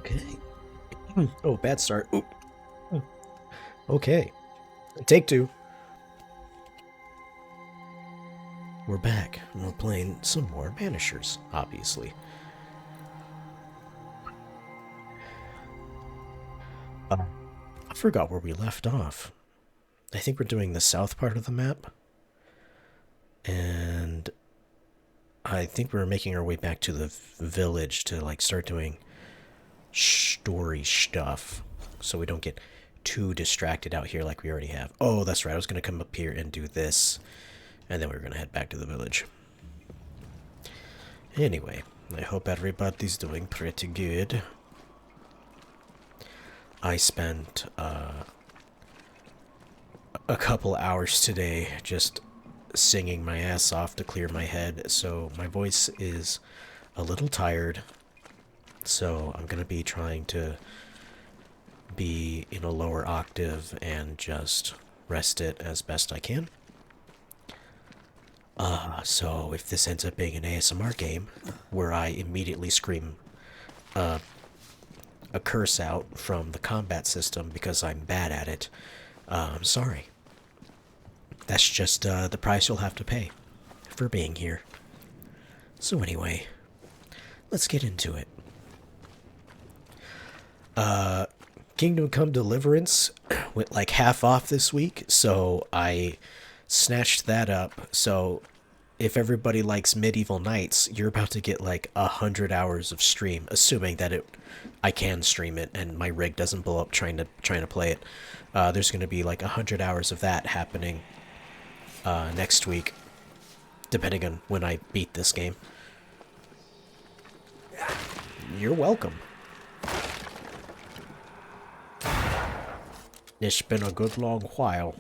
Okay. Oh, bad start. Oop. Okay. Take two. We're back. We're playing some more Banishers, obviously. I forgot where we left off. I think we're doing the south part of the map. And I think we're making our way back to the village to like start doing story stuff. So we don't get too distracted out here like we already have. Oh, that's right. I was going to come up here and do this. And then we were going to head back to the village. Anyway, I hope everybody's doing pretty good. I spent a couple hours today just singing my ass off to clear my head, so my voice is a little tired. So I'm going to be trying to be in a lower octave and just rest it as best I can. So if this ends up being an ASMR game where I immediately scream a curse out from the combat system because I'm bad at it, I'm sorry. That's just the price you'll have to pay for being here. So anyway, let's get into it. Kingdom Come Deliverance went like half off this week, so I snatched that up. So if everybody likes Medieval Knights, you're about to get like 100 hours of stream, assuming that I can stream it and my rig doesn't blow up trying to play it. There's going to be like 100 hours of that happening next week, depending on when I beat this game. You're welcome. It's been a good long while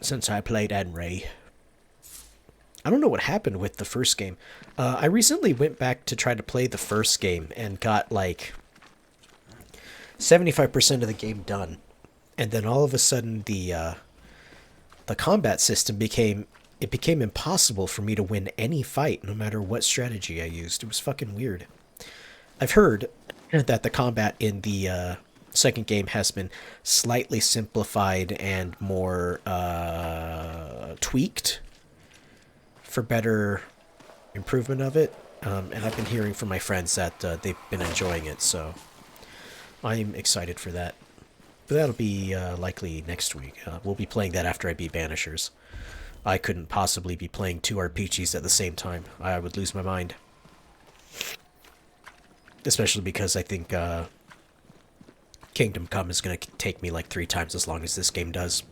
since I played Enray. I don't know what happened with the first game. I recently went back to try to play the first game and got like 75% of the game done. And then all of a sudden the combat system became impossible for me to win any fight no matter what strategy I used. It was fucking weird. I've heard that the combat in the second game has been slightly simplified and more tweaked for better improvement of it. And I've been hearing from my friends that they've been enjoying it, so I'm excited for that. But that'll be likely next week. We'll be playing that after I beat Banishers. I couldn't possibly be playing two RPGs at the same time. I would lose my mind. Especially because I think Kingdom Come is going to take me like 3 times as long as this game does.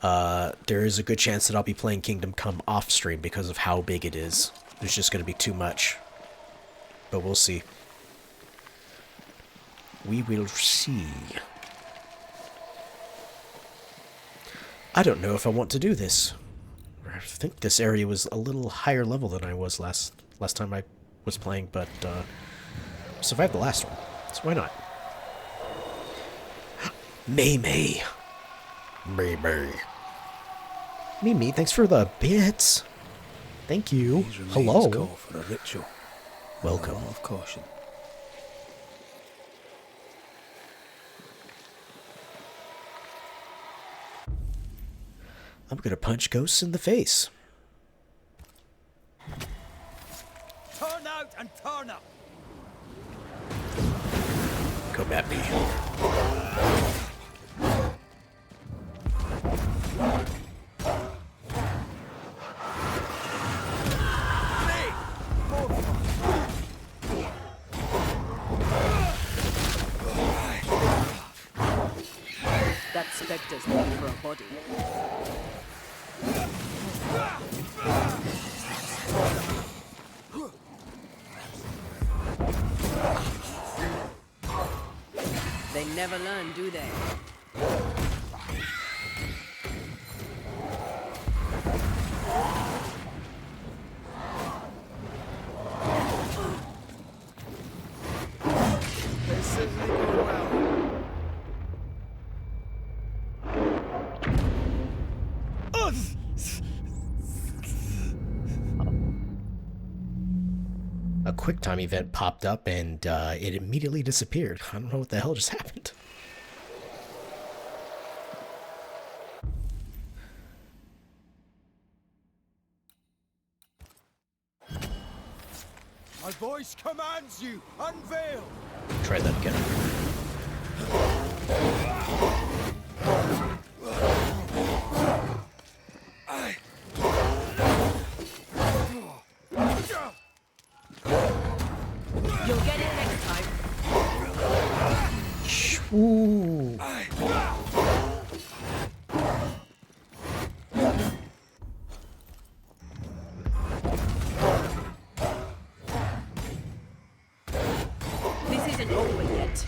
There is a good chance that I'll be playing Kingdom Come off stream because of how big it is. There's just going to be too much. But we'll see. We will see. I don't know if I want to do this. I think this area was a little higher level than I was last time I was playing, but survived the last one, so why not? May May. May May. Mimi, thanks for the bits. Thank you. Hello. Call for a ritual. Welcome. A lot of caution. I'm gonna punch ghosts in the face. Turn out and turn up. Come at me. That specter's looking for a body. They never learn, do they? This isn't going well. quick time event popped up and it immediately disappeared. I don't know what the hell just happened. My voice commands you. Unveil. Try that again. You'll get it next time. Ooh. This isn't over yet.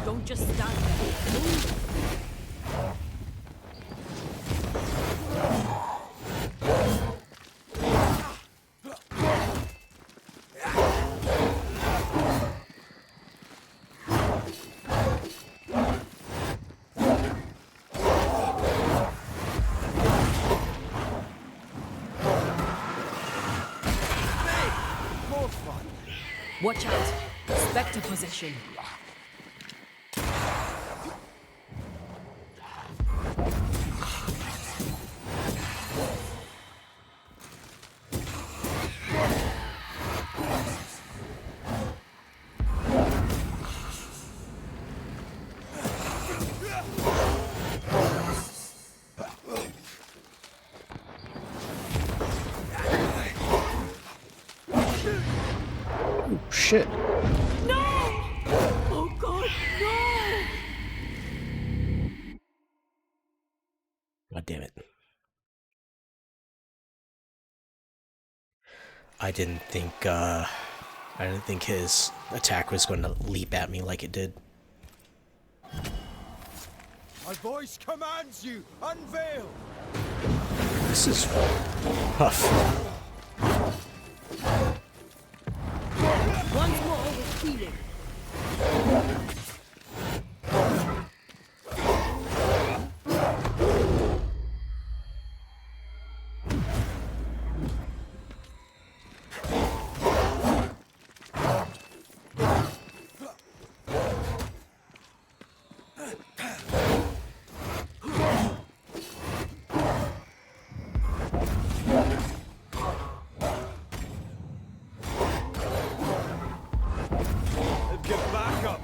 Don't just stand there. Move. More fun. Watch out. Spectre possession. Shit. No! Oh God, no! God damn it. I didn't think his attack was going to leap at me like it did. My voice commands you. Unveil. This is tough. Once more with healing. Get back up.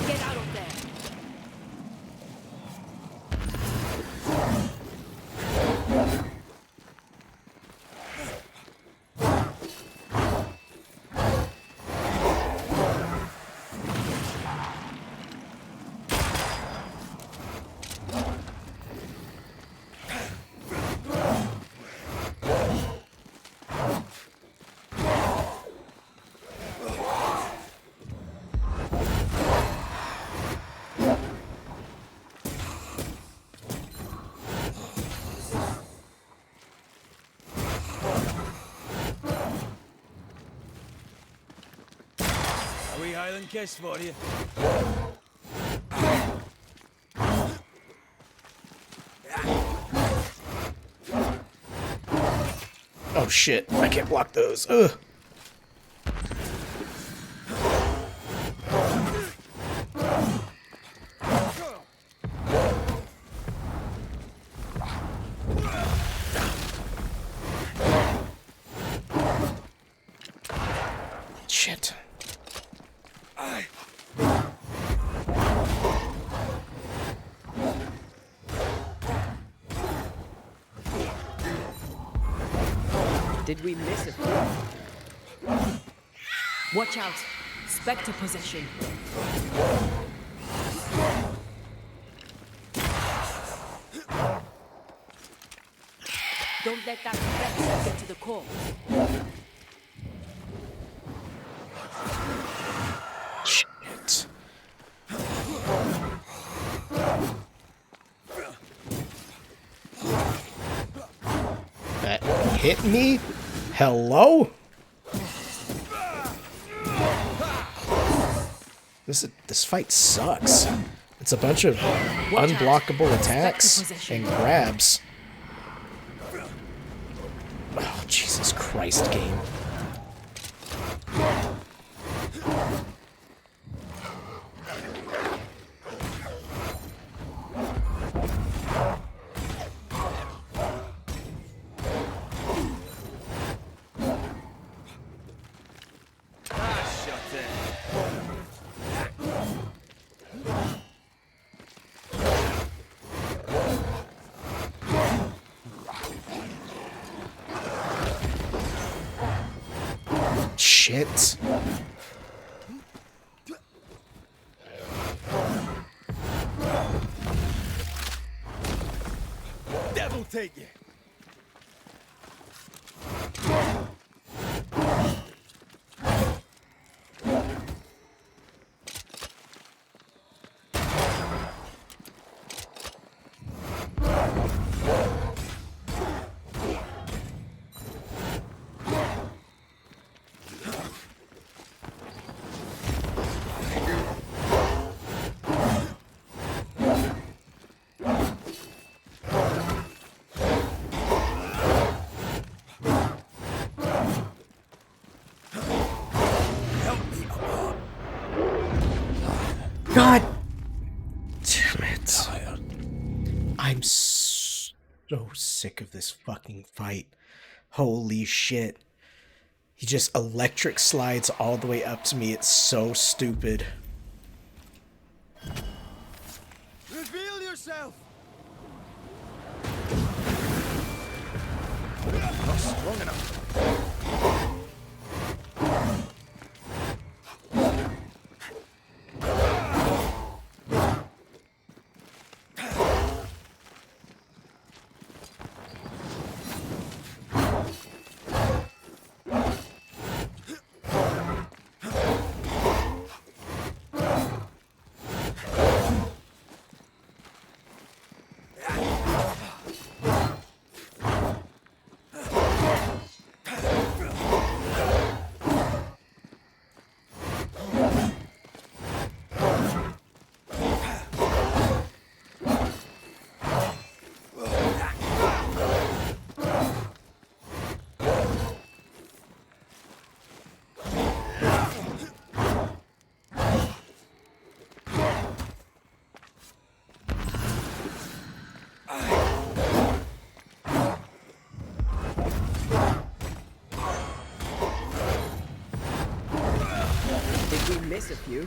Get out of there. A wee Highland kiss for you. Oh shit, I can't block those. Ugh. Shit. Did we miss it? Watch out! Spectre possession. Don't let that spectre get to the core. Shit. That hit me? Hello? This fight sucks. It's a bunch of unblockable attacks and grabs. Oh, Jesus Christ, game. Shit. Devil take you. God damn it. I'm so sick of this fucking fight. Holy shit. He just electric slides all the way up to me. It's so stupid. Reveal yourself. Not strong enough. Did we miss a few?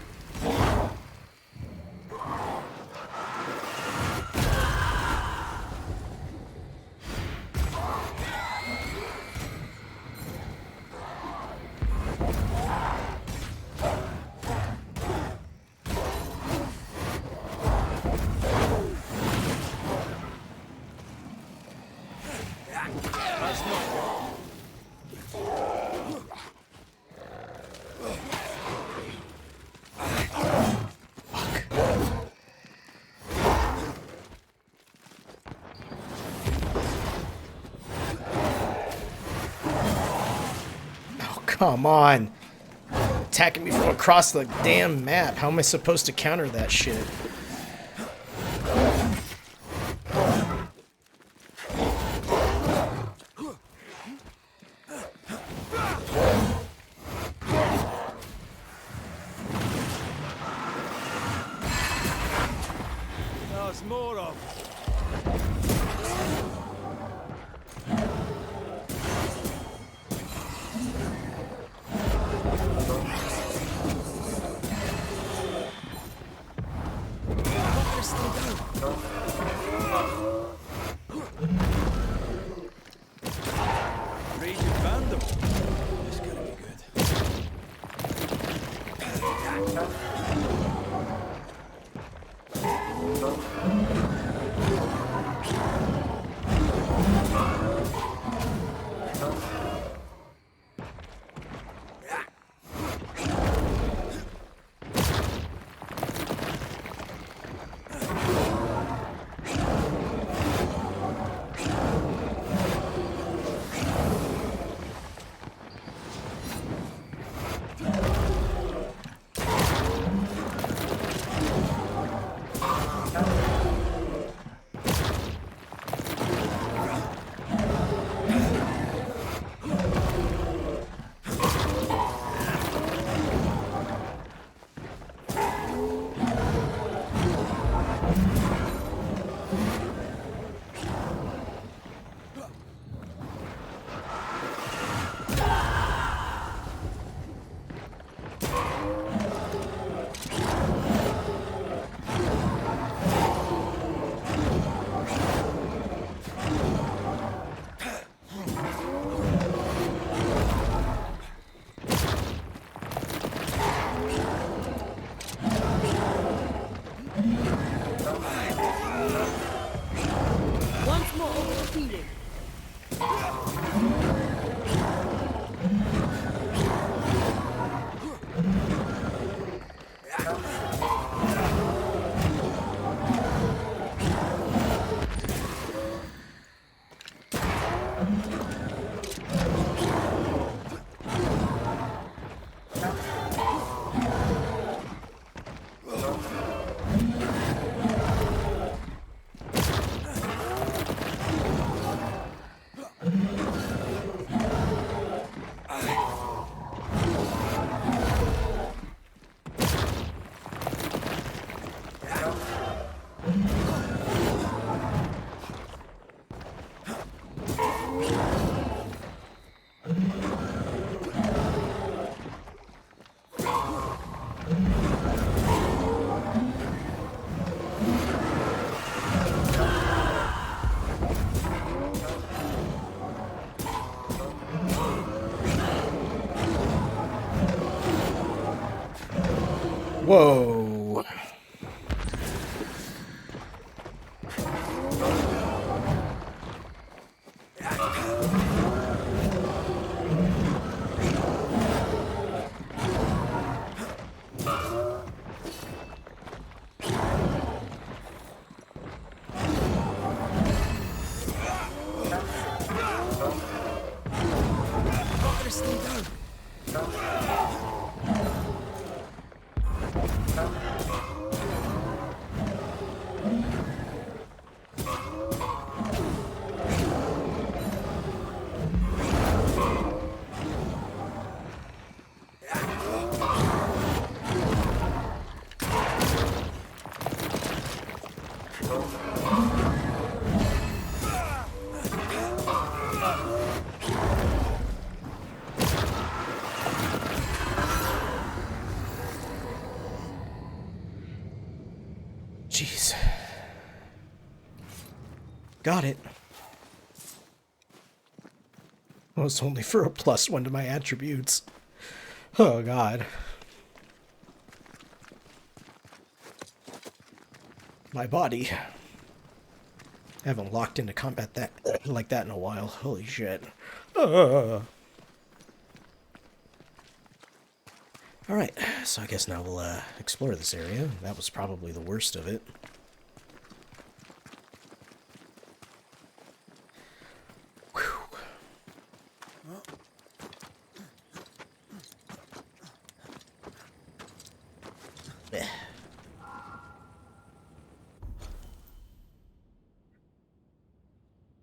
Come on. Attacking me from across the damn map. How am I supposed to counter that shit? There's more of. Once more over the ceiling. Whoa. Not gonna stay down. Jeez. Got it. Well, it's only for a +1 to my attributes. Oh, God. My body. I haven't locked into combat that like that in a while. Holy shit. Alright, so I guess now we'll explore this area. That was probably the worst of it. Whew. Eh.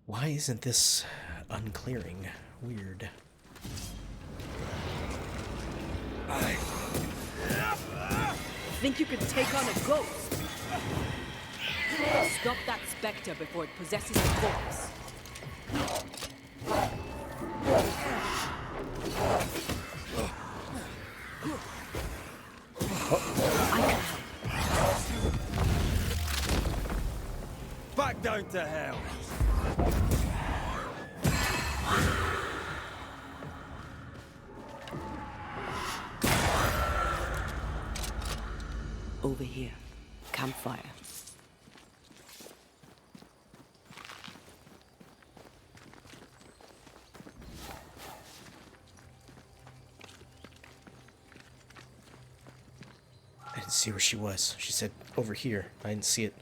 Why isn't this unclearing? Weird. Think you could take on a ghost? Stop that specter before it possesses a corpse. Back down to hell. Over here. Campfire. Let's see where she was. She said over here. I didn't see it.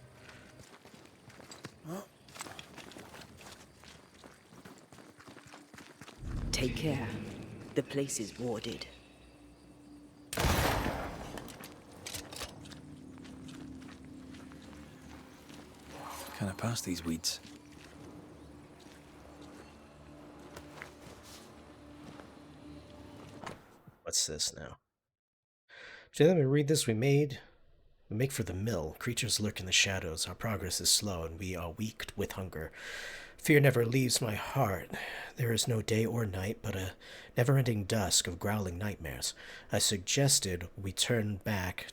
Take care. The place is warded. Can I pass these weeds? What's this now? Today, let me read this. We make for the mill. Creatures lurk in the shadows. Our progress is slow, and we are weak with hunger. Fear never leaves my heart. There is no day or night, but a never-ending dusk of growling nightmares. I suggested we turn back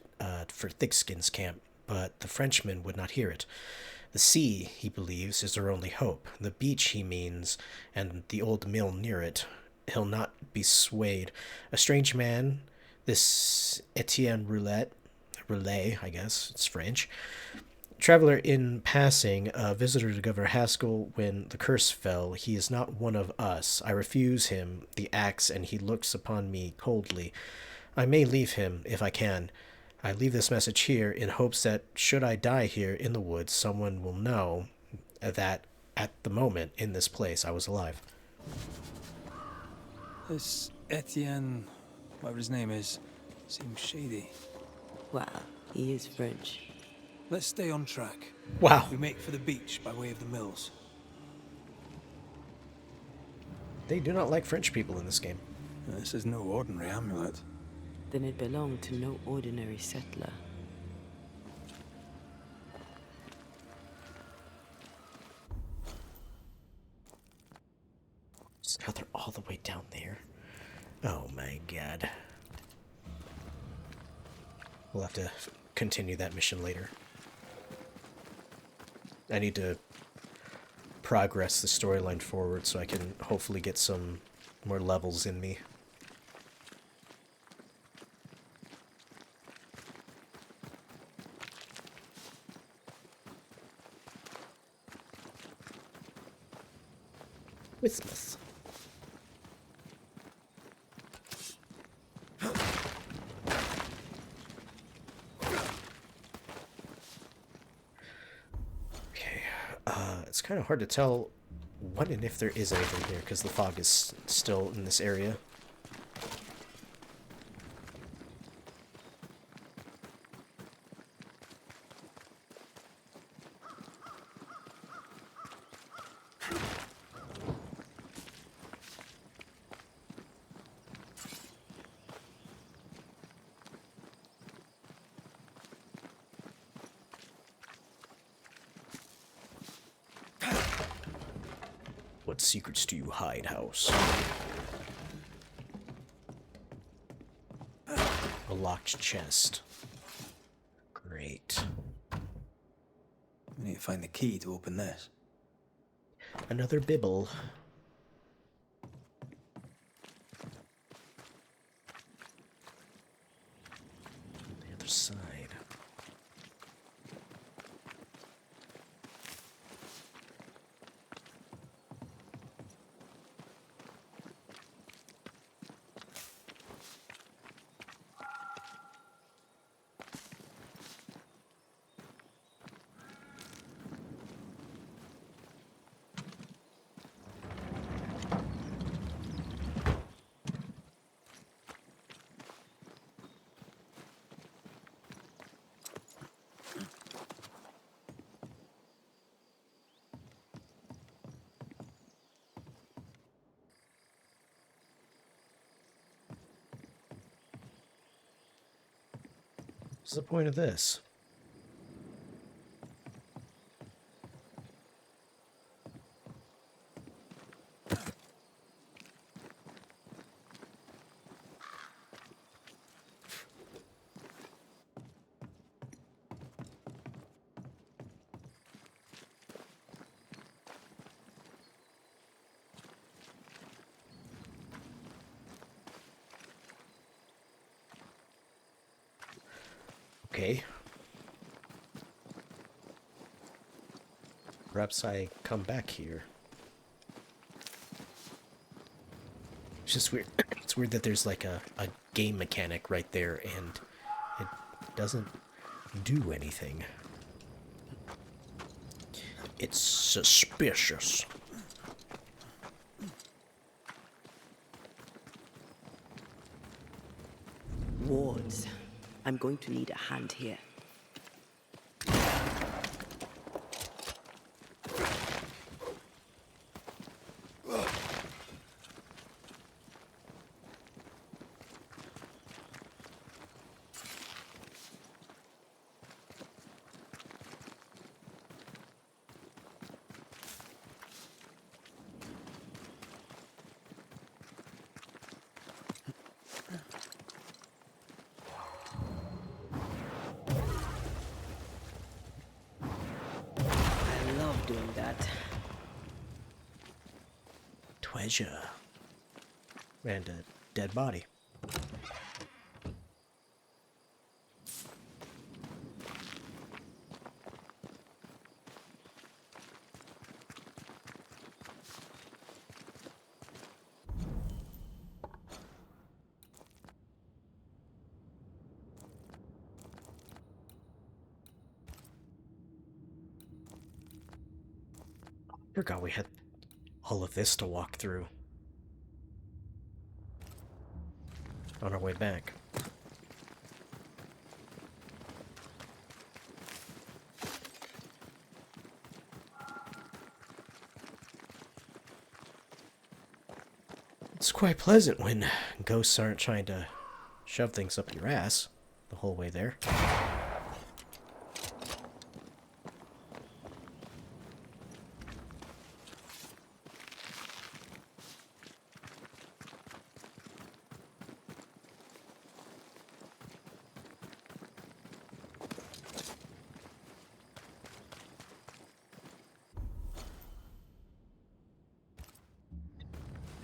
for Thickskin's camp, but the Frenchman would not hear it. The sea, he believes, is our only hope. The beach, he means, and the old mill near it. He'll not be swayed. A strange man, this Etienne Roulet, I guess, it's French. Traveler in passing, a visitor to Governor Haskell when the curse fell. He is not one of us. I refuse him the axe, and he looks upon me coldly. I may leave him, if I can. I leave this message here in hopes that, should I die here in the woods, someone will know that at the moment in this place I was alive. This Etienne, whatever his name is, seems shady. Well, he is French. Let's stay on track. Wow. We make for the beach by way of the mills. They do not like French people in this game. This is no ordinary amulet. Then it belonged to no ordinary settler. So now they're all the way down there. Oh my god. We'll have to continue that mission later. I need to progress the storyline forward so I can hopefully get some more levels in me. Christmas. Okay, it's kind of hard to tell what and if there is anything here because the fog is still in this area. What secrets do you hide, house? A locked chest. Great. We need to find the key to open this. Another bibble. The other side. What's the point of this? Okay. Perhaps I come back here. It's just weird. It's weird that there's like a game mechanic right there, and it doesn't do anything. It's suspicious. Wards. I'm going to need a hand here. I love doing that. Treasure. And a dead body. Forgot we had all of this to walk through on our way back. It's quite pleasant when ghosts aren't trying to shove things up your ass the whole way there.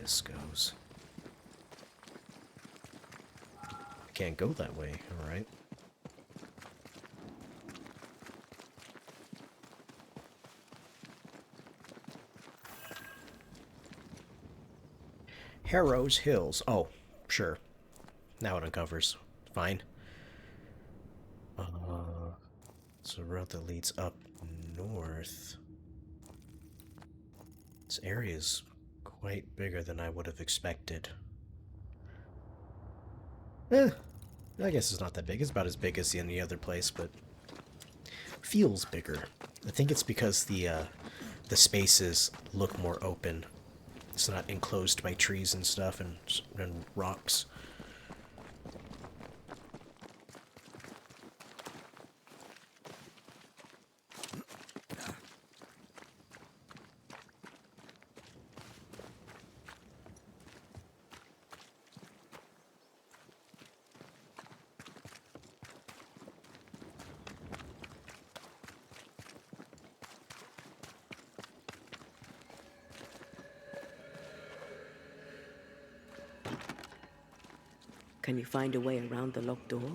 This goes. I can't go that way, alright. Harrow's Hills. Oh, sure. Now it uncovers. Fine. It's a road that leads up north. This area is quite bigger than I would have expected. I guess it's not that big. It's about as big as any other place, but feels bigger. I think it's because the spaces look more open. It's not enclosed by trees and stuff and rocks. Can you find a way around the locked door?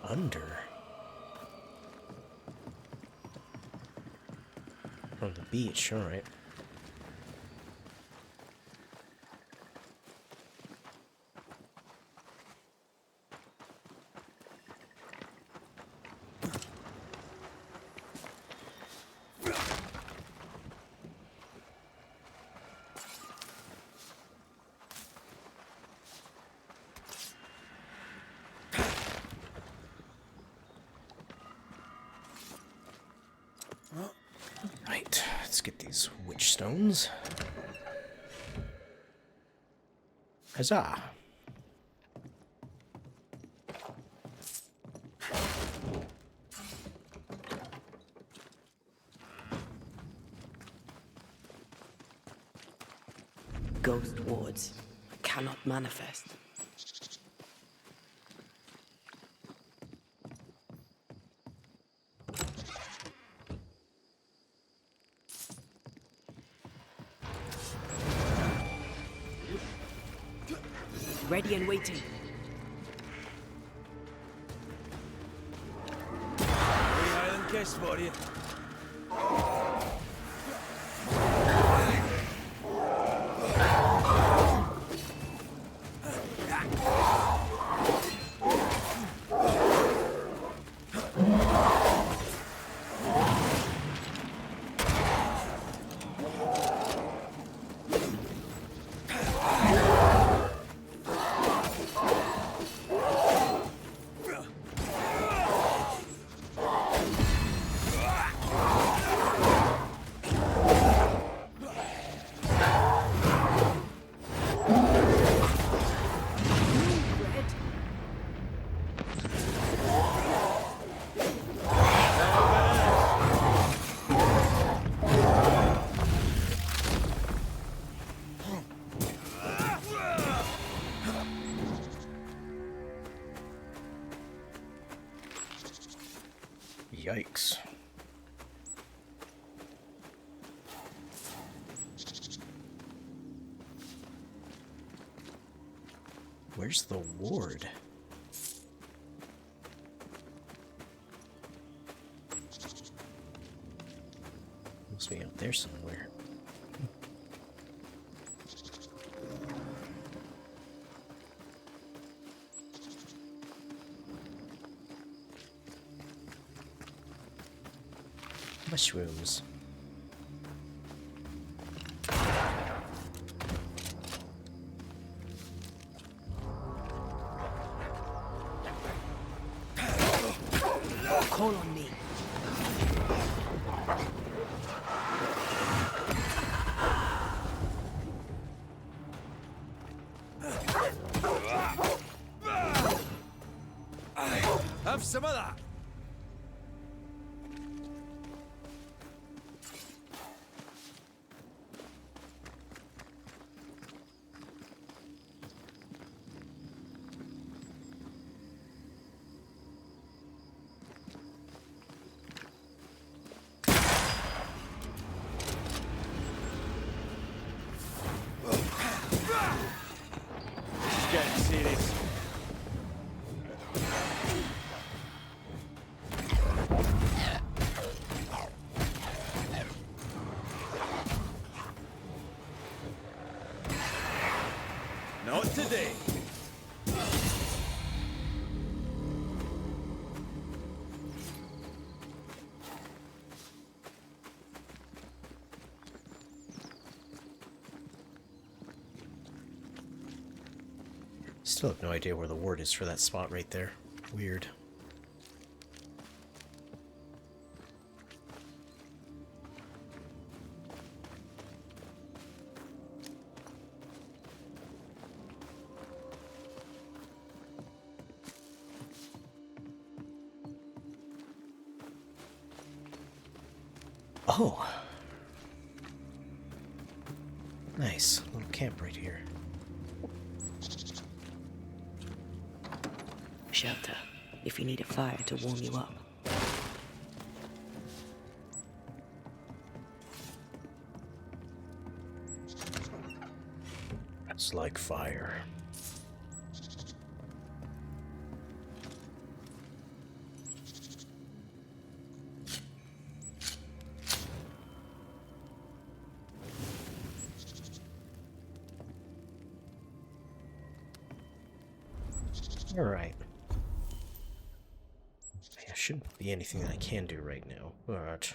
Under. From the beach, alright. Right, let's get these witch stones. Huzzah! Ghost wards cannot manifest. Ready and waiting. Highland guest for you. Yikes. Where's the ward? Must be out there somewhere. Mushrooms. Call on me. Have some of that. Getting serious. Not today. Still have no idea where the ward is for that spot right there. Weird. Oh! Nice. Little camp right here. Shelter, if you need a fire to warm you up. It's like fire. All right. There shouldn't be anything that I can do right now, but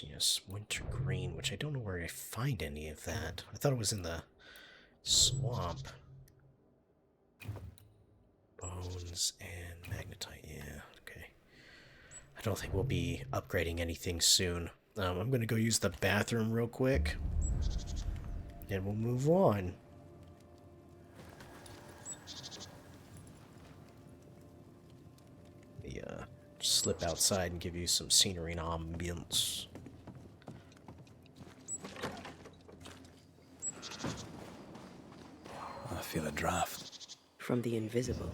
yes, wintergreen, which I don't know where I find any of that. I thought it was in the swamp. Bones and magnetite, yeah, okay. I don't think we'll be upgrading anything soon. I'm gonna go use the bathroom real quick, and we'll move on. slip outside and give you some scenery and ambience. I feel a draft. From the invisible.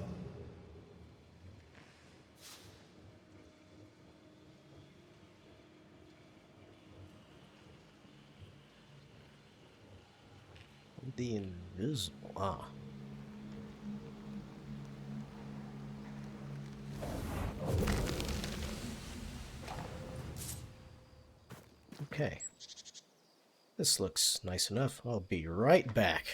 The invisible, ah. Okay. This looks nice enough. I'll be right back.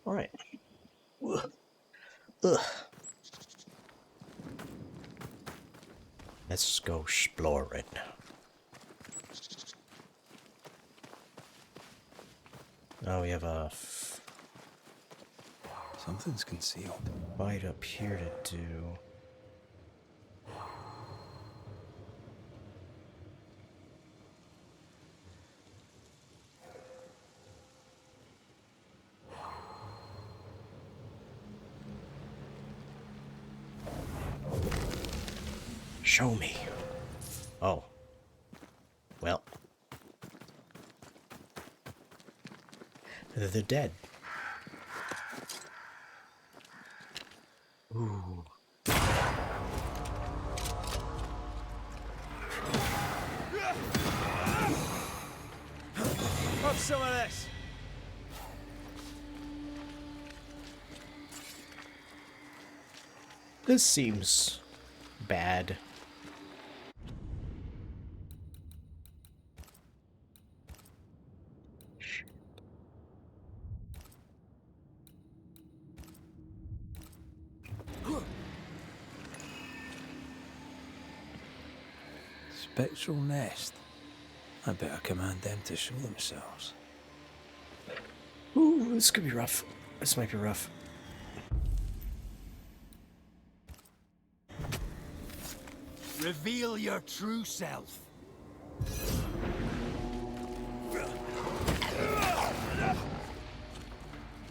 All right. Ugh. Let's go exploring. Oh, we have a Something's concealed. fight up here to do. Show me. Oh. Well. They're dead. Ooh. Have some of this. This seems bad. Spectral nest. I better command them to show themselves. Ooh, this could be rough. This might be rough. Reveal your true self.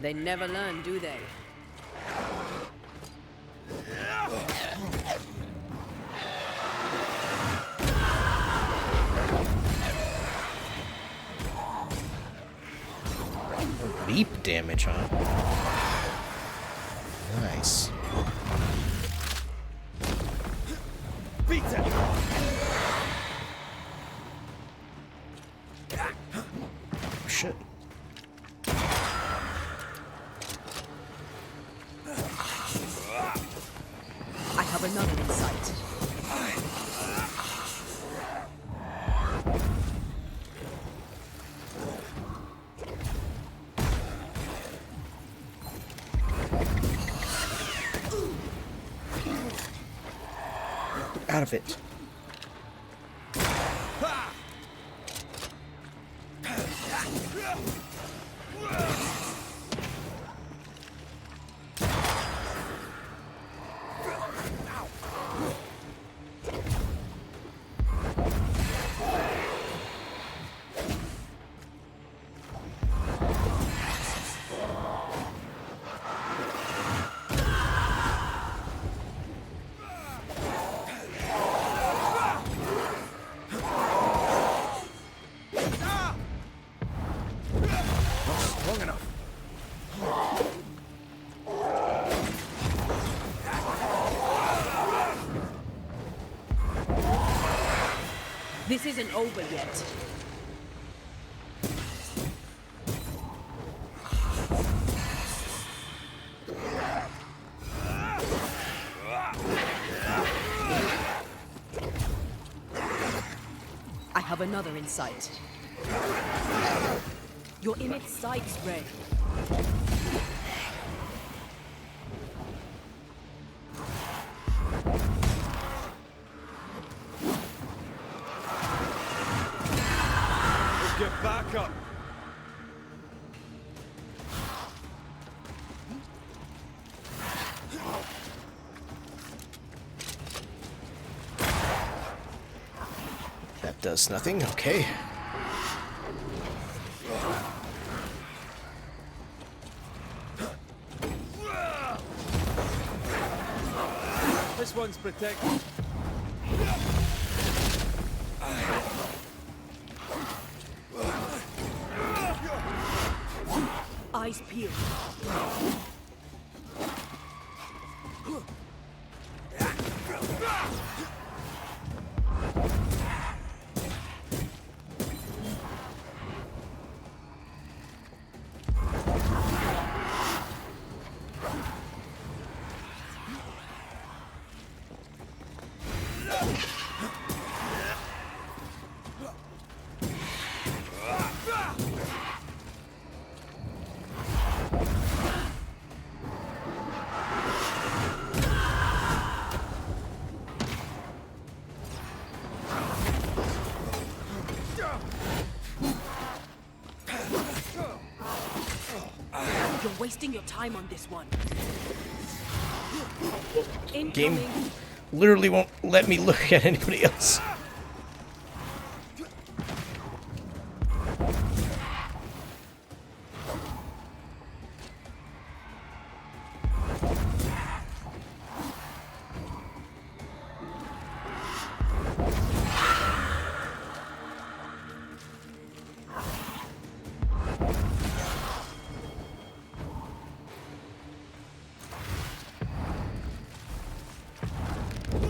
They never learn, do they? Leap damage, huh? Nice. Beat it. Shit. I have another in sight. Out of it. This isn't over yet. I have another in sight. You're in its sights, Ray. Let's get back up. That does nothing. Okay. This one's protected. Eyes peeled. You're wasting your time on this one. Incoming. Game literally won't let me look at anybody else.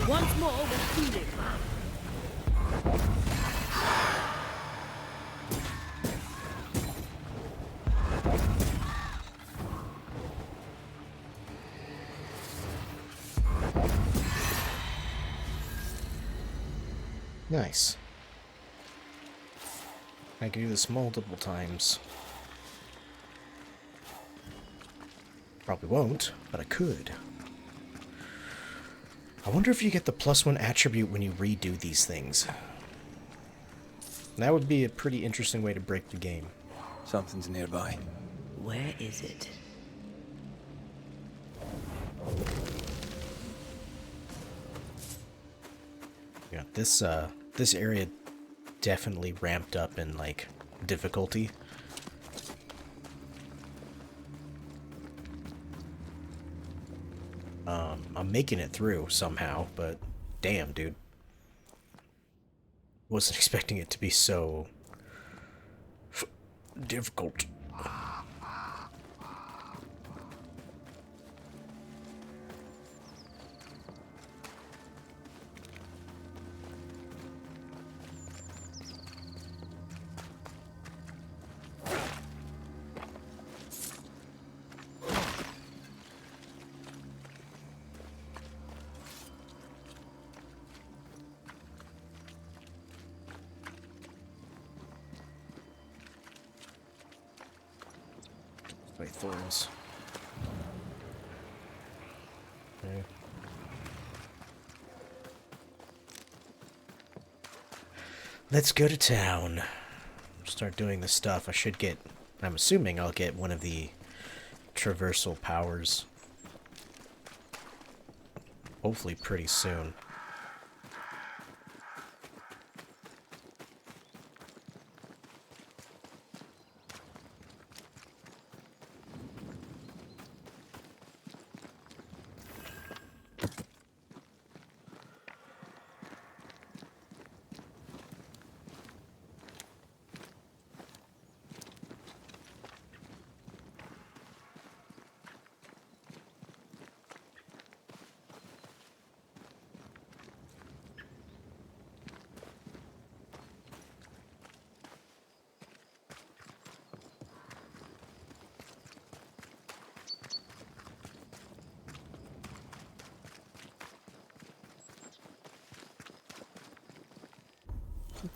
Once more with healing. Nice. I can do this multiple times. Probably won't, but I could. I wonder if you get the +1 attribute when you redo these things. That would be a pretty interesting way to break the game. Something's nearby. Where is it? Yeah, this area definitely ramped up in like difficulty. I'm making it through somehow, but damn, dude. Wasn't expecting it to be so difficult. By thorns. Okay. Let's go to town. Start doing this stuff. I should get... I'm assuming I'll get one of the traversal powers. Hopefully pretty soon.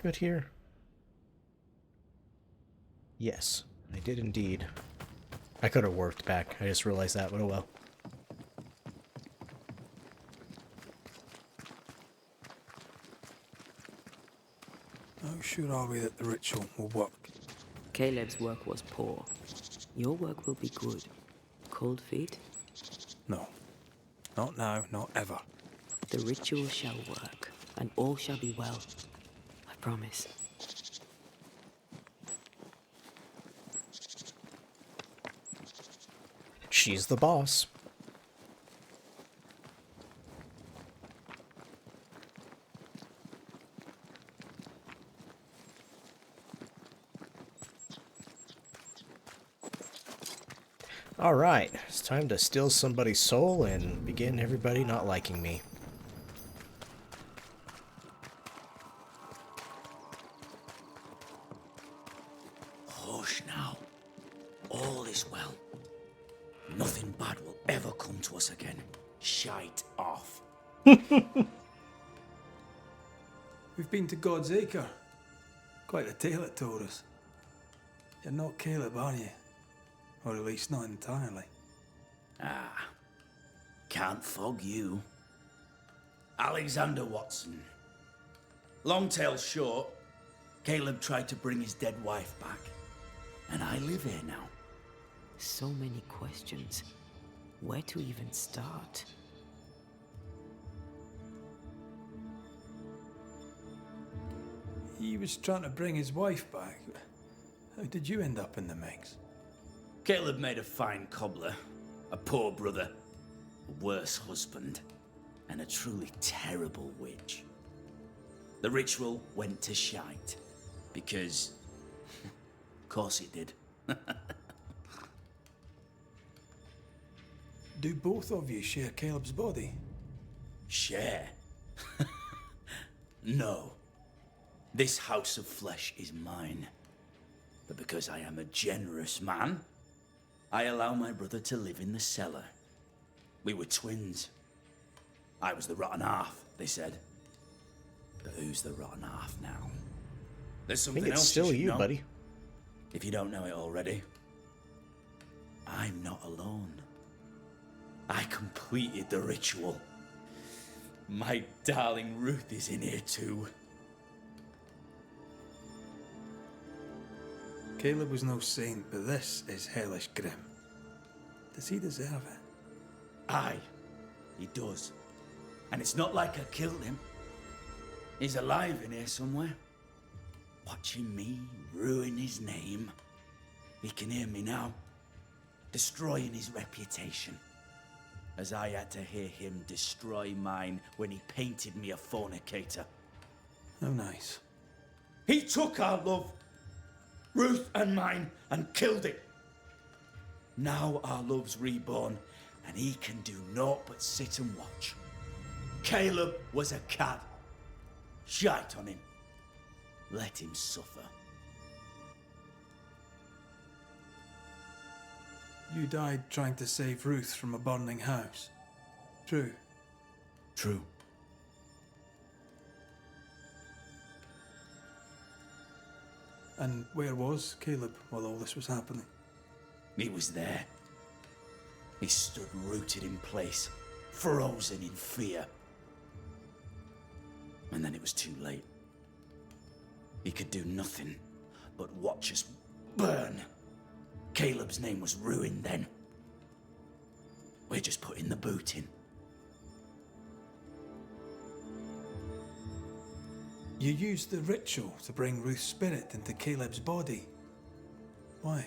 good here? Yes, I did indeed. I could have worked back. I just realized that, but oh well. How sure are we that the ritual will work? Caleb's work was poor. Your work will be good. Cold feet? No. Not now, not ever. The ritual shall work, and all shall be well. I promise. She's the boss. Alright, it's time to steal somebody's soul and begin everybody not liking me. Hush now. All is well. Nothing bad will ever come to us again. Shite off. We've been to God's Acre. Quite a tale it told us. You're not Caleb, are you? Or at least not entirely. Ah. Can't fog you. Alexander Watson. Long tale short, Caleb tried to bring his dead wife back. And I live here now. So many questions. Where to even start? He was trying to bring his wife back. How did you end up in the mix? Caleb made a fine cobbler, a poor brother, a worse husband, and a truly terrible witch. The ritual went to shite, because... of course it did. Do both of you share Caleb's body? Share? No. This house of flesh is mine. But because I am a generous man, I allow my brother to live in the cellar. We were twins. I was the rotten half, they said. But who's the rotten half now? There's I something think it's else still should you, know, buddy. if you don't know it already. I'm not alone. I completed the ritual. My darling Ruth is in here too. Caleb was no saint, but this is hellish grim. Does he deserve it? Aye, he does. And it's not like I killed him. He's alive in here somewhere. Watching me ruin his name. He can hear me now. Destroying his reputation. As I had to hear him destroy mine when he painted me a fornicator. How nice. He took our love, Ruth and mine, and killed it. Now our love's reborn, and he can do naught but sit and watch. Caleb was a cad. Shite on him. Let him suffer. You died trying to save Ruth from a burning house. True. True. And where was Caleb while all this was happening? He was there. He stood rooted in place, frozen in fear. And then it was too late. He could do nothing but watch us burn. Caleb's name was ruined then. We're just putting the boot in. You used the ritual to bring Ruth's spirit into Caleb's body. Why?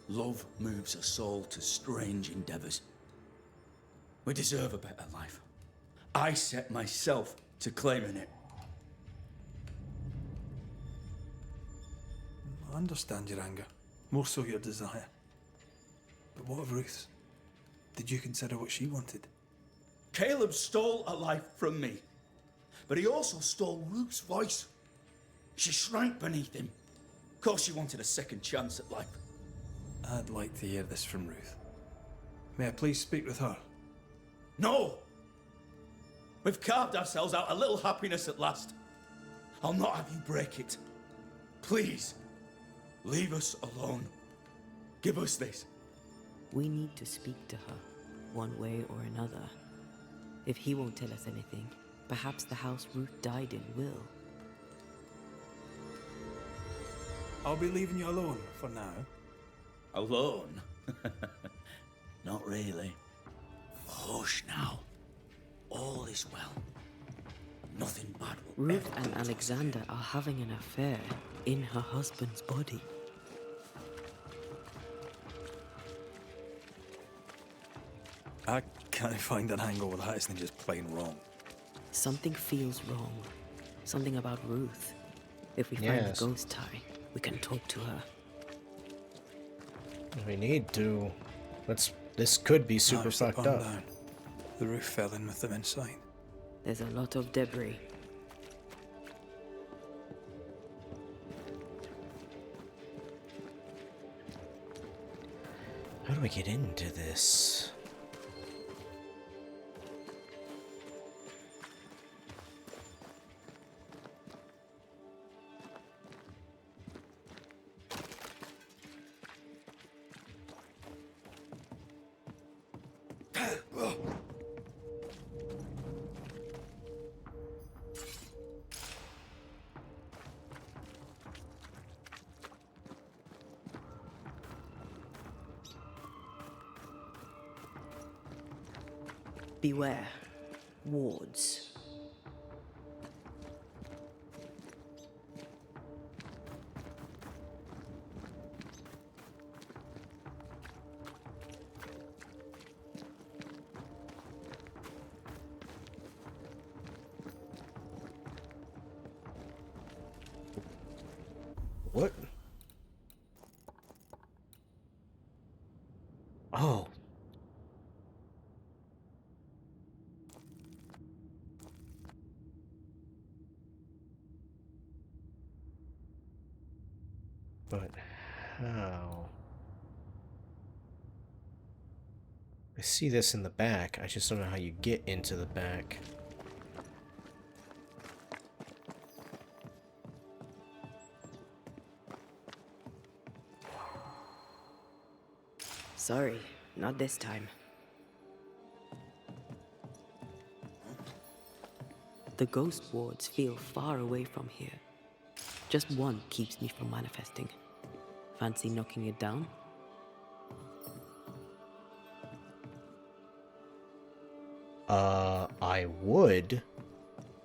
Love moves a soul to strange endeavors. We deserve a better life. I set myself to claiming it. I understand your anger, more so your desire. But what of Ruth's? Did you consider what she wanted? Caleb stole a life from me, but he also stole Ruth's voice. She shrank beneath him. Of course she wanted a second chance at life. I'd like to hear this from Ruth. May I please speak with her? No! We've carved ourselves out a little happiness at last. I'll not have you break it. Please, leave us alone. Give us this. We need to speak to her, one way or another. If he won't tell us anything, perhaps the house Ruth died in will. I'll be leaving you alone for now. Alone? Not really. Hush now. All is well. Nothing bad will Ruth ever and come to us. Alexander are having an affair in her husband's body. I can't find an angle where that isn't just plain wrong. Something feels wrong. Something about Ruth. If we find Yes. the ghost tie, we can talk to her. We need to. This could be super Arch that fucked burned up. down. The roof fell in with them inside. There's a lot of debris. How do I get into this? Beware. Wards. What? Oh. But how? I see this in the back. I just don't know how you get into the back. Sorry, not this time. The ghost wards feel far away from here. Just one keeps me from manifesting. Fancy knocking it down? I would,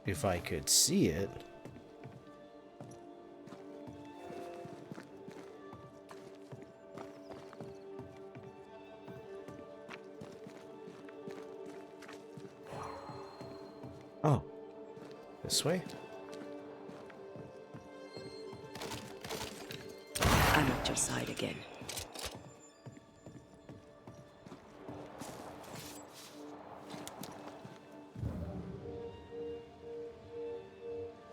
if I could see it. Oh, this way? I'm at your side again.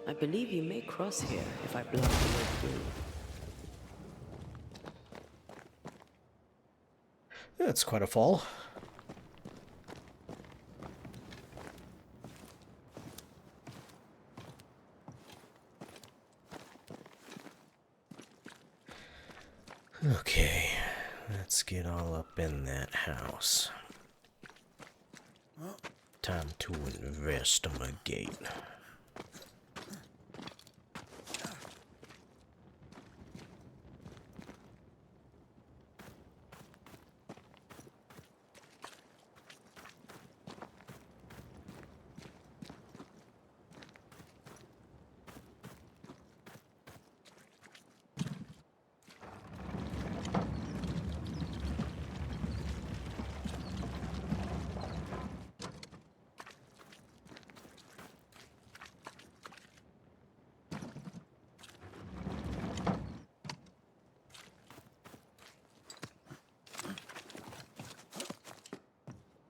I believe you may cross here if I block the way through. That's quite a fall. Okay, let's get all up in that house. Time to investigate.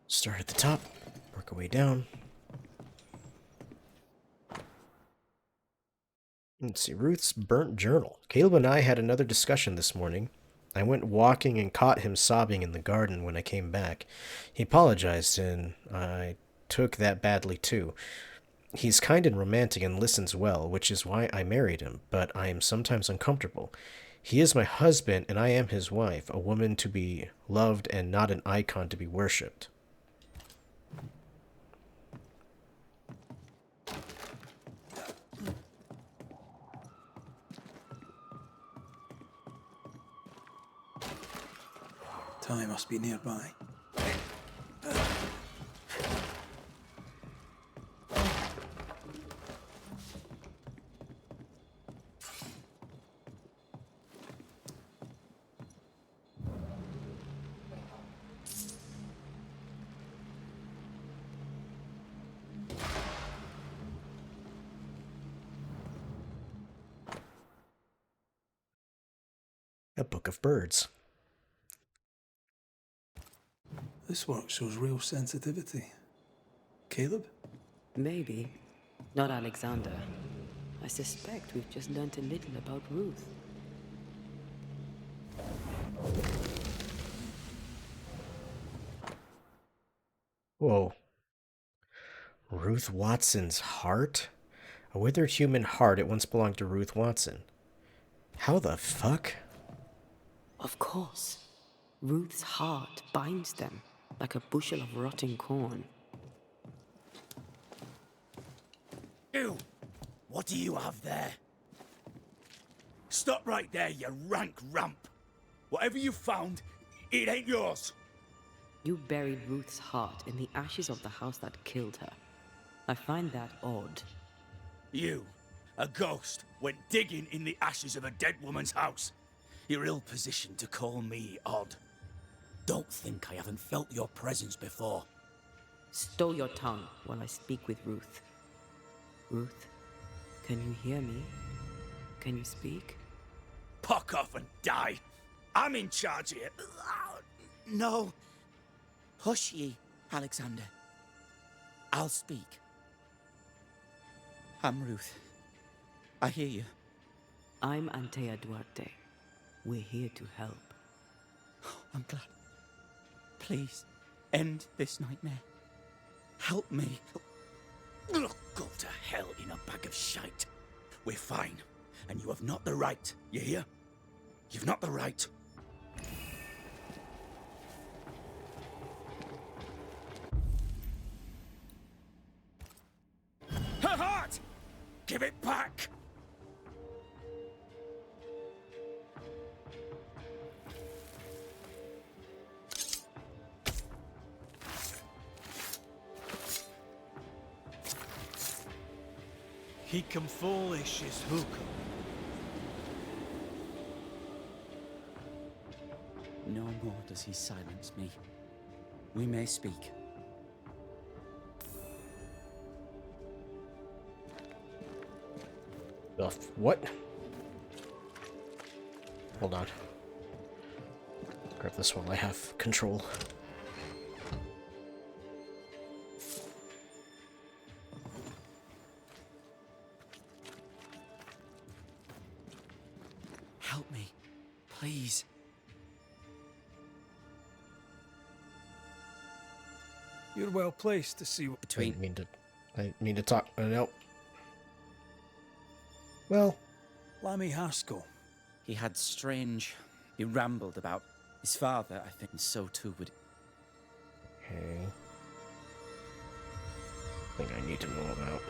Start at the top, work our way down. Let's see, Ruth's burnt journal. Caleb and I had another discussion this morning. I went walking and caught him sobbing in the garden when I came back. He apologized, and I took that badly too. He's kind and romantic and listens well, which is why I married him, but I am sometimes uncomfortable. He is my husband, and I am his wife, a woman to be loved and not an icon to be worshipped. Tommy must be nearby. A book of birds. This work shows real sensitivity. Caleb? Maybe. Not Alexander. I suspect we've just learnt a little about Ruth. Whoa. Ruth Watson's heart? A withered human heart. It once belonged to Ruth Watson. How the fuck? Of course. Ruth's heart binds them like a bushel of rotting corn. You! What do you have there? Stop right there, you rank rump! Whatever you found, it ain't yours! You buried Ruth's heart in the ashes of the house that killed her. I find that odd. You, a ghost, went digging in the ashes of a dead woman's house. You're ill-positioned to call me odd. Don't think I haven't felt your presence before. Stow your tongue while I speak with Ruth. Ruth, can you hear me? Can you speak? Puck off and die! I'm in charge here. No. Hush ye, Alexander. I'll speak. I'm Ruth. I hear you. I'm Antea Duarte. We're here to help. I'm glad. Please, end this nightmare. Help me. Go to hell in a bag of shite. We're fine, and you have not the right. You hear? You've not the right. Her heart! Give it back! He come foolish is hook. No more does he silence me. We may speak. What? Hold on. Grab this while I have control. Help me, please. You're well placed to see what I didn't mean to talk. No. Well, Lammy Haskell. He had strange... He rambled about his father, I think, and so too would... okay. Thing I need to know about.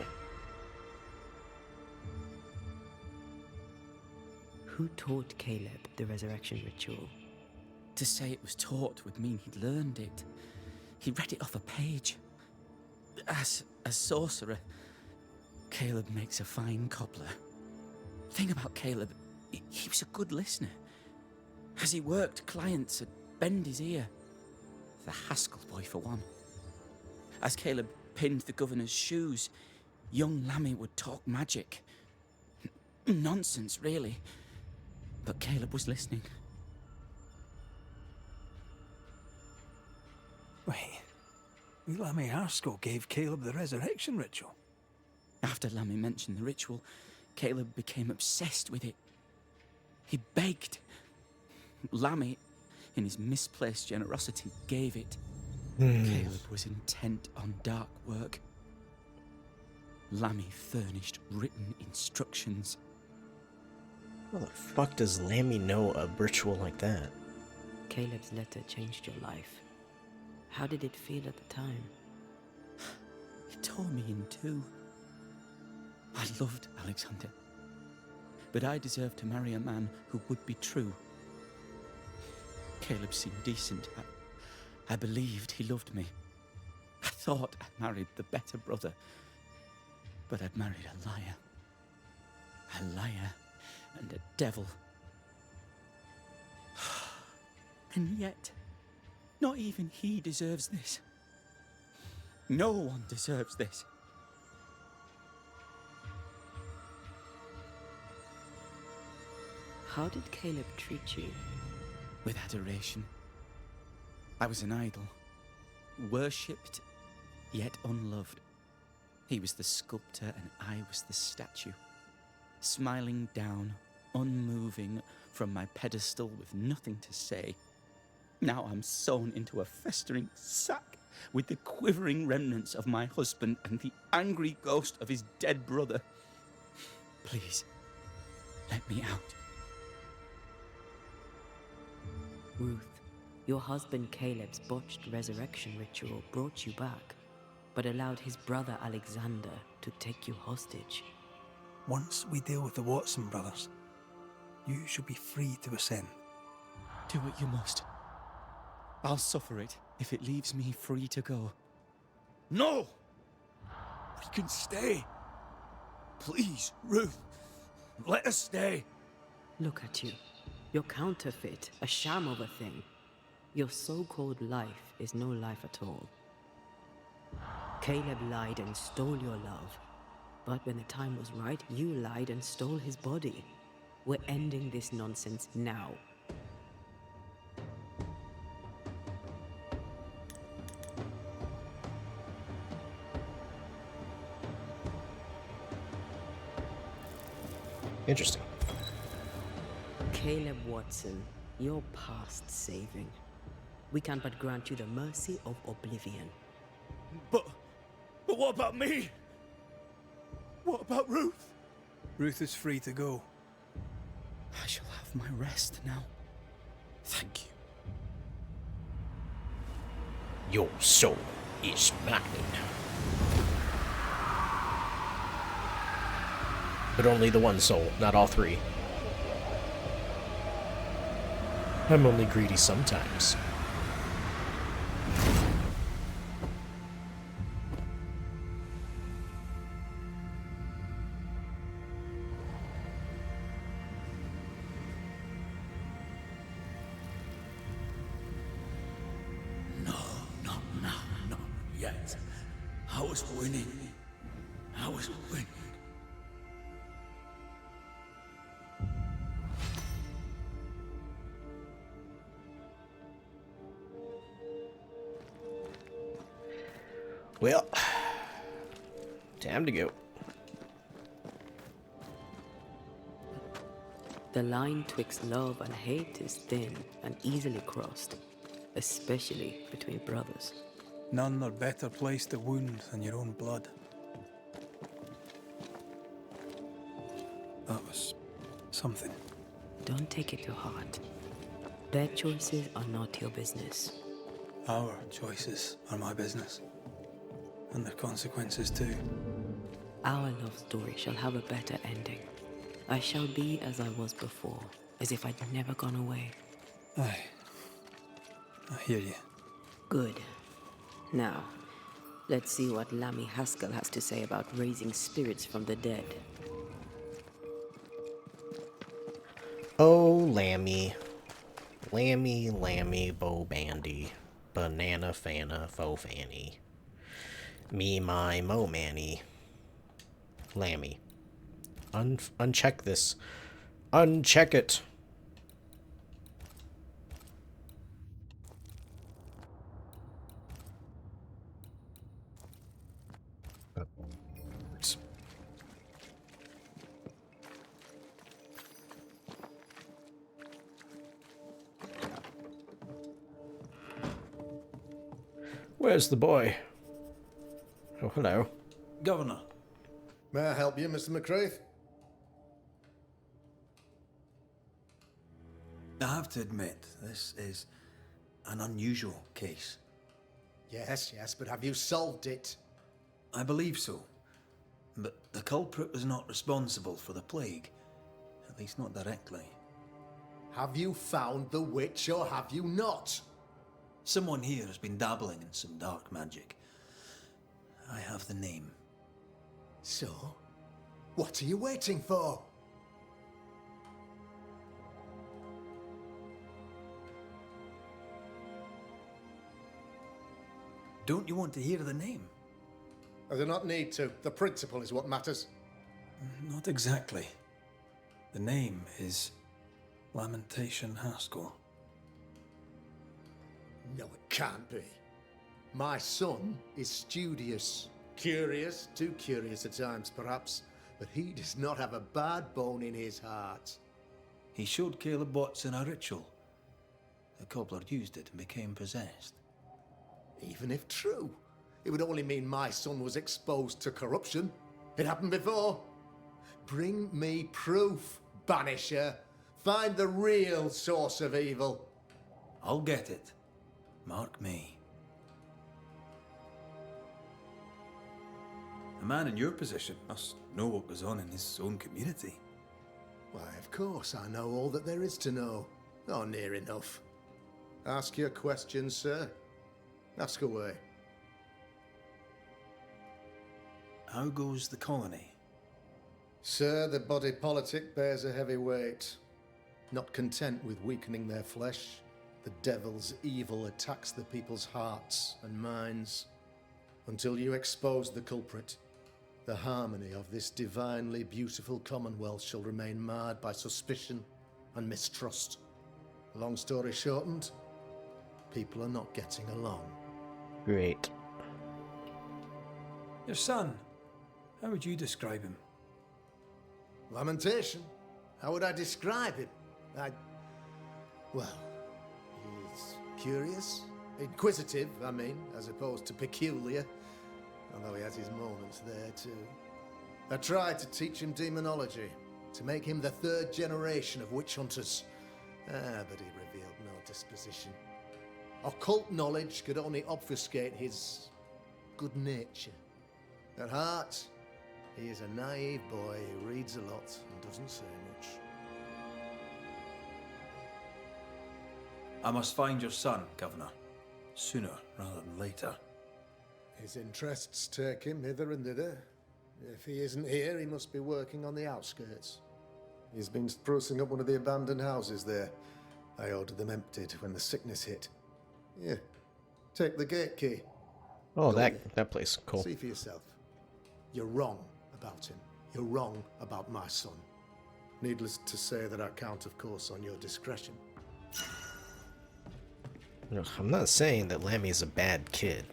Who taught Caleb the resurrection ritual? To say it was taught would mean he'd learned it. He read it off a page. As a sorcerer, Caleb makes a fine cobbler. Thing about Caleb, he was a good listener. As he worked, clients would bend his ear. The Haskell boy, for one. As Caleb pinned the governor's shoes, young Lammy would talk magic. Nonsense, really. But Caleb was listening. Wait. Lammy Haskell gave Caleb the resurrection ritual. After Lammy mentioned the ritual, Caleb became obsessed with it. He begged. Lammy, in his misplaced generosity, gave it. Caleb was intent on dark work. Lammy furnished written instructions. How the fuck does Lammy know a ritual like that? Caleb's letter changed your life. How did it feel at the time? It tore me in two. I loved Alexander, but I deserved to marry a man who would be true. Caleb seemed decent. I believed he loved me. I thought I married the better brother, but I'd married a liar. A liar and a devil. And yet, not even he deserves this. No one deserves this. How did Caleb treat you? With adoration. I was an idol, worshipped yet unloved. He was the sculptor and I was the statue, smiling down, unmoving from my pedestal with nothing to say. Now I'm sewn into a festering sack with the quivering remnants of my husband and the angry ghost of his dead brother. Please, let me out. Ruth, your husband Caleb's botched resurrection ritual brought you back, but allowed his brother Alexander to take you hostage. Once we deal with the Watson brothers, you shall be free to ascend. Do what you must. I'll suffer it if it leaves me free to go. No! We can stay. Please, Ruth, let us stay. Look at you. You're counterfeit, a sham of a thing. Your so-called life is no life at all. Caleb lied and stole your love. But when the time was right, you lied and stole his body. We're ending this nonsense now. Interesting. Caleb Watson, you're past saving. We can but grant you the mercy of oblivion. But what about me? What about Ruth? Ruth is free to go. I shall have my rest now. Thank you. Your soul is mine. But only the one soul, not all three. I'm only greedy sometimes. Not yet. I was winning. I was winning. Well, time to go. The line twixt love and hate is thin and easily crossed, especially between brothers. None are better placed to wound than your own blood. That was something. Don't take it to heart. Their choices are not your business. Our choices are my business. And their consequences too. Our love story shall have a better ending. I shall be as I was before, as if I'd never gone away. Aye. I hear you. Good. Now, let's see what Lammy Haskell has to say about raising spirits from the dead. Oh, Lammy. Lammy, Lammy, Bo Bandy. Banana Fana, Fo Fanny. Me, my, Mo Manny. Lammy. Uncheck this. Uncheck it. Where's the boy? Oh, hello. Governor, May I help you, Mr. McCraith? I have to admit, this is an unusual case. Yes, but have you solved it? I believe so. But the culprit was not responsible for the plague. At least not directly. Have you found the witch or have you not? Someone here has been dabbling in some dark magic. I have the name. So, what are you waiting for? Don't you want to hear the name? I do not need to. The principle is what matters. Not exactly. The name is Lamentation Haskell. No, it can't be. My son is studious. Curious, too curious at times perhaps, but he does not have a bad bone in his heart. He showed Caleb Watson a ritual. The cobbler used it and became possessed. Even if true, it would only mean my son was exposed to corruption. It happened before. Bring me proof, Banisher. Find the real source of evil. I'll get it. Mark me. A man in your position must know what goes on in his own community. Why, of course, I know all that there is to know. Oh, near enough. Ask your questions, sir. Ask away. How goes the colony? Sir, the body politic bears a heavy weight. Not content with weakening their flesh, the devil's evil attacks the people's hearts and minds. Until you expose the culprit, the harmony of this divinely beautiful commonwealth shall remain marred by suspicion and mistrust. Long story shortened, people are not getting along. Great. Your son, how would you describe him? Lamentation? How would I describe him? Well, he's curious, inquisitive, I mean, as opposed to peculiar, although he has his moments there too. I tried to teach him demonology, to make him the third generation of witch hunters. But he revealed no disposition. Occult knowledge could only obfuscate his good nature. At heart, he is a naive boy who reads a lot and doesn't say much. I must find your son, Governor. Sooner rather than later. His interests take him hither and thither. If he isn't here, he must be working on the outskirts. He's been sprucing up one of the abandoned houses there. I ordered them emptied when the sickness hit. Yeah, take the gate key. Oh, Go that place, cool. See for yourself. You're wrong about him. You're wrong about my son. Needless to say that I count, of course, on your discretion. No, I'm not saying that Lammy's a bad kid.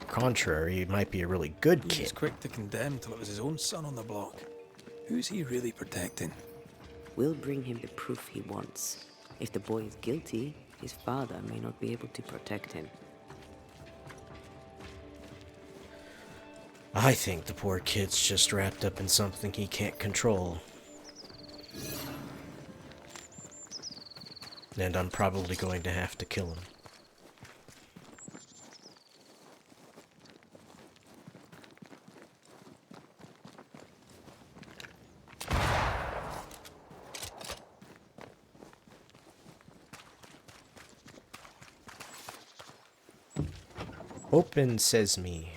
Contrary, he might be a really good He kid. was quick to condemn till it was his own son on the block. Who's he really protecting? We'll bring him the proof he wants. If the boy is guilty, his father may not be able to protect him. I think the poor kid's just wrapped up in something he can't control. And I'm probably going to have to kill him. Open sesame.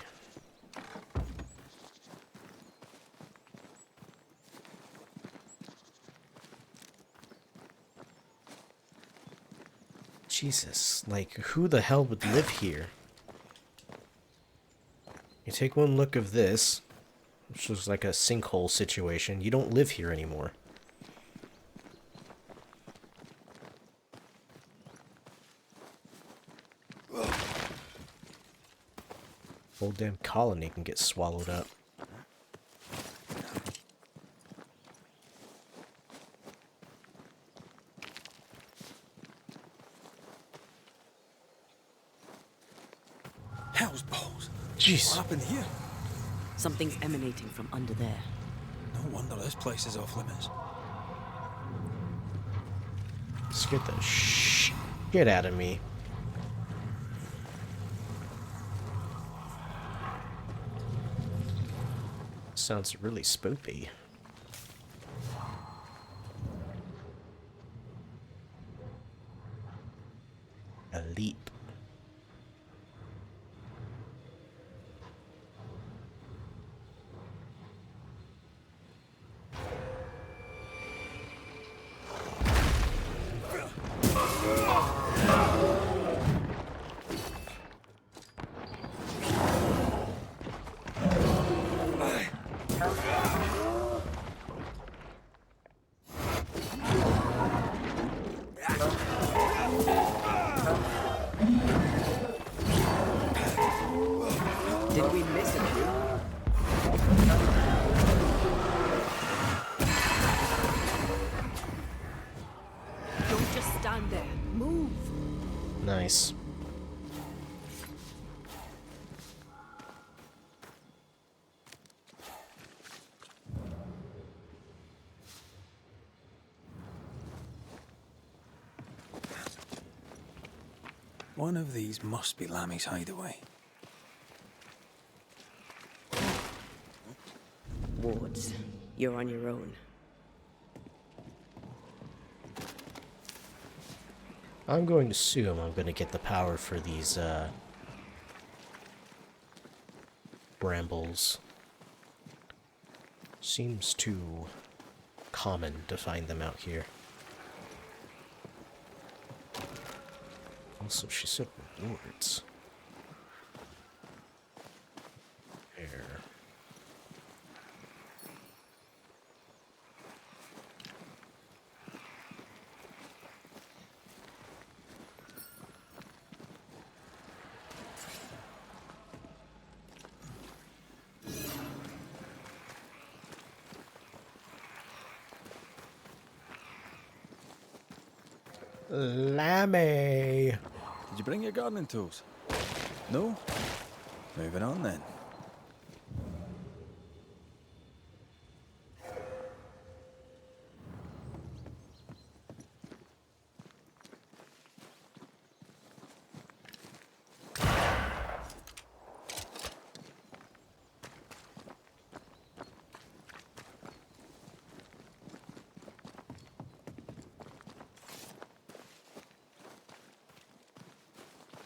Jesus, like, who the hell would live here? You take one look of this, which looks like a sinkhole situation. You don't live here anymore. Whole damn colony can get swallowed up. Hell's balls. Jeez. What happened here? Something's emanating from under there. No wonder this place is off limits. Scared the shit out of me. Sounds really spoopy. A leap. Did we miss it? Don't just stand there. Move. Nice. One of these must be Lammy's hideaway. Wards, you're on your own. I'm going to assume I'm going to get the power for these, brambles. Seems too common to find them out here. Also, she said rewards. Here. Lammy! Did you bring your gardening tools? No? Moving on then.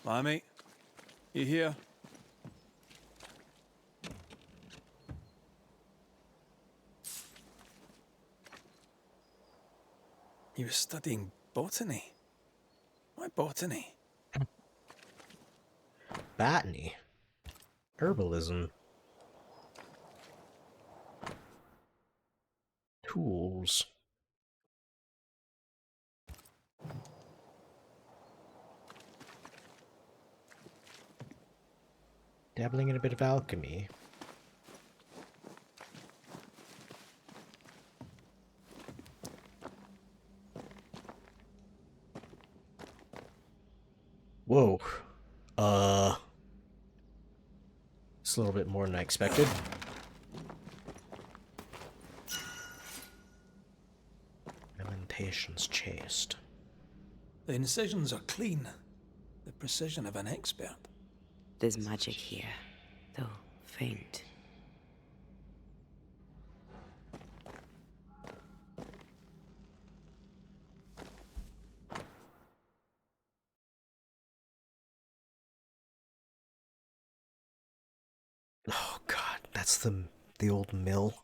Lammy, you here? You were studying botany. Why botany? Botany. Herbalism. Tools. Dabbling in a bit of alchemy. Whoa. It's a little bit more than I expected. Lamentations chased. The incisions are clean. The precision of an expert. There's magic here, though faint. Oh god, that's the old mill.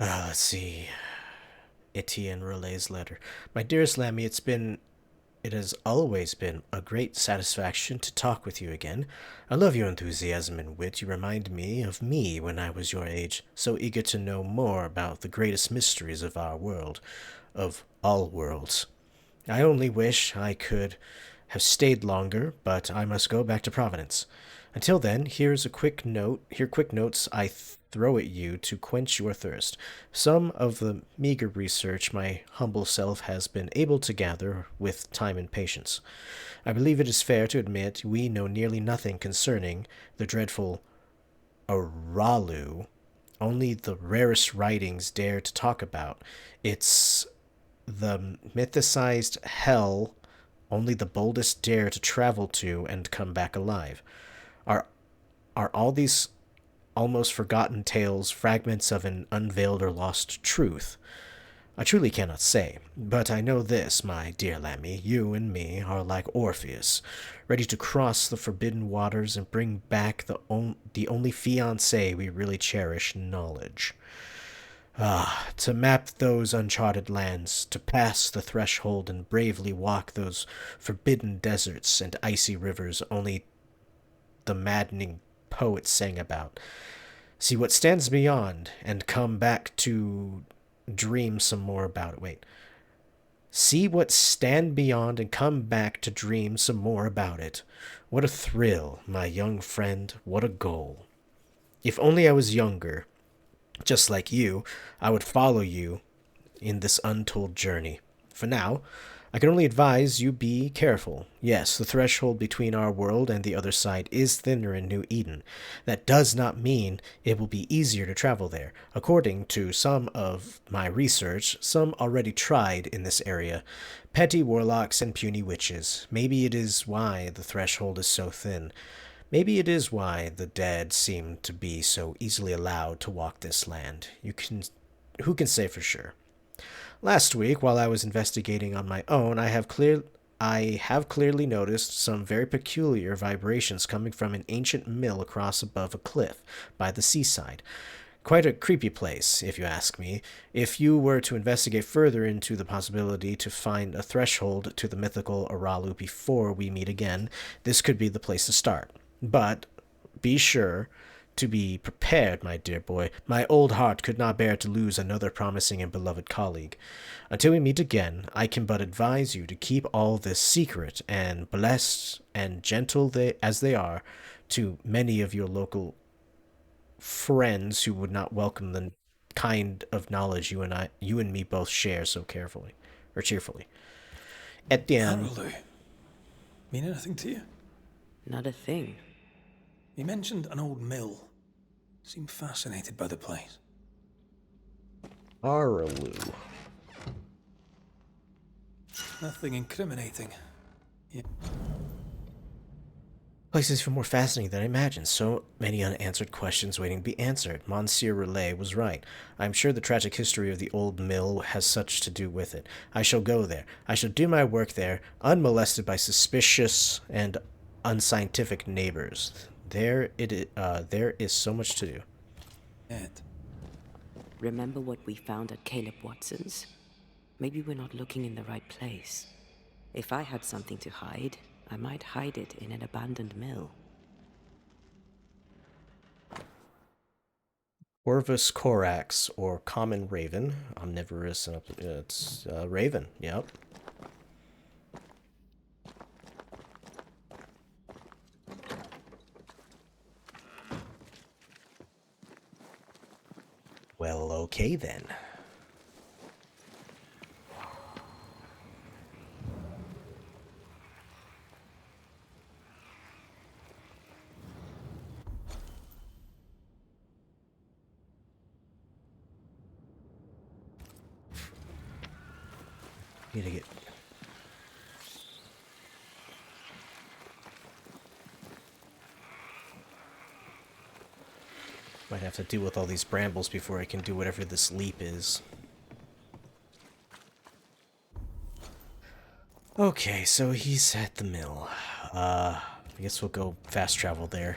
Let's see. Etienne Relay's letter. My dearest Lammy, it has always been a great satisfaction to talk with you again. I love your enthusiasm and wit. You remind me of me when I was your age, so eager to know more about the greatest mysteries of our world, of all worlds. I only wish I could have stayed longer, but I must go back to Providence. Until then, here's a quick note. Here, quick notes I throw at you to quench your thirst. Some of the meager research my humble self has been able to gather with time and patience. I believe it is fair to admit we know nearly nothing concerning the dreadful Aralu. Only the rarest writings dare to talk about. It's the mythicized hell only the boldest dare to travel to and come back alive. Are are all these almost forgotten tales fragments of an unveiled or lost truth? I truly cannot say, but I know this, my dear Lammy, you and me are like Orpheus, ready to cross the forbidden waters and bring back the only fiancé we really cherish, knowledge. Ah, to map those uncharted lands, to pass the threshold and bravely walk those forbidden deserts and icy rivers only the maddening poet sang about. See what stands beyond and come back to dream some more about it. Wait. See what stand beyond and come back to dream some more about it. What a thrill, my young friend, what a goal. If only I was younger, just like you, I would follow you in this untold journey. For now, I can only advise you be careful. Yes, the threshold between our world and the other side is thinner in New Eden. That does not mean it will be easier to travel there. According to some of my research, some already tried in this area. Petty warlocks and puny witches. Maybe it is why the threshold is so thin. Maybe it is why the dead seem to be so easily allowed to walk this land. Who can say for sure? Last week, while I was investigating on my own, I have clearly noticed some very peculiar vibrations coming from an ancient mill across above a cliff by the seaside. Quite a creepy place, if you ask me. If you were to investigate further into the possibility to find a threshold to the mythical Aralu before we meet again, this could be the place to start. But be sure to be prepared, my dear boy. My old heart could not bear to lose another promising and beloved colleague. Until we meet again, I can but advise you to keep all this secret, and blessed and gentle as they are to many of your local friends who would not welcome the kind of knowledge you and me both share so carefully or cheerfully. Etienne. Arulu. Mean anything to you? Not a thing. You mentioned an old mill. Seemed fascinated by the place. Aralu. Nothing incriminating. Yeah. Place is even more fascinating than I imagined. So many unanswered questions waiting to be answered. Monsieur Relay was right. I am sure the tragic history of the old mill has such to do with it. I shall go there. I shall do my work there, unmolested by suspicious and unscientific neighbors. There is so much to do. Ed. Remember what we found at Caleb Watson's? Maybe we're not looking in the right place. If I had something to hide, I might hide it in an abandoned mill. Corvus corax, or common raven. Omnivorous, it's raven, yep. Well, okay then. Need to get... Might have to deal with all these brambles before I can do whatever this leap is. Okay, so he's at the mill. I guess we'll go fast travel there.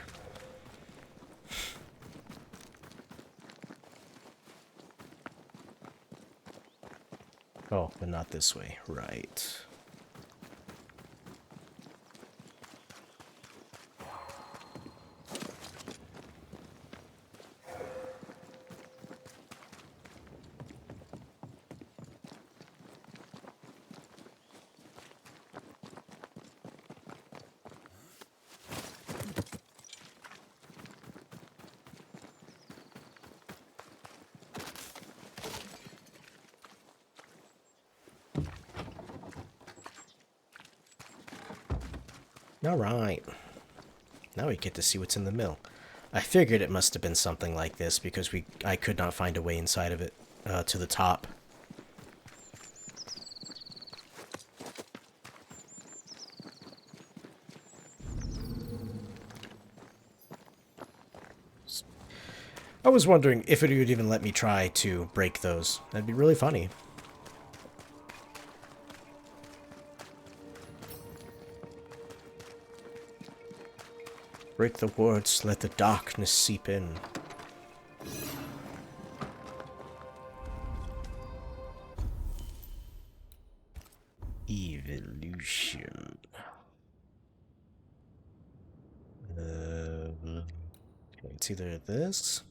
Oh, but not this way. Right. Alright. Now we get to see what's in the mill. I figured it must have been something like this because I could not find a way inside of it to the top. I was wondering if it would even let me try to break those. That'd be really funny. Break the wards, let the darkness seep in. Evolution. Okay, it's either this.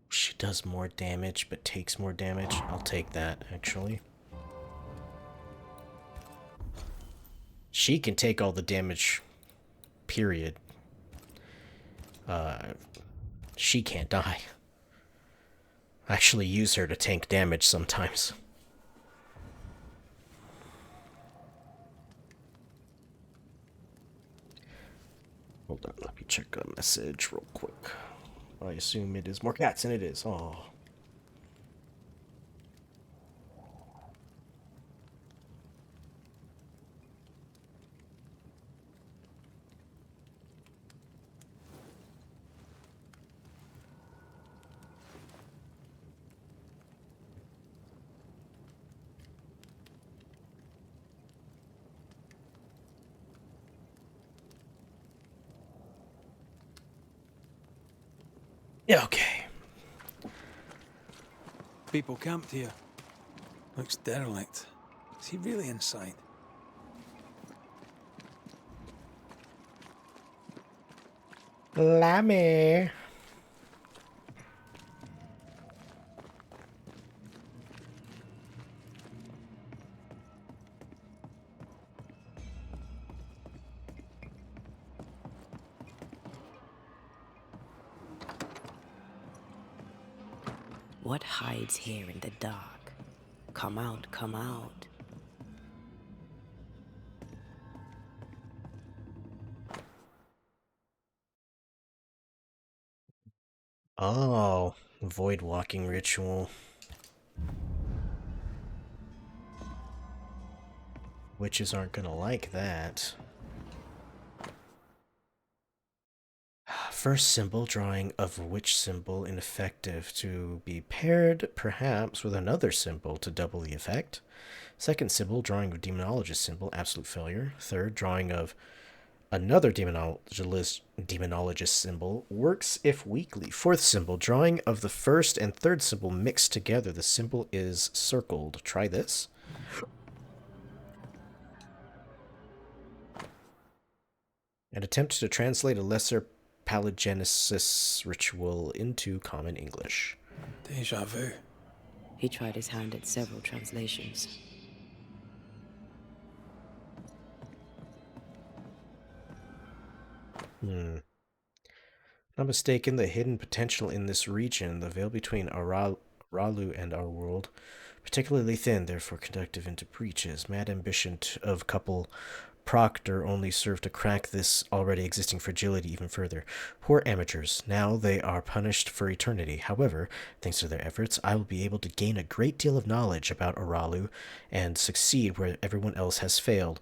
She does more damage, but takes more damage. I'll take that, actually. She can take all the damage, period. She can't die. I actually use her to tank damage sometimes. Hold on, let me check a message real quick. I assume it is more cats, and it is. Oh. Yeah, okay. People camped here. Looks derelict. Is he really inside? Lammy. What hides here in the dark? Come out, come out. Oh, void walking ritual. Witches aren't gonna like that. First symbol, drawing of witch symbol ineffective to be paired perhaps with another symbol to double the effect. Second symbol, drawing of demonologist symbol, absolute failure. Third, drawing of another demonologist symbol, works if weakly. Fourth symbol, drawing of the first and third symbol mixed together. The symbol is circled. Try this. An attempt to translate a lesser paligenesis ritual into common English. Deja vu. He tried his hand at several translations. Not mistaken, the hidden potential in this region, the veil between Aralu and our world, particularly thin, therefore conductive into breaches. Mad ambition of couple Proctor only served to crack this already existing fragility even further. Poor amateurs. Now they are punished for eternity. However, thanks to their efforts, I will be able to gain a great deal of knowledge about Aralu and succeed where everyone else has failed.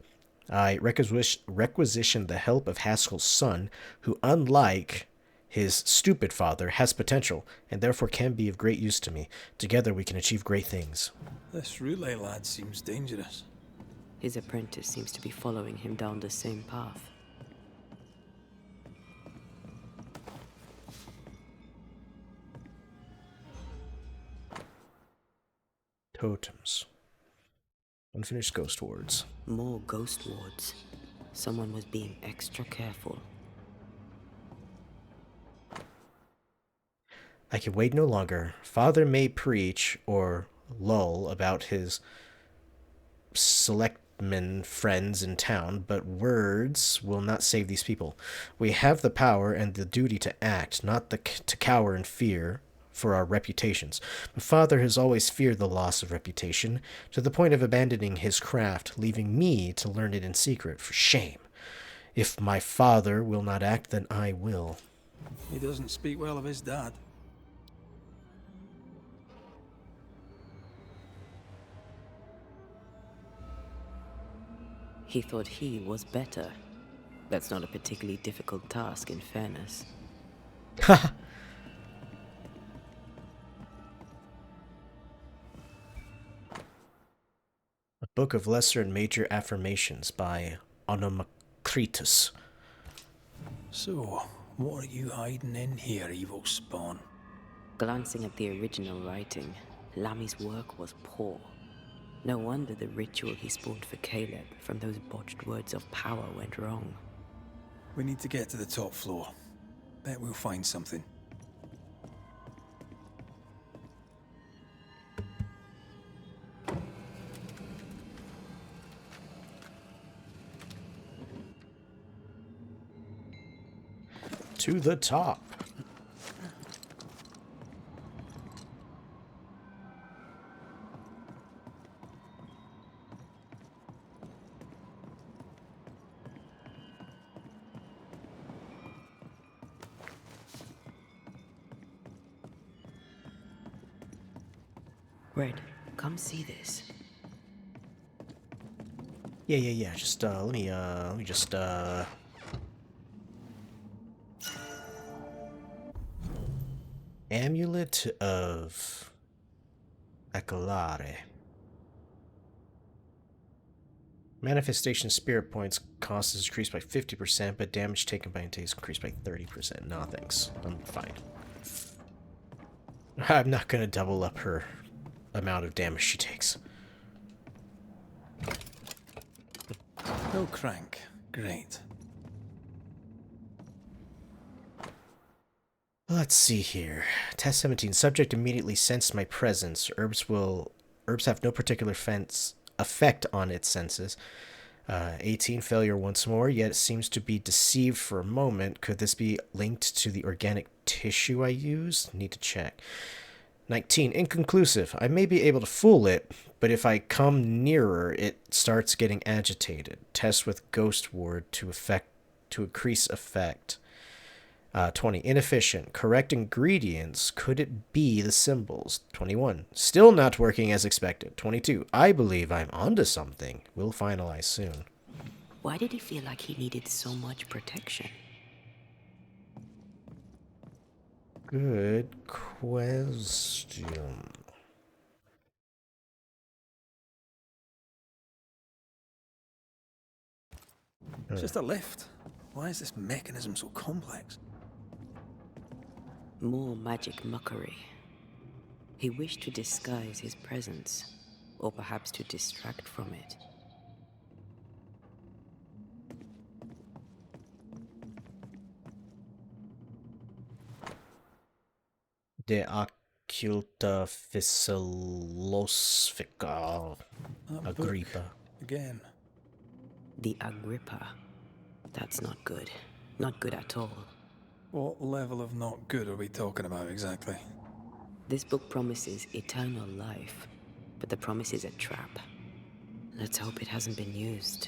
I requisition the help of Haskell's son, who, unlike his stupid father, has potential, and therefore can be of great use to me. Together we can achieve great things. This relay lad seems dangerous. His apprentice seems to be following him down the same path. Totems. Unfinished ghost wards. More ghost wards. Someone was being extra careful. I can wait no longer. Father may preach or lull about his tribesmen friends in town, but words will not save these people. We have the power and the duty to act, not to cower in fear for our reputations. My father has always feared the loss of reputation, to the point of abandoning his craft, leaving me to learn it in secret. For shame. If my father will not act, then I will. He doesn't speak well of his dad. He thought he was better. That's not a particularly difficult task, in fairness. Ha! A Book of Lesser and Major Affirmations by Onomacritus. So, what are you hiding in here, evil spawn? Glancing at the original writing, Lami's work was poor. No wonder the ritual he spawned for Caleb from those botched words of power went wrong. We need to get to the top floor. Bet we'll find something. To the top. Red, come see this. Yeah. Just let me just Amulet of Accolare. Manifestation spirit points cost is decreased by 50%, but damage taken by ante is increased by 30%. Nah, thanks. I'm fine. I'm not gonna double up her amount of damage she takes. No crank. Great. Let's see here. Test 17. Subject immediately sensed my presence. Herbs have no particular effect on its senses. 18. Failure once more, yet it seems to be deceived for a moment. Could this be linked to the organic tissue I use? Need to check. 19. Inconclusive. I may be able to fool it, but if I come nearer, it starts getting agitated. Test with Ghost Ward to increase effect. 20. Inefficient. Correct ingredients. Could it be the symbols? 21. Still not working as expected. 22. I believe I'm onto something. We'll finalize soon. Why did he feel like he needed so much protection? Good question. It's just a lift. Why is this mechanism so complex? More magic mockery. He wished to disguise his presence, or perhaps to distract from it. De occulta philosophica That book Agrippa. again. The Agrippa. That's not good. Not good at all. What level of not good are we talking about exactly? This book promises eternal life, but the promise is a trap. Let's hope it hasn't been used.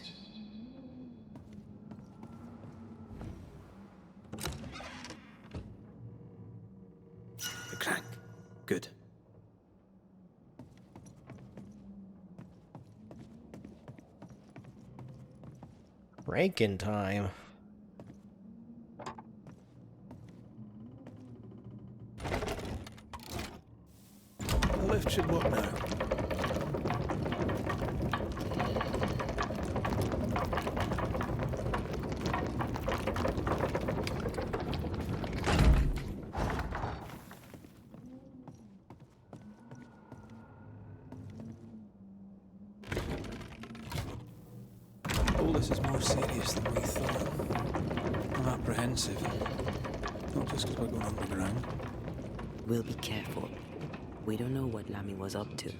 The crank. Good. Rankin time. The lift should work now. All this is more serious than we thought. I'm apprehensive. Not just because we're going underground. We'll be careful. We don't know what Lami was up to,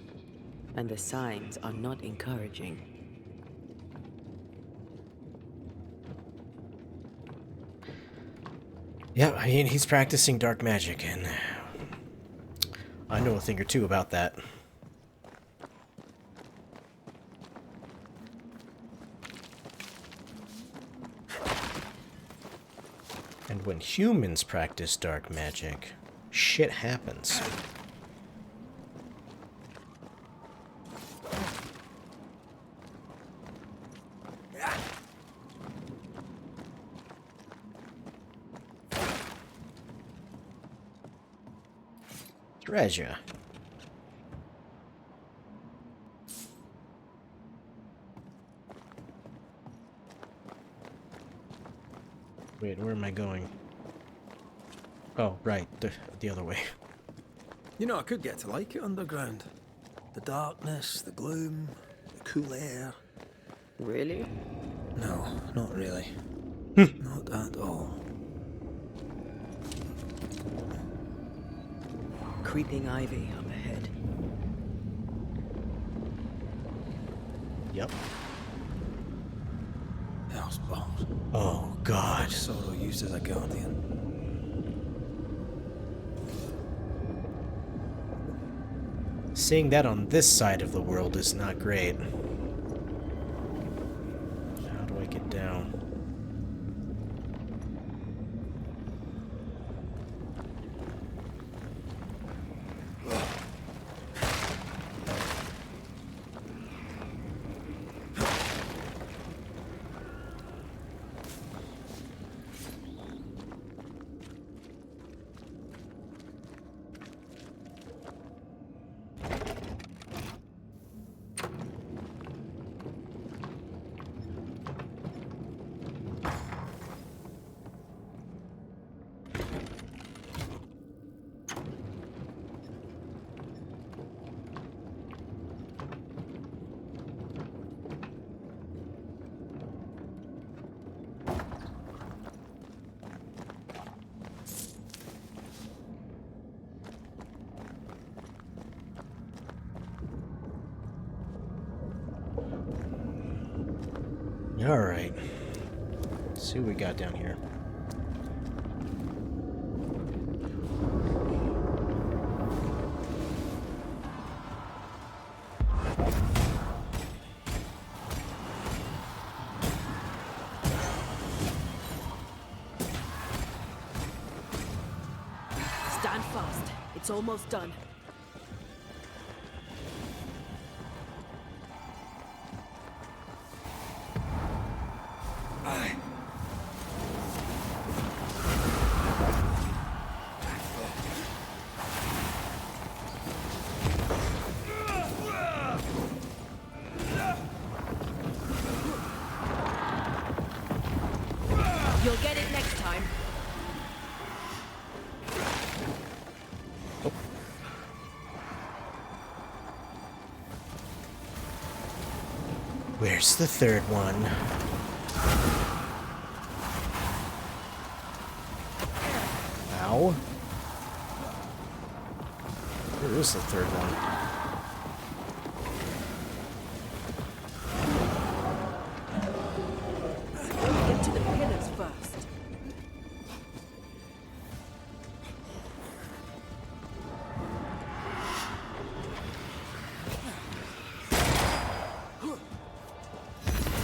and the signs are not encouraging. Yeah, I mean, he's practicing dark magic, and I know a thing or two about that. And when humans practice dark magic, shit happens. Treasure. Wait, where am I going? Oh, right, the other way. You know, I could get to like it underground. The darkness, the gloom, the cool air. Really? No, not really. Not at all. Creeping ivy up ahead. Yep. Hell's balls. Oh, God. Sorrow used as a guardian. Seeing that on this side of the world is not great. How do I get down? Alright. See what we got down here. Stand fast. It's almost done. You'll get it next time. Where's the third one? Ow. Where is the third one? Get to the pillars first.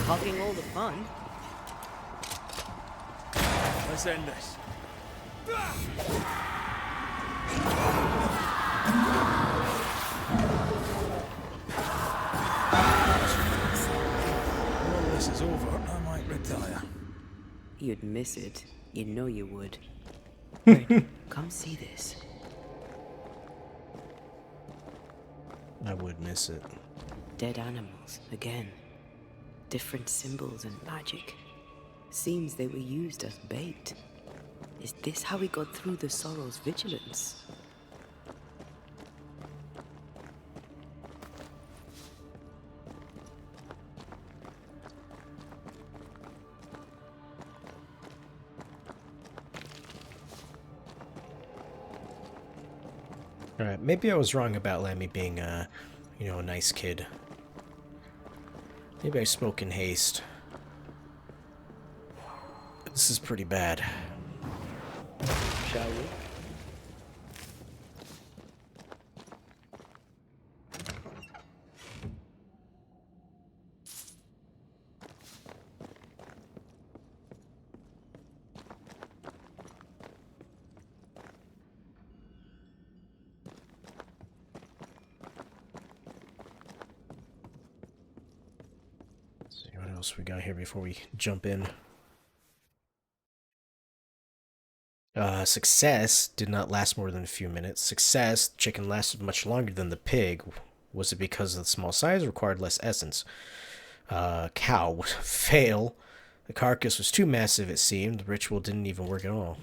Hogging all the fun. Let's end this. When this is over, I might retire. You'd miss it. You know you would. Red, come see this. I would miss it. Dead animals, again. Different symbols and magic. Seems they were used as bait. Is this how we got through the Sorrow's vigilance? Alright, maybe I was wrong about Lemmy being, you know, a nice kid. Maybe I spoke in haste. This is pretty bad. Shall we? See what else we got here before we jump in. Success did not last more than a few minutes. Success, chicken lasted much longer than the pig. Was it because of the small size, required less essence? Cow would fail. The carcass was too massive, it seemed. The ritual didn't even work at all.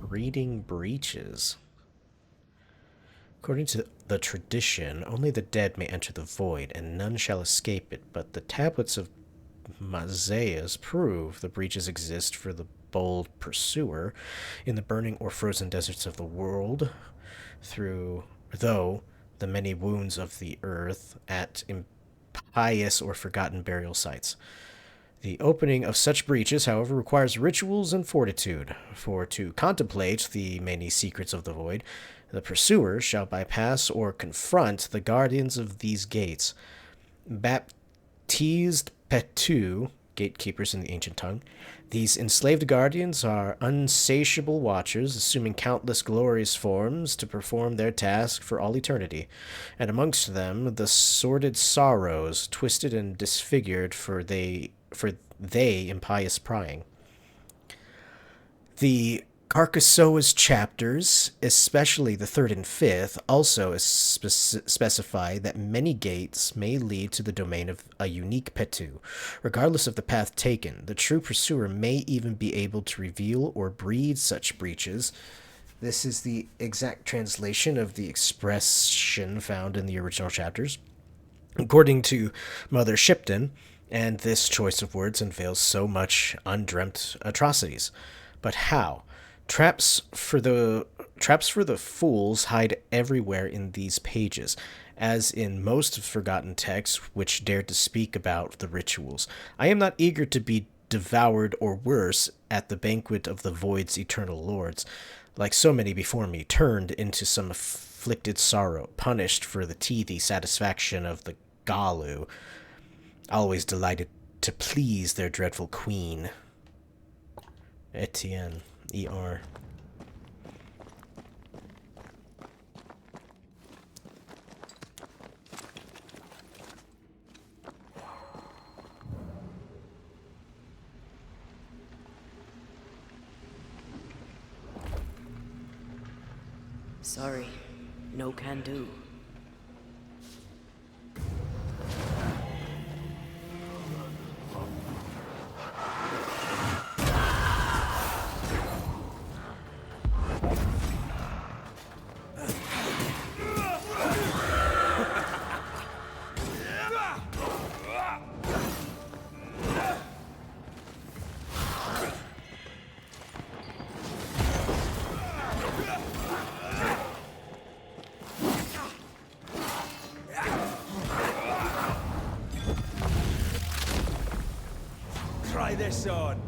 Reading breaches. According to the tradition, only the dead may enter the void, and none shall escape it, but the tablets of Mazaias prove the breaches exist for the bold pursuer in the burning or frozen deserts of the world, though the many wounds of the earth at impious or forgotten burial sites. The opening of such breaches, however, requires rituals and fortitude, for to contemplate the many secrets of the void, the pursuer shall bypass or confront the guardians of these gates. Baptized Petu, gatekeepers in the ancient tongue, these enslaved guardians are unsatiable watchers, assuming countless glorious forms to perform their task for all eternity, and amongst them the sordid sorrows, twisted and disfigured for they impious prying. The Carcassoa's chapters, especially the third and fifth, also specify that many gates may lead to the domain of a unique Petu. Regardless of the path taken, the true pursuer may even be able to reveal or breed such breaches. This is the exact translation of the expression found in the original chapters. According to Mother Shipton, and this choice of words unveils so much undreamt atrocities. But how? Traps for the fools hide everywhere in these pages, as in most forgotten texts which dare to speak about the rituals. I am not eager to be devoured or worse at the banquet of the void's eternal lords, like so many before me, turned into some afflicted sorrow, punished for the teethy satisfaction of the Galu, always delighted to please their dreadful queen. Etienne, E.R. Sorry, no can do. Try this on.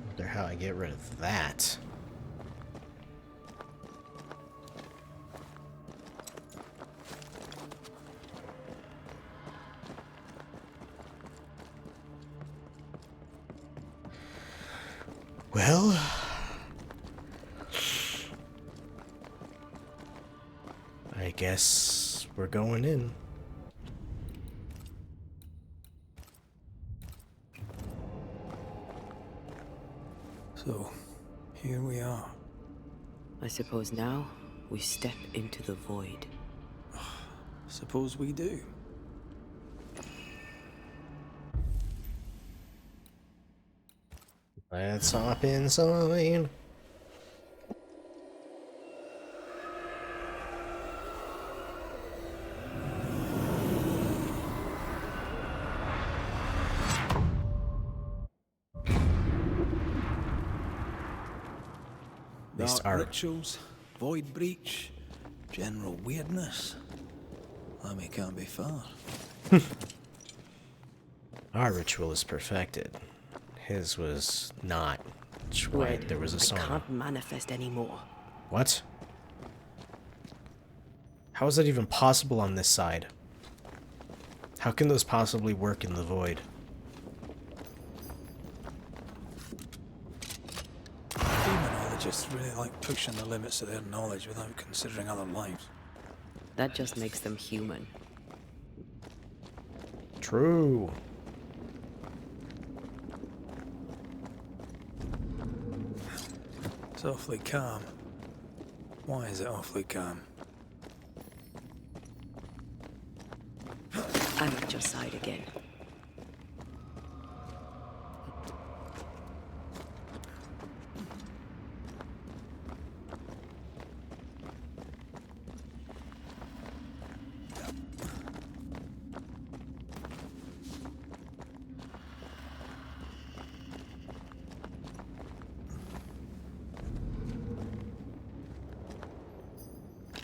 Wonder how I get rid of that. Well, I guess we're going in. So, here we are. I suppose now we step into the void. Suppose we do. Let's hop inside. least Dark our rituals, void breach, general weirdness. Lemmy can't be far. our ritual is perfected. His was not. That's why Wait, there was a I sauna. can't manifest anymore. What? How is that even possible on this side? How can those possibly work in the void? Demonologists really like pushing the limits of their knowledge without considering other lives. That just makes them human. True. It's awfully calm. Why is it awfully calm? I'm at your side again.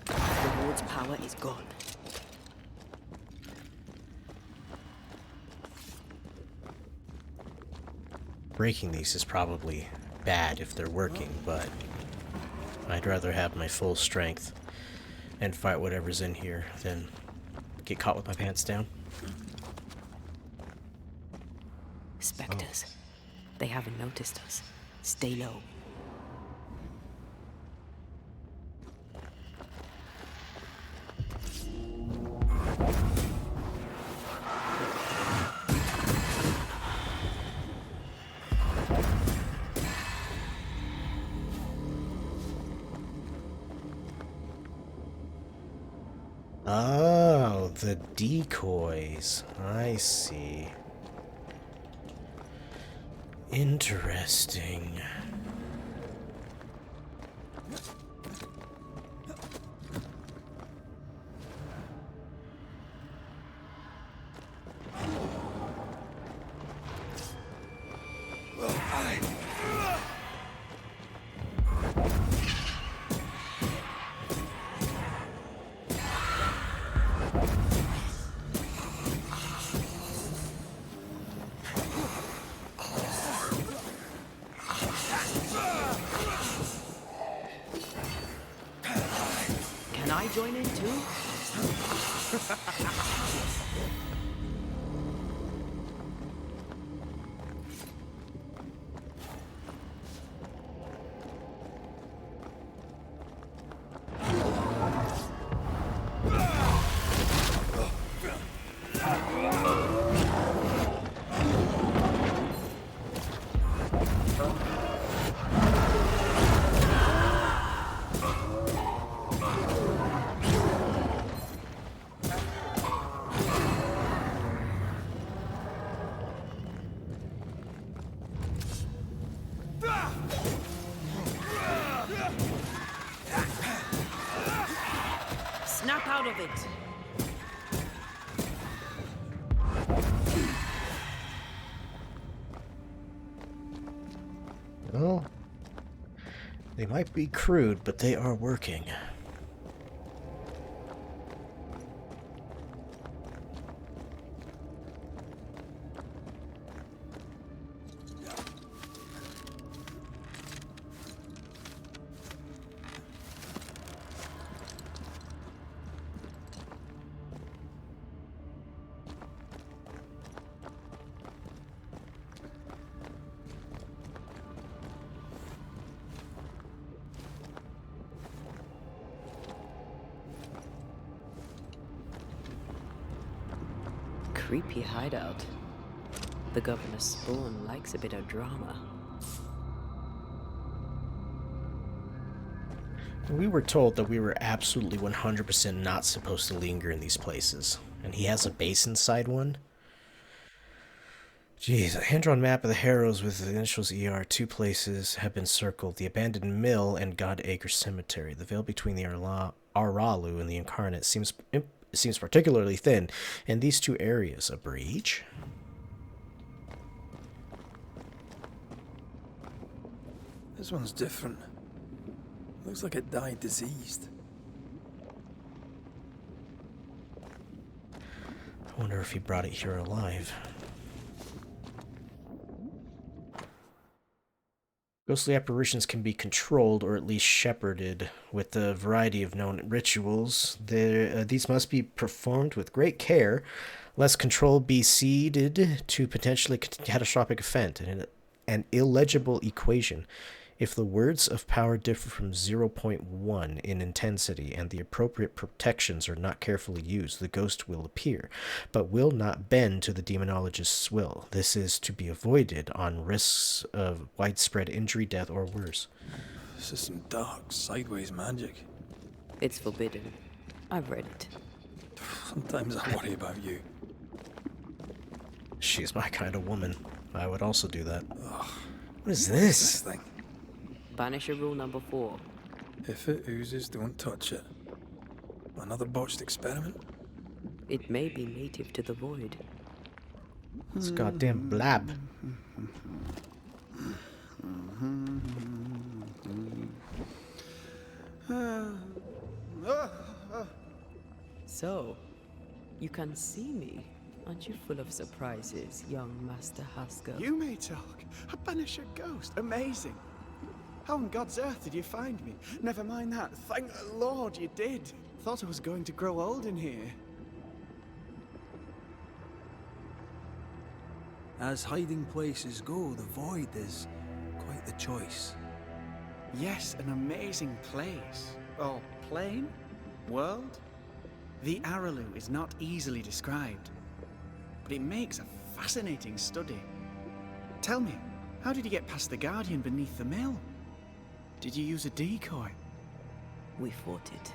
The ward's power is gone. Breaking these is probably bad if they're working, but I'd rather have my full strength and fight whatever's in here than get caught with my pants down. Spectres. They haven't noticed us. Stay low. Oh, the decoys. I see. Interesting. Can I join in too? Snap out of it. Well, they might be crude, but they are working. Creepy hideout. The governor's spawn likes a bit of drama. We were told that we were absolutely 100% not supposed to linger in these places. And he has a base inside one? Jeez, a hand-drawn map of the Harrows with the initials ER. Two places have been circled. The abandoned mill and Godacre Cemetery. The veil between the Aralu and the Incarnate seems particularly thin in these two areas. A breach? This one's different. Looks like it died diseased. I wonder if he brought it here alive. Ghostly apparitions can be controlled or at least shepherded with a variety of known rituals. These must be performed with great care, lest control be ceded to potentially catastrophic effect, an illegible equation. If the words of power differ from 0.1 in intensity and the appropriate protections are not carefully used, the ghost will appear, but will not bend to the demonologist's will. This is to be avoided on risks of widespread injury, death, or worse. This is some dark, sideways magic. It's forbidden. I've read it. Sometimes I worry about you. She's my kind of woman. I would also do that. Ugh. What is This this? thing. Banisher rule number 4. If it oozes, don't touch it. Another botched experiment? It may be native to the void. It's goddamn blab. So, you can see me. Aren't you full of surprises, young Master Haskell? You may talk. A Banisher ghost. Amazing. How on God's earth did you find me? Never mind that. Thank the Lord you did. Thought I was going to grow old in here. As hiding places go, the void is quite the choice. Yes, an amazing place. Or plane? World? The Araloo is not easily described, but it makes a fascinating study. Tell me, how did you get past the Guardian beneath the mill? Did you use a decoy? We fought it.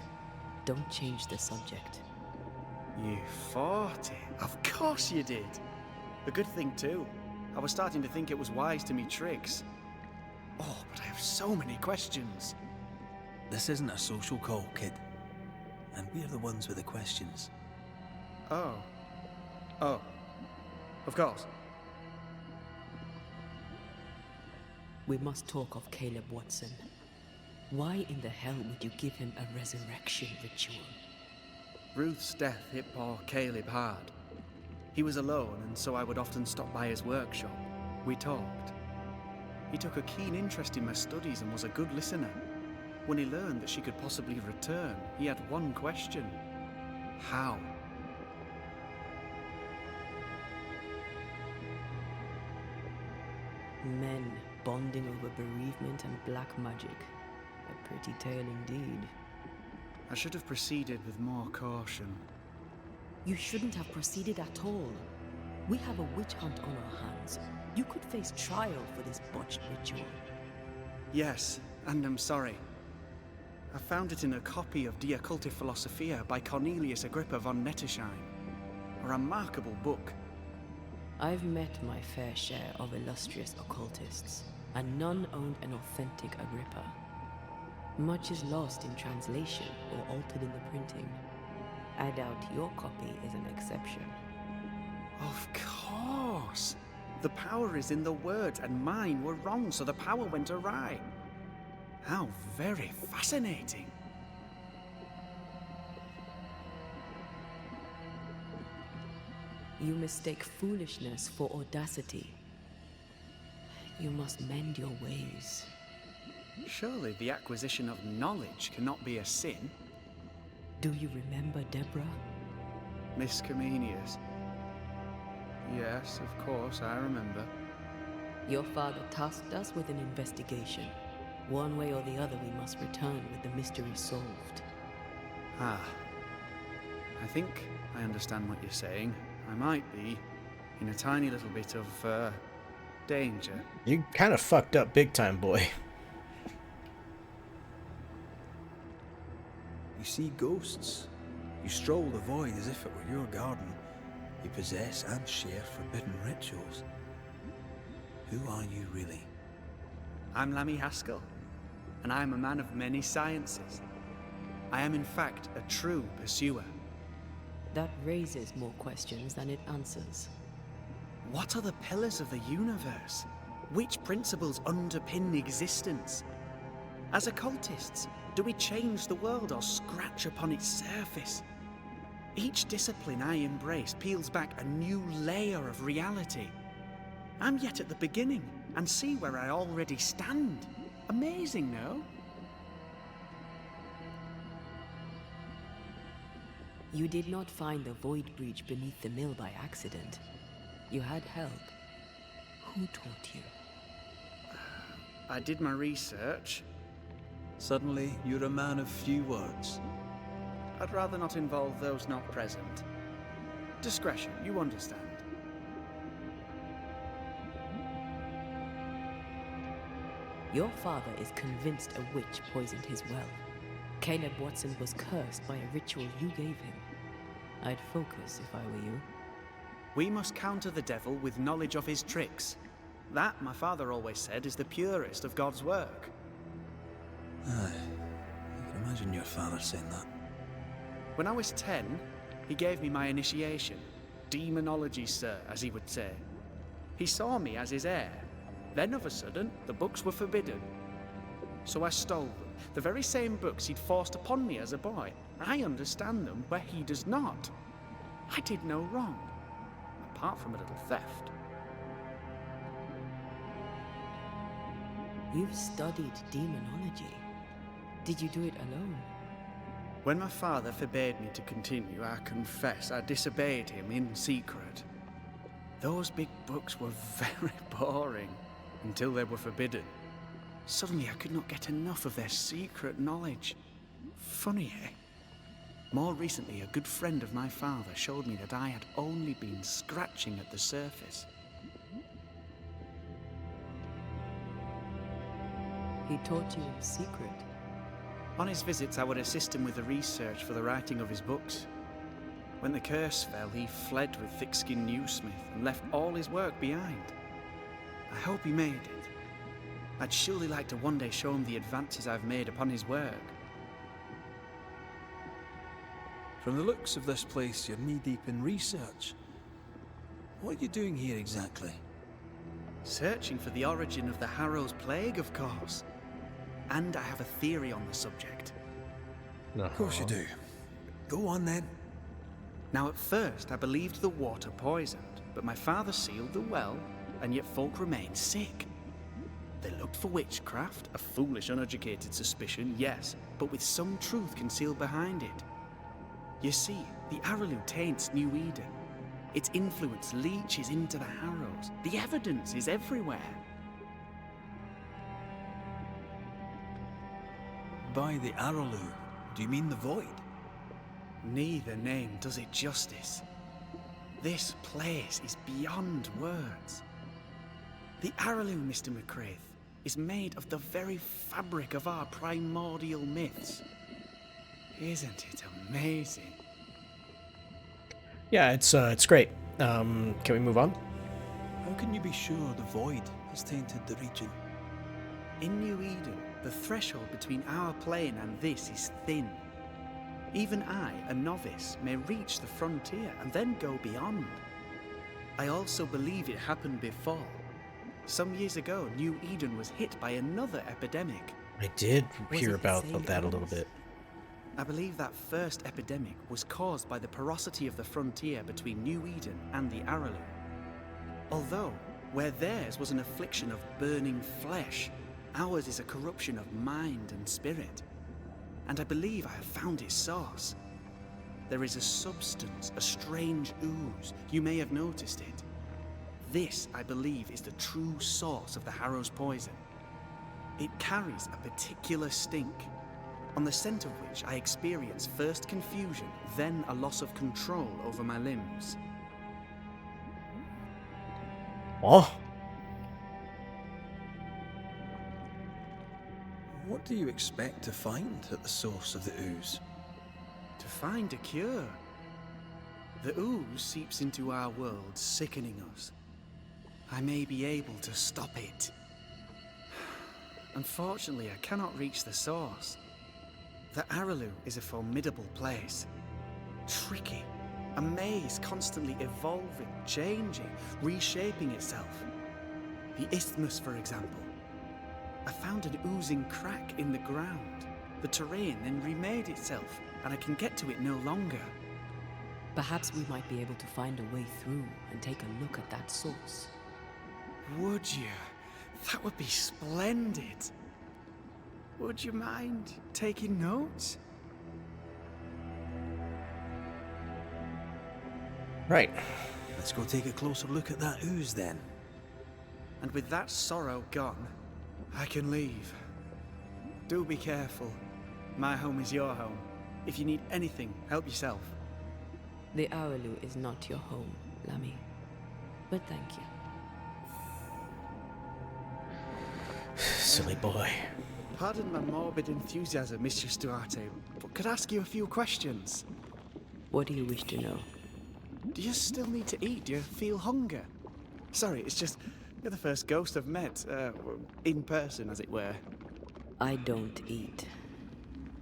Don't change the subject. You fought it? Of course you did. A good thing too. I was starting to think it was wise to meet Triggs. Oh, but I have so many questions. This isn't a social call, kid. And we're the ones with the questions. Oh. Oh. Of course. We must talk of Caleb Watson. Why in the hell would you give him a resurrection ritual? Ruth's death hit poor Caleb hard. He was alone, and so I would often stop by his workshop. We talked. He took a keen interest in my studies and was a good listener. When he learned that she could possibly return, he had one question. How? Men bonding over bereavement and black magic. A pretty tale indeed. I should have proceeded with more caution. You shouldn't have proceeded at all. We have a witch hunt on our hands. You could face trial for this botched ritual. Yes, and I'm sorry. I found it in a copy of De Occulti Philosophia by Cornelius Agrippa von Nettersheim. A remarkable book. I've met my fair share of illustrious occultists, and none owned an authentic Agrippa. Much is lost in translation or altered in the printing. I doubt your copy is an exception. Of course! The power is in the words, and mine were wrong, so the power went awry. How very fascinating. You mistake foolishness for audacity. You must mend your ways. Surely the acquisition of knowledge cannot be a sin. Do you remember Deborah? Miss Comenius. Yes, of course, I remember. Your father tasked us with an investigation. One way or the other, we must return with the mystery solved. Ah. I think I understand what you're saying. I might be in a tiny little bit of, danger. You kind of fucked up big time, boy. You see ghosts. You stroll the void as if it were your garden. You possess and share forbidden rituals. Who are you really? I'm Lammy Haskell, and I am a man of many sciences. I am in fact a true pursuer. That raises more questions than it answers. What are the pillars of the universe? Which principles underpin existence? As occultists, Do we change the world or scratch upon its surface? Each discipline I embrace peels back a new layer of reality. I'm yet at the beginning, and see where I already stand. Amazing, no? You did not find the void breach beneath the mill by accident. You had help. Who taught you? I did my research. Suddenly, you're a man of few words. I'd rather not involve those not present. Discretion, you understand. Your father is convinced a witch poisoned his well. Caleb Watson was cursed by a ritual you gave him. I'd focus if I were you. We must counter the devil with knowledge of his tricks. That, my father always said, is the purest of God's work. Aye. I can imagine your father saying that. When I was 10, he gave me my initiation. Demonology, sir, as he would say. He saw me as his heir. Then, of a sudden, the books were forbidden. So I stole them. The very same books he'd forced upon me as a boy. I understand them where he does not. I did no wrong, apart from a little theft. You've studied demonology. Did you do it alone? When my father forbade me to continue, I confess I disobeyed him in secret. Those big books were very boring until they were forbidden. Suddenly I could not get enough of their secret knowledge. Funny, eh? More recently, a good friend of my father showed me that I had only been scratching at the surface. He taught you in secret. On his visits, I would assist him with the research for the writing of his books. When the curse fell, he fled with thick-skinned newsmith and left all his work behind. I hope he made it. I'd surely like to one day show him the advances I've made upon his work. From the looks of this place, you're knee-deep in research. What are you doing here exactly? Searching for the origin of the Harrow's Plague, of course. And I have a theory on the subject. Of course you do. Go on then. Now, at first, I believed the water poisoned, but my father sealed the well, and yet folk remained sick. They looked for witchcraft, a foolish, uneducated suspicion, yes, but with some truth concealed behind it. You see, the Araloo taints New Eden. Its influence leaches into the Harrows. The evidence is everywhere. By the Araloo, do you mean the Void? Neither name does it justice. This place is beyond words. The Araloo, Mr. McCraith, is made of the very fabric of our primordial myths. Isn't it amazing? Yeah, it's great. Can we move on? How can you be sure the Void has tainted the region? In New Eden, the threshold between our plane and this is thin. Even I, a novice, may reach the frontier and then go beyond. I also believe it happened before. Some years ago, New Eden was hit by another epidemic. I did Was hear it the about same that a little illness? bit. I believe that first epidemic was caused by the porosity of the frontier between New Eden and the Araloo. Although, where theirs was an affliction of burning flesh, ours is a corruption of mind and spirit. And I believe I have found its source. There is a substance, a strange ooze. You may have noticed it. This, I believe, is the true source of the Harrow's poison. It carries a particular stink, on the scent of which I experience first confusion, then a loss of control over my limbs. Oh, What do you expect to find at the source of the ooze? To find a cure. The ooze seeps into our world, sickening us. I may be able to stop it. Unfortunately, I cannot reach the source. The Araloo is a formidable place. Tricky. A maze constantly evolving, changing, reshaping itself. The isthmus, for example. I found an oozing crack in the ground. The terrain then remade itself, and I can get to it no longer. Perhaps we might be able to find a way through and take a look at that source. Would you? That would be splendid. Would you mind taking notes? Right. Let's go take a closer look at that ooze then. And with that sorrow gone, I can leave. Do be careful. My home is your home. If you need anything, help yourself. The Araloo is not your home, Lammy. But thank you. Silly boy. Pardon my morbid enthusiasm, Mistress Duarte, but could I ask you a few questions? What do you wish to know? Do you still need to eat? Do you feel hunger? Sorry, it's just, you're the first ghost I've met, in person, as it were. I don't eat.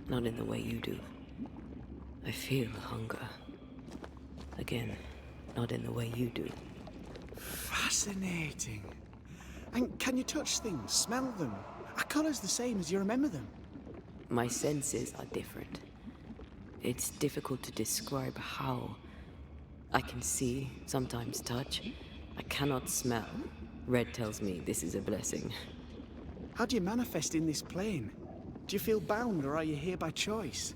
Not in the way you do. I feel hunger. Again, not in the way you do. Fascinating. And can you touch things, smell them? Are colours the same as you remember them? My senses are different. It's difficult to describe how. I can see, sometimes touch. I cannot smell. Red tells me this is a blessing. How do you manifest in this plane? Do you feel bound, or are you here by choice?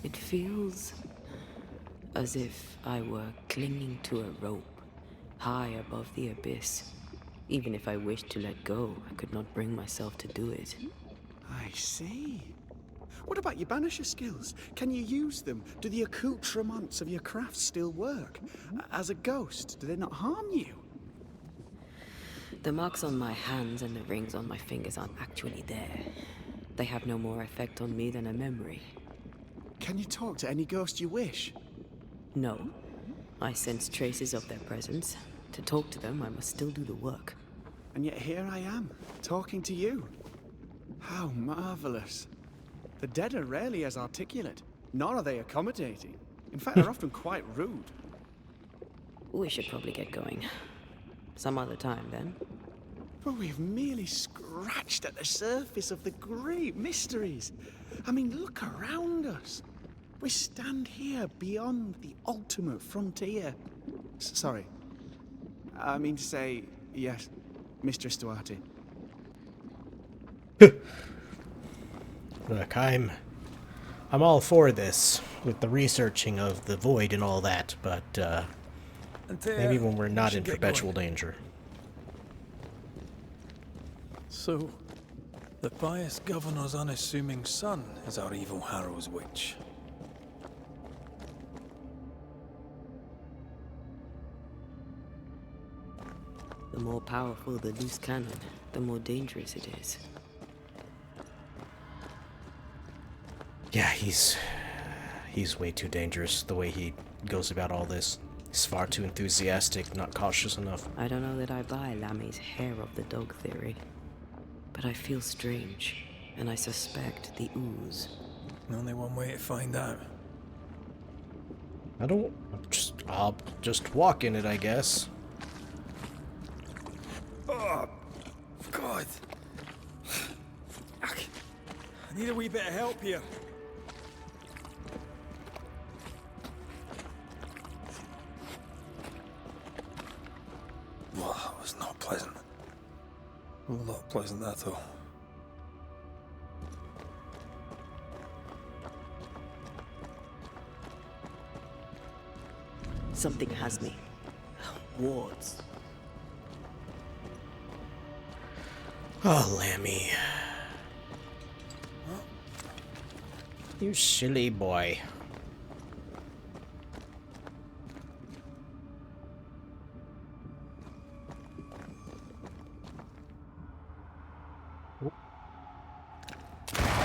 It feels as if I were clinging to a rope, high above the abyss. Even if I wished to let go, I could not bring myself to do it. I see. What about your Banisher skills? Can you use them? Do the accoutrements of your craft still work? As a ghost, do they not harm you? The marks on my hands and the rings on my fingers aren't actually there. They have no more effect on me than a memory. Can you talk to any ghost you wish? No. I sense traces of their presence. To talk to them, I must still do the work. And yet here I am, talking to you. How marvelous. The dead are rarely as articulate, nor are they accommodating. In fact, they're often quite rude. We should probably get going. Some other time, then. But we've merely scratched at the surface of the great mysteries. I mean, look around us. We stand here beyond the ultimate frontier. Sorry. I mean to say, yes, Mistress Duarte. Look, I'm all for this, with the researching of the void and all that, but, maybe when we're not in perpetual danger. So, the pious governor's unassuming son is our evil Harrow's witch. The more powerful the loose cannon, the more dangerous it is. Yeah, he's way too dangerous, the way he goes about all this. He's far too enthusiastic, not cautious enough. I don't know that I buy Lammy's hair of the dog theory. But I feel strange, and I suspect the ooze. Only one way to find out. I'll just walk in it, I guess. Oh, God. I need a wee bit of help here. Well, that was not pleasant. Not pleasant at all. Something has me. Wards. Oh, Lammy. You silly boy.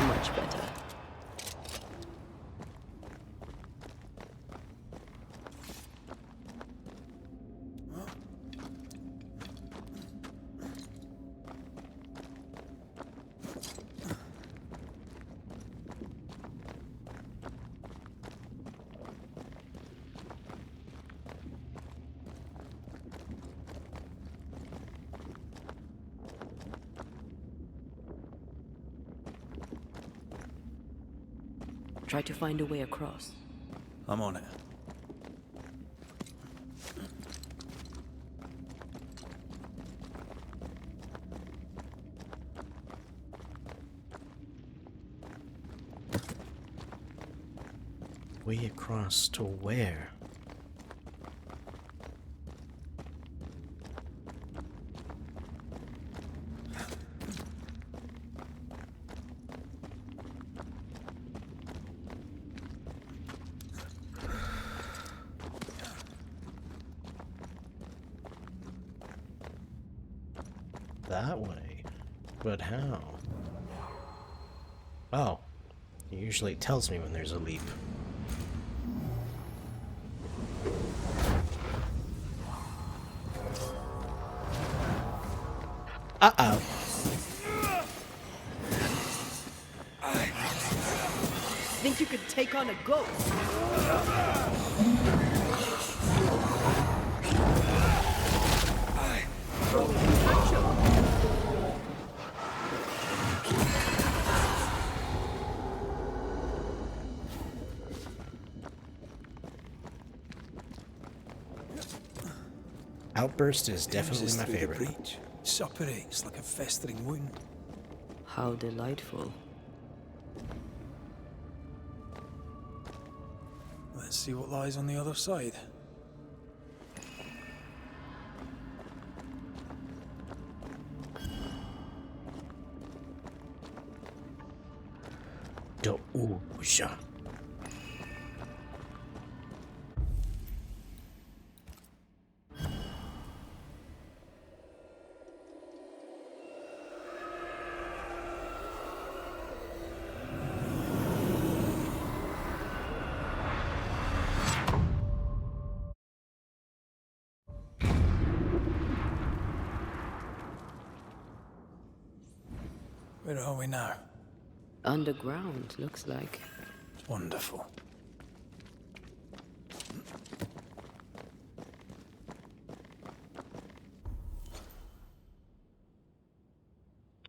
Much better. Try to find a way across. I'm on it. Way across to where? That way. But how? Oh. It usually tells me when there's a leap. Uh-oh. Think you could take on a ghost? Outburst is definitely Oozes my through the favorite. breach. Suppurates like a festering wound. How delightful. Let's see what lies on the other side. The ooze. Where are we now? Underground, looks like. Wonderful.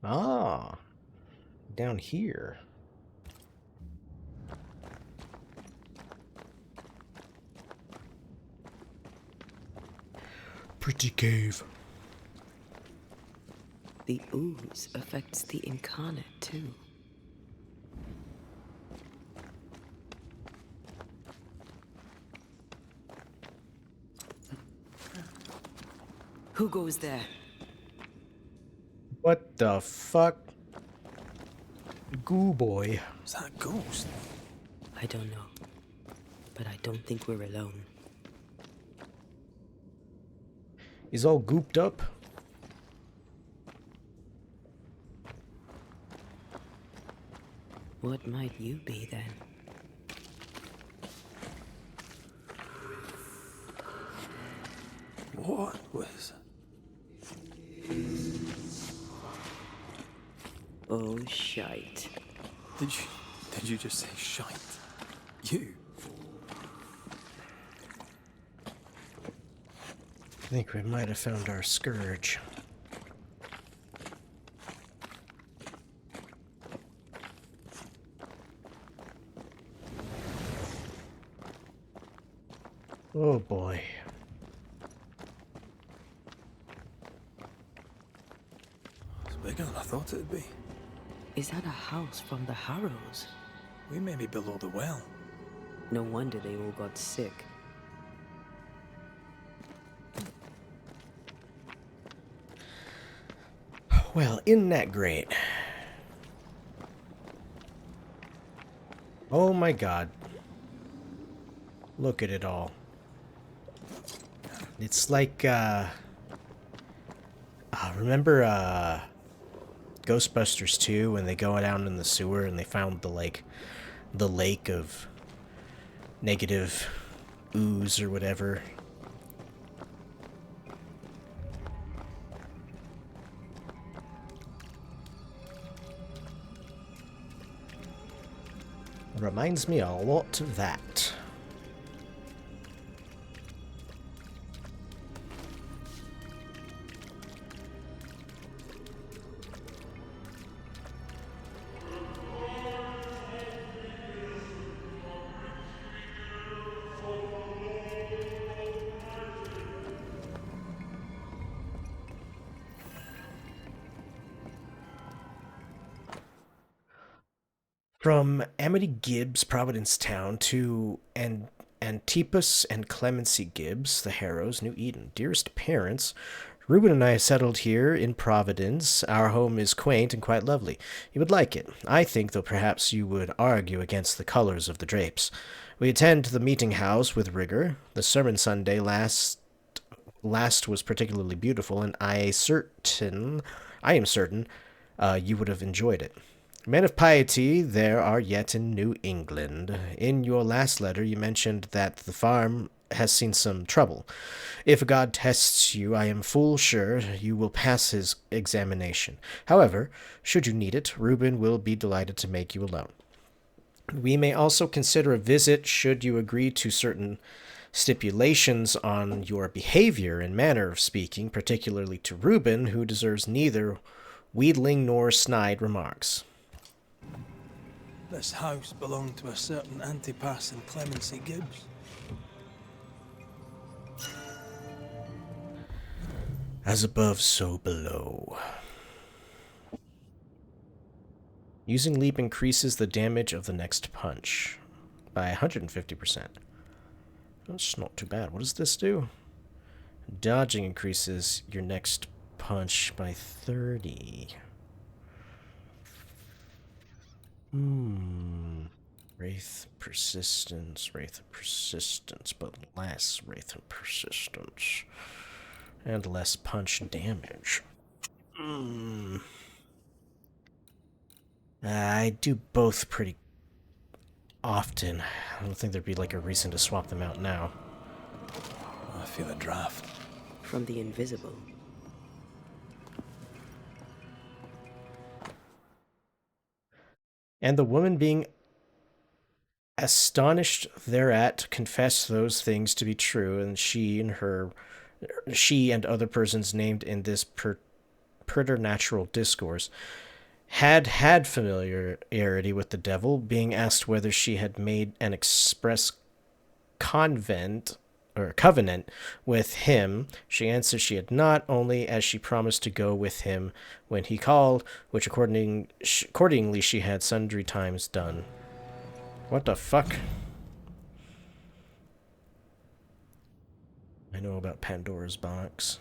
Ah. Down here. Pretty cave. The ooze affects the incarnate too. Who goes there? What the fuck? Goo boy. Is that a ghost? I don't know. But I don't think we're alone. He's all gooped up. What might you be then? What was... Oh, shite. Did you just say shite? You? I think we might have found our scourge. Oh boy. It's bigger than I thought it'd be. Is that a house from the Harrows? We may be below the well. No wonder they all got sick. Well, isn't that great? Oh my god. Look at it all. It's like, remember, Ghostbusters 2 when they go down in the sewer and they found the lake of negative ooze or whatever? Reminds me a lot of that. From Amity Gibbs, Providence Town, to Antipus and Clemency Gibbs, the Harrows, New Eden. Dearest parents, Reuben and I have settled here in Providence. Our home is quaint and quite lovely. You would like it, I think, though perhaps you would argue against the colors of the drapes. We attend the meeting house with rigor. The sermon Sunday last was particularly beautiful, and I am certain, you would have enjoyed it. Men of piety there are yet in New England. In your last letter you mentioned that the farm has seen some trouble. If God tests you, I am full sure you will pass his examination. However, should you need it, Reuben will be delighted to make you a loan. We may also consider a visit should you agree to certain stipulations on your behavior and manner of speaking, particularly to Reuben, who deserves neither wheedling nor snide remarks. This house belonged to a certain Antipas and Clemency Gibbs. As above, so below. Using leap increases the damage of the next punch by 150%. That's not too bad. What does this do? Dodging increases your next punch by 30. Wraith persistence, but less wraith and persistence. And less punch damage. I do both pretty often. I don't think there'd be like a reason to swap them out now. I feel a draft. From the invisible. And the woman, being astonished thereat, confessed those things to be true, and she and other persons named in this preternatural discourse had familiarity with the devil. Being asked whether she had made an express covenant with him, she answered she had not, only as she promised to go with him when he called, which accordingly she had sundry times done. What the fuck? I know about Pandora's box.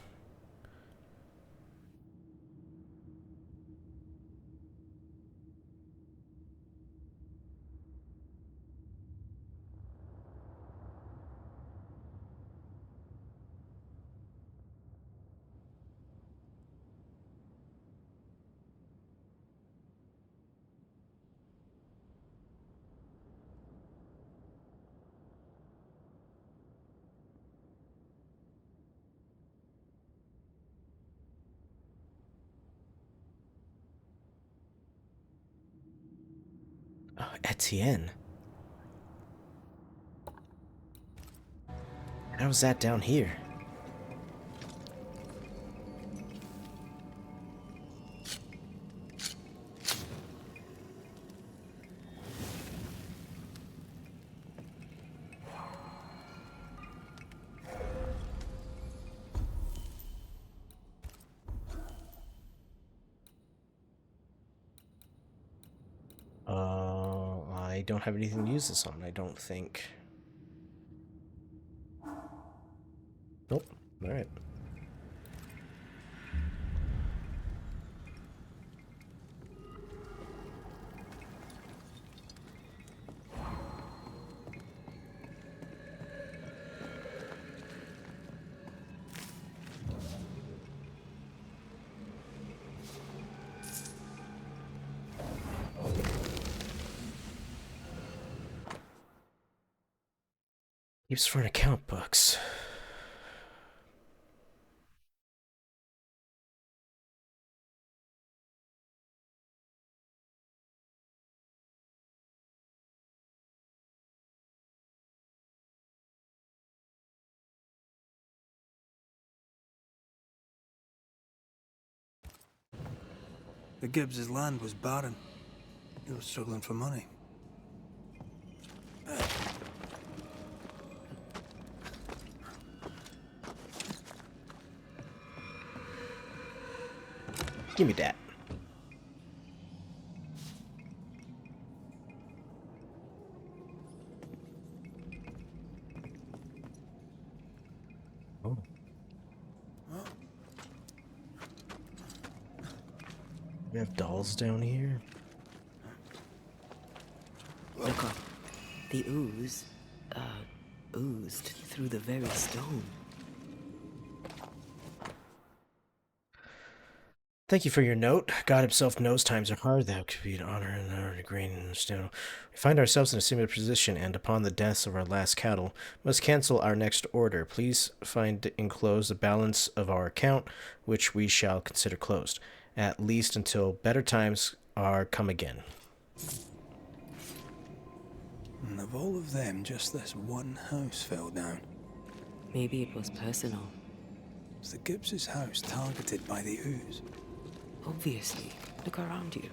Oh, Etienne. How's that down here? I don't have anything to use this on, I don't think. Nope. Alright. Keeps for account books. The Gibbs' land was barren. They were struggling for money. Give me that. We have dolls down here. Look up. The ooze, oozed through the very stone. Thank you for your note. God himself knows times are hard. That could be an honor and our degree and understand. We find ourselves in a similar position, and upon the deaths of our last cattle, must cancel our next order. Please find enclosed the balance of our account, which we shall consider closed, at least until better times are come again. And of all of them, just this one house fell down. Maybe it was personal. Was the Gibbs' house targeted by the ooze? Obviously. Look around you.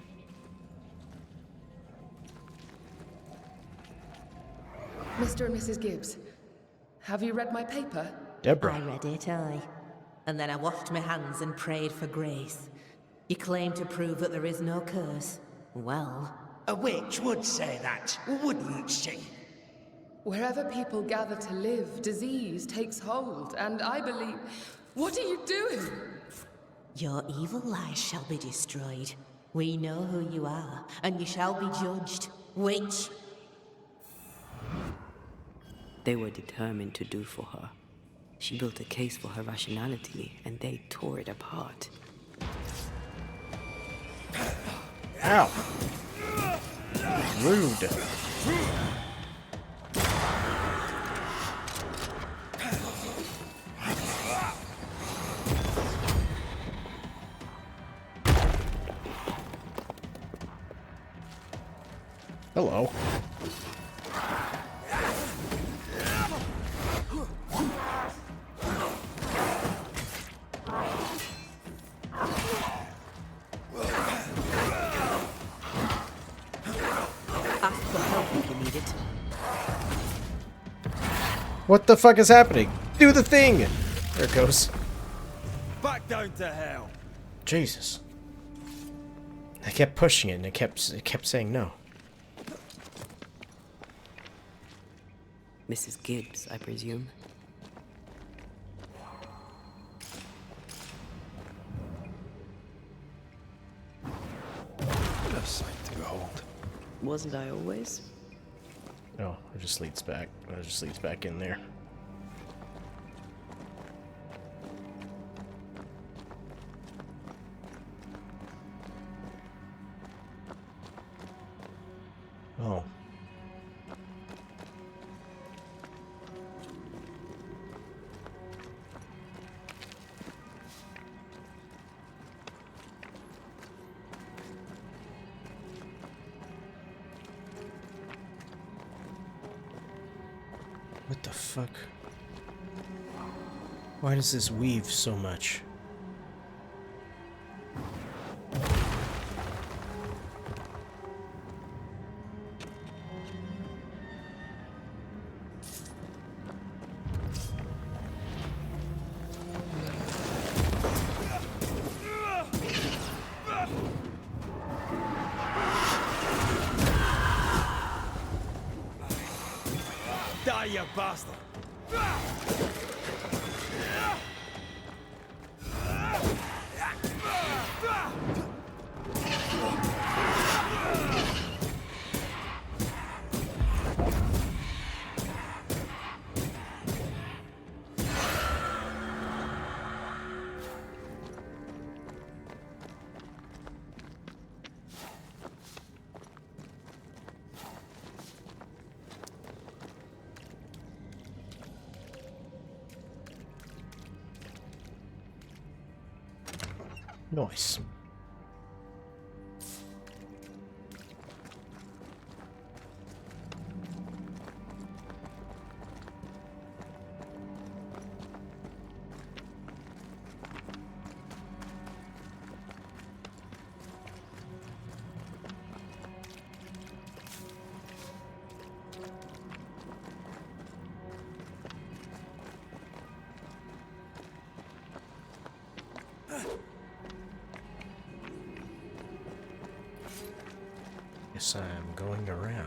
Mr. and Mrs. Gibbs, have you read my paper? Deborah. I read it, aye. And then I washed my hands and prayed for grace. You claim to prove that there is no curse. Well, A witch would say that, wouldn't she? Wherever people gather to live, disease takes hold, and I believe... What are you doing? your evil lies shall be destroyed. We know who you are, and you shall be judged. Witch! They were determined to do for her. She built a case for her rationality, and they tore it apart. Ow! Rude. Hello. Ask for help if you need it. What the fuck is happening? Do the thing! There it goes. Back down to hell. Jesus. I kept pushing it and it kept saying no. Mrs. Gibbs, I presume. What a sight to behold. Wasn't I always? Oh, it just leads back. It just leads back in there. Oh. What the fuck? Why does this weave so much? Die, you bastard! Nice. Guess I'm going around.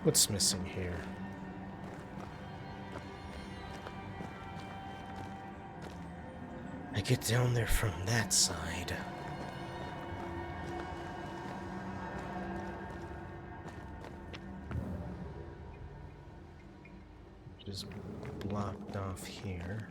What's missing here? I get down there from that side. Just blocked off here.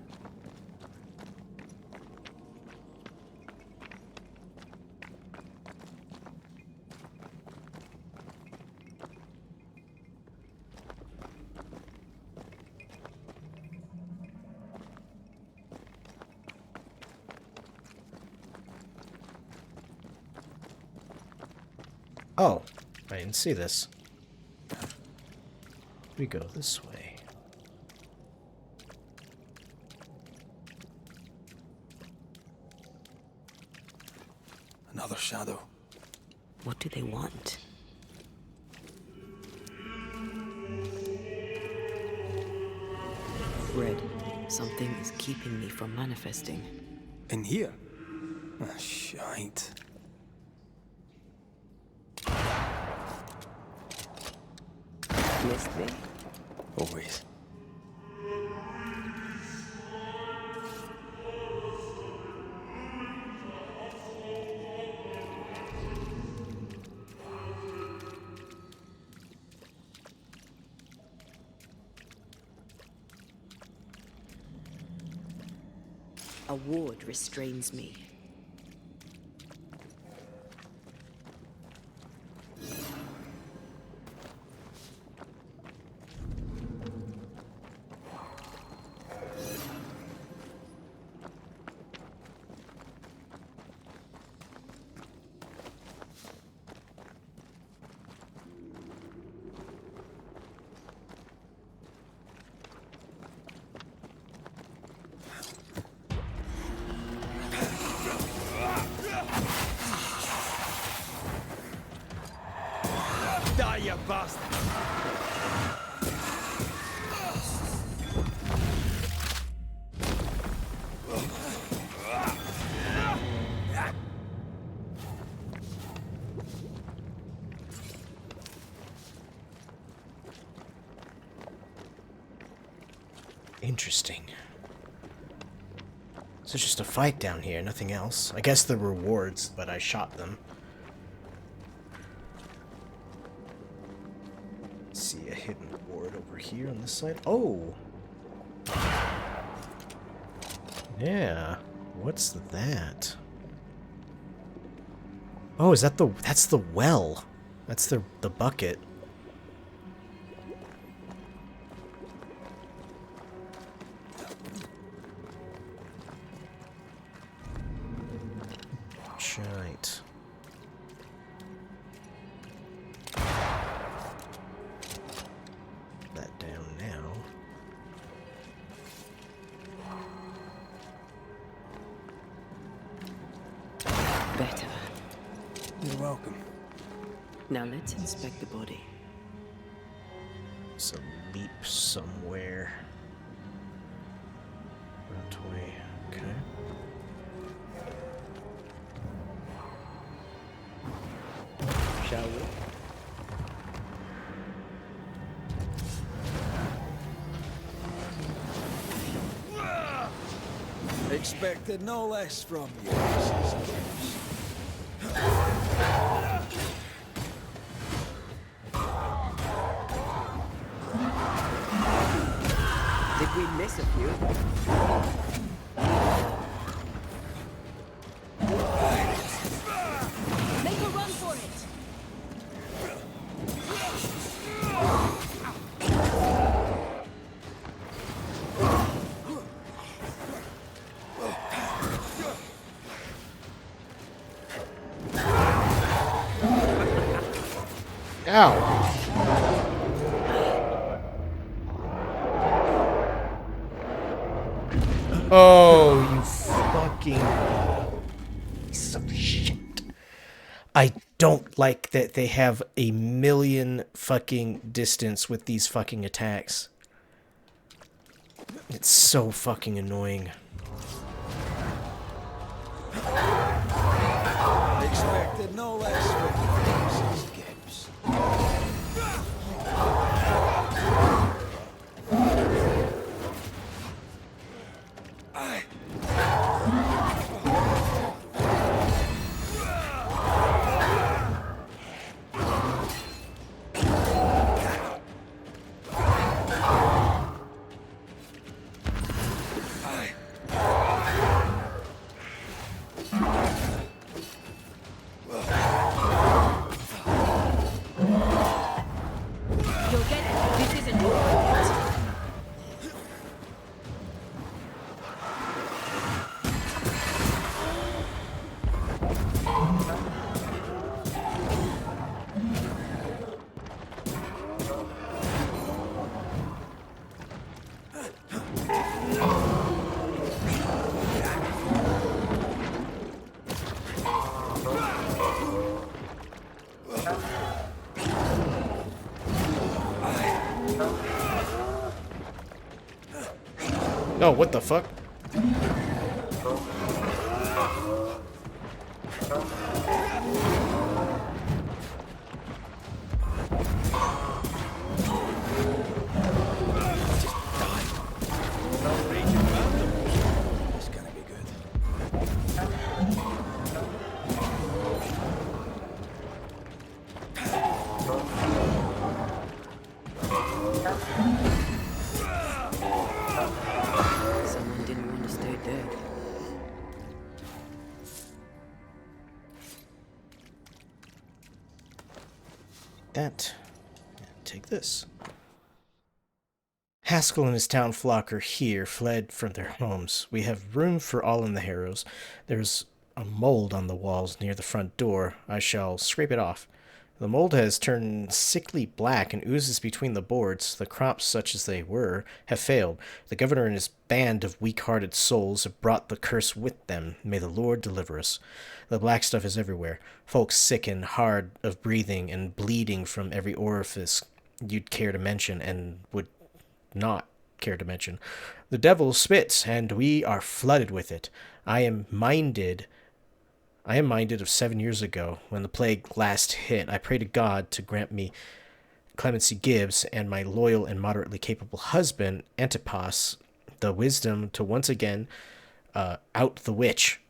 Oh, I didn't see this. We go this way. Another shadow. What do they want? Red, something is keeping me from manifesting. In here? Ah, shite. Missed me? Always. A ward restrains me. Die, you bastard! Interesting. So it's just a fight down here, nothing else. I guess the rewards, but I shot them. See a hidden reward over here on this side. Oh! Yeah. What's that? Oh, is that that's the well. That's the bucket. Shite. That down now. Better. You're welcome. Now let's inspect the body. It's a leap somewhere. That way. Okay. Shall we? Expected no less from you, Mrs. Gibbs. Did we miss a few? Make a run for it! Ow! Oh, you fucking piece of shit. I don't like that they have a million fucking distance with these fucking attacks. It's so fucking annoying. Expected no less from you, Mrs. Gibbs. Oh, what the fuck? It's gonna be good. Someone didn't want to stay dead. That. Take this. Haskell and his town flock are here, fled from their homes. We have room for all in the harrows. There's a mold on the walls near the front door. I shall scrape it off. The mold has turned sickly black and oozes between the boards. The crops, such as they were, have failed. The governor and his band of weak-hearted souls have brought the curse with them. May the Lord deliver us. The black stuff is everywhere. Folks sick and hard of breathing and bleeding from every orifice you'd care to mention and would not care to mention. The devil spits, and we are flooded with it. I am minded of 7 years ago, when the plague last hit. I pray to God to grant me Clemency Gibbs and my loyal and moderately capable husband, Antipas, the wisdom to once again out the witch.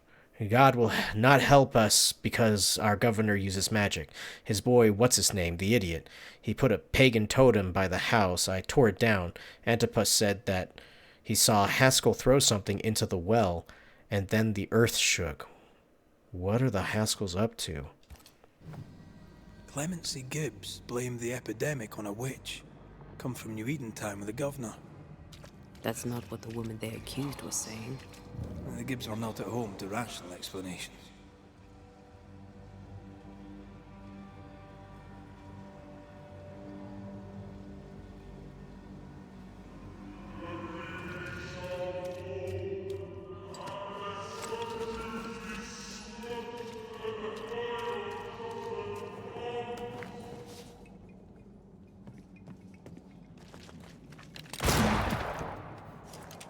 God will not help us because our governor uses magic. His boy, what's-his-name, the idiot. He put a pagan totem by the house. I tore it down. Antipas said that he saw Haskell throw something into the well, and then the earth shook. What are the Haskells up to? Clemency Gibbs blamed the epidemic on a witch. Come from New Eden time with the governor. That's not what the woman they accused was saying. And the Gibbs are not at home to rational explanations.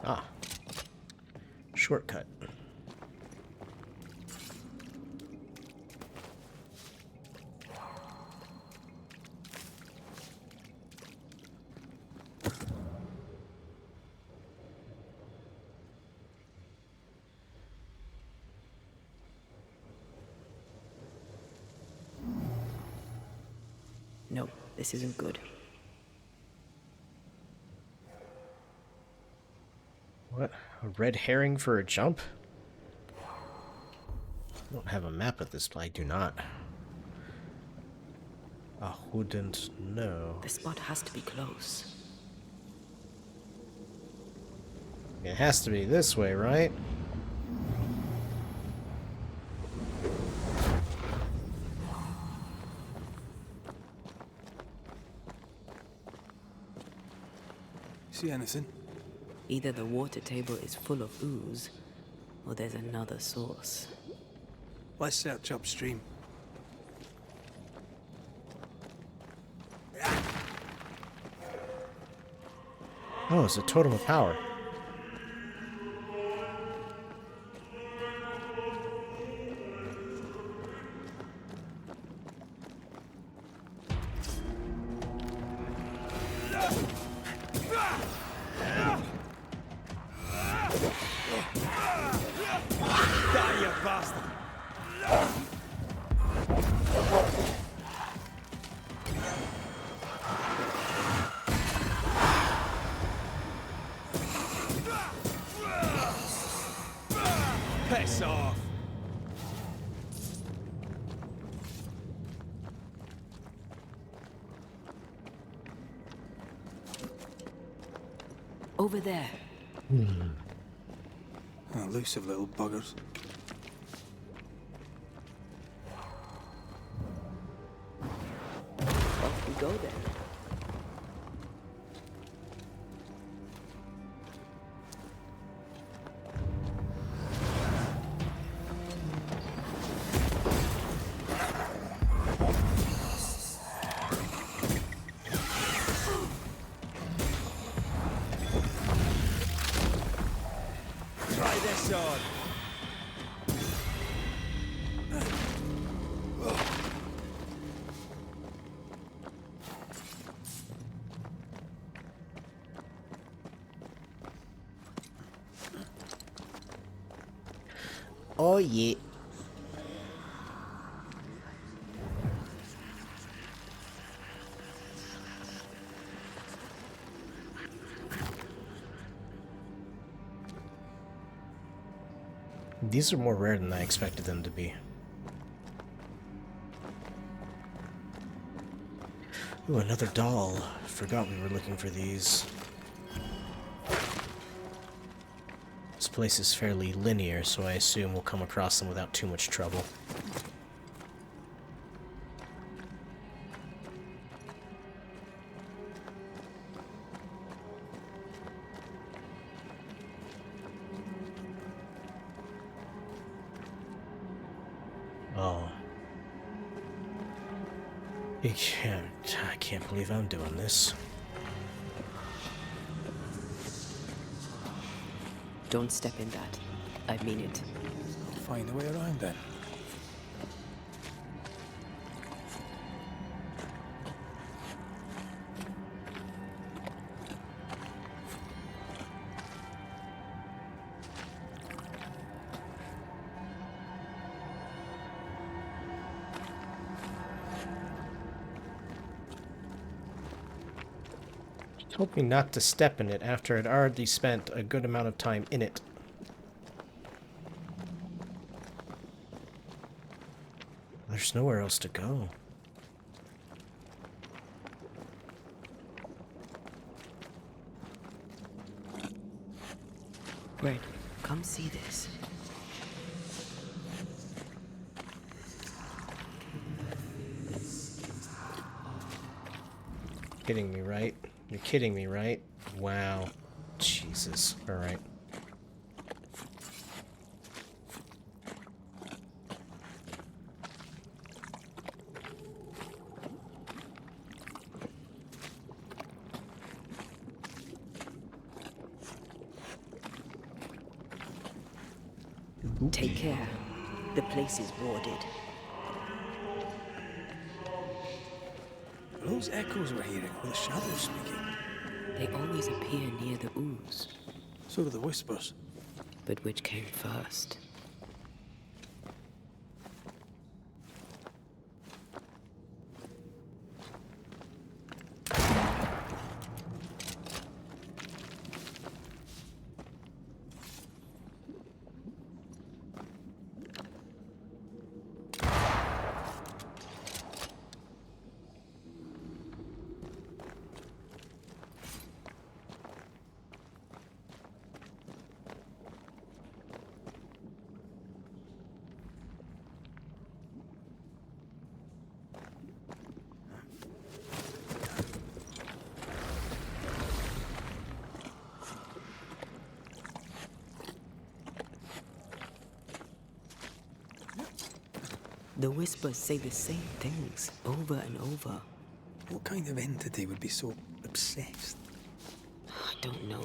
Ah. Shortcut. No, this isn't good. What? A red herring for a jump? I don't have a map of this, I do not. I wouldn't know. The spot has to be close. It has to be this way, right? See anything? Either the water table is full of ooze, or there's another source. Let's search upstream. Oh, it's a totem of power. Die, you bastard! Piss off! Over there. Elusive little buggers. Off we go then. sword. Oh yeah. These are more rare than I expected them to be. Ooh, another doll. Forgot we were looking for these. This place is fairly linear, so I assume we'll come across them without too much trouble. Oh. I can't believe I'm doing this. Don't step in that. I mean it. I'll find a way around then. Told me not to step in it after I'd already spent a good amount of time in it. There's nowhere else to go. Red, come see this. Kidding me, right? You're kidding me, right? Wow. Jesus. Alright. Take care. The place is warded. Those echoes we're hearing were the shadows speaking. They always appear near the ooze. So do the whispers. But which came first? The whispers say the same things over and over. What kind of entity would be so obsessed? I don't know.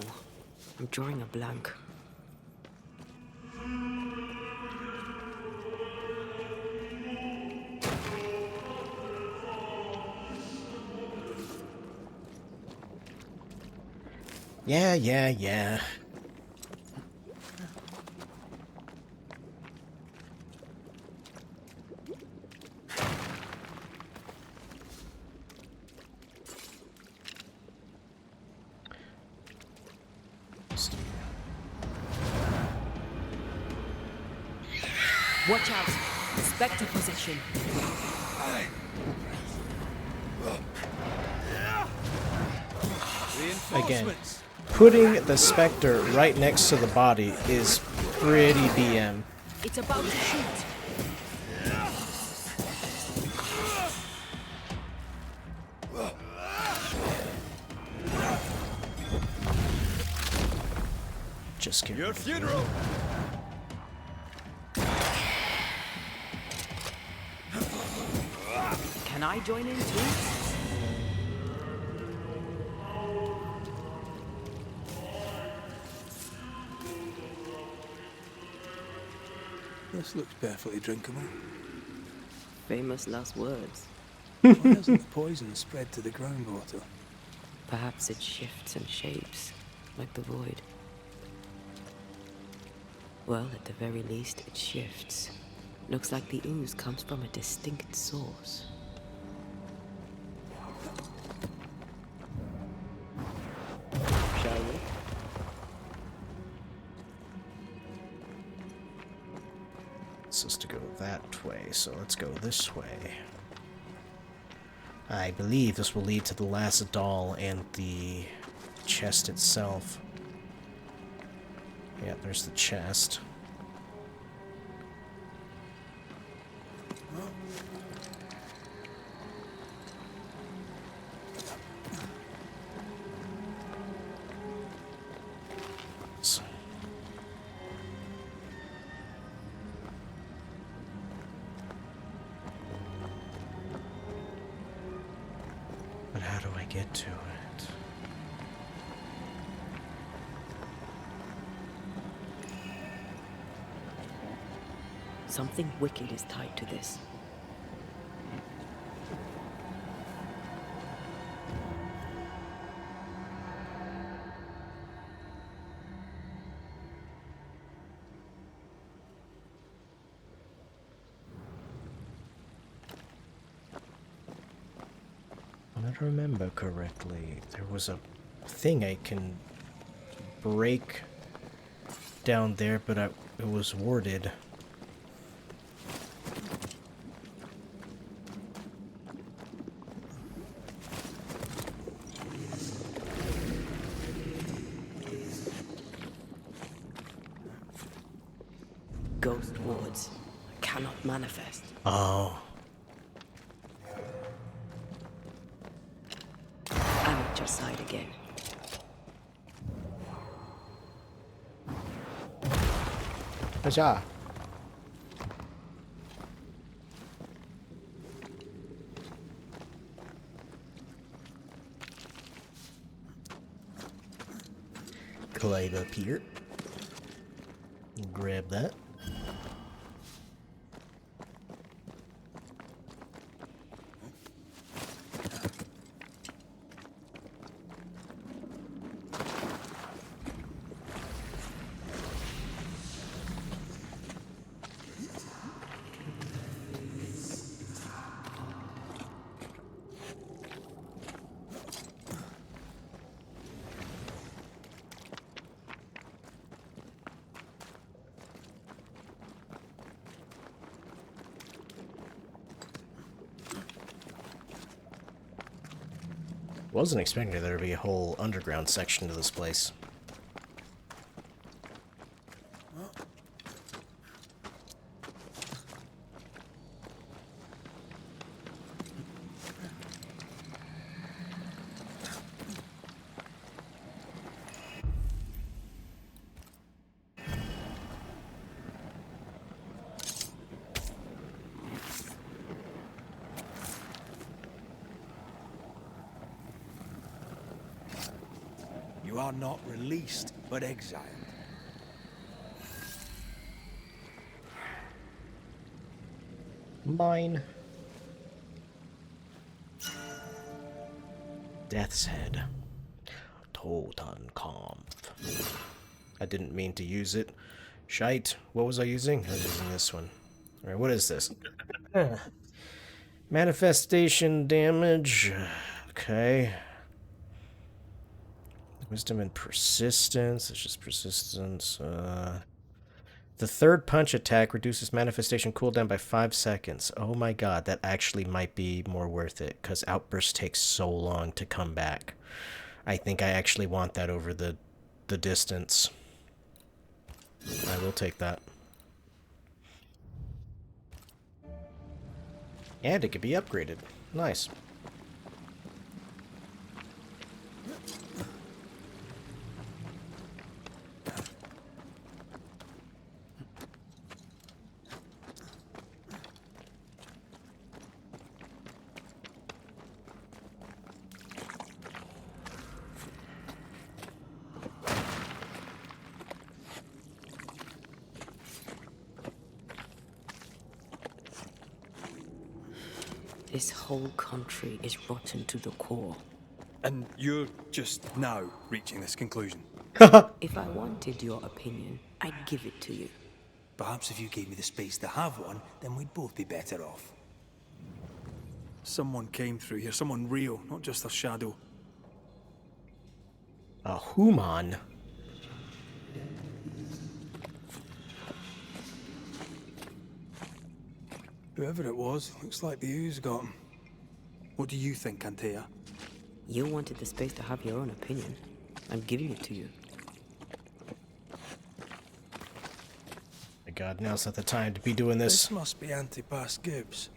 I'm drawing a blank. Yeah. Watch out! Spectre possession. Again, putting the specter right next to the body is pretty BM. It's about to shoot. Just give Your funeral! Can I join in too? This looks perfectly drinkable. Famous last words. Why hasn't the poison spread to the groundwater? Perhaps it shifts and shapes, like the void. Well, at the very least, it shifts. Looks like the ooze comes from a distinct source. Shall we? It's supposed to go that way, so let's go this way. I believe this will lead to the last doll and the chest itself. Yeah, there's the chest. But how do I get to it? Something wicked is tied to this. If I remember correctly, there was a thing I can break down there, but it was warded. Ghost wards cannot manifest. Oh. I'm at your side again. Aja. Climb up here. Grab that. Wasn't expecting there to be a whole underground section to this place. You are not released, but exiled. Mine. Death's Head. Totenkampf. I didn't mean to use it. Shite. What was I using? I was using this one. Alright, what is this? Manifestation damage. Okay. Wisdom and persistence. It's just persistence. The third punch attack reduces manifestation cooldown by 5 seconds. Oh my god, that actually might be more worth it, because outbursts take so long to come back. I think I actually want that over the distance. I will take that. And it can be upgraded. Nice. This whole country is rotten to the core. And you're just now reaching this conclusion? If I wanted your opinion, I'd give it to you. Perhaps if you gave me the space to have one, then we'd both be better off. Someone came through here, someone real, not just a shadow. A human. Whoever it was, looks like the ooze got him. What do you think, Antea? You wanted the space to have your own opinion. I'm giving it to you. My God, now's not the time to be doing this. This must be Antipas Gibbs.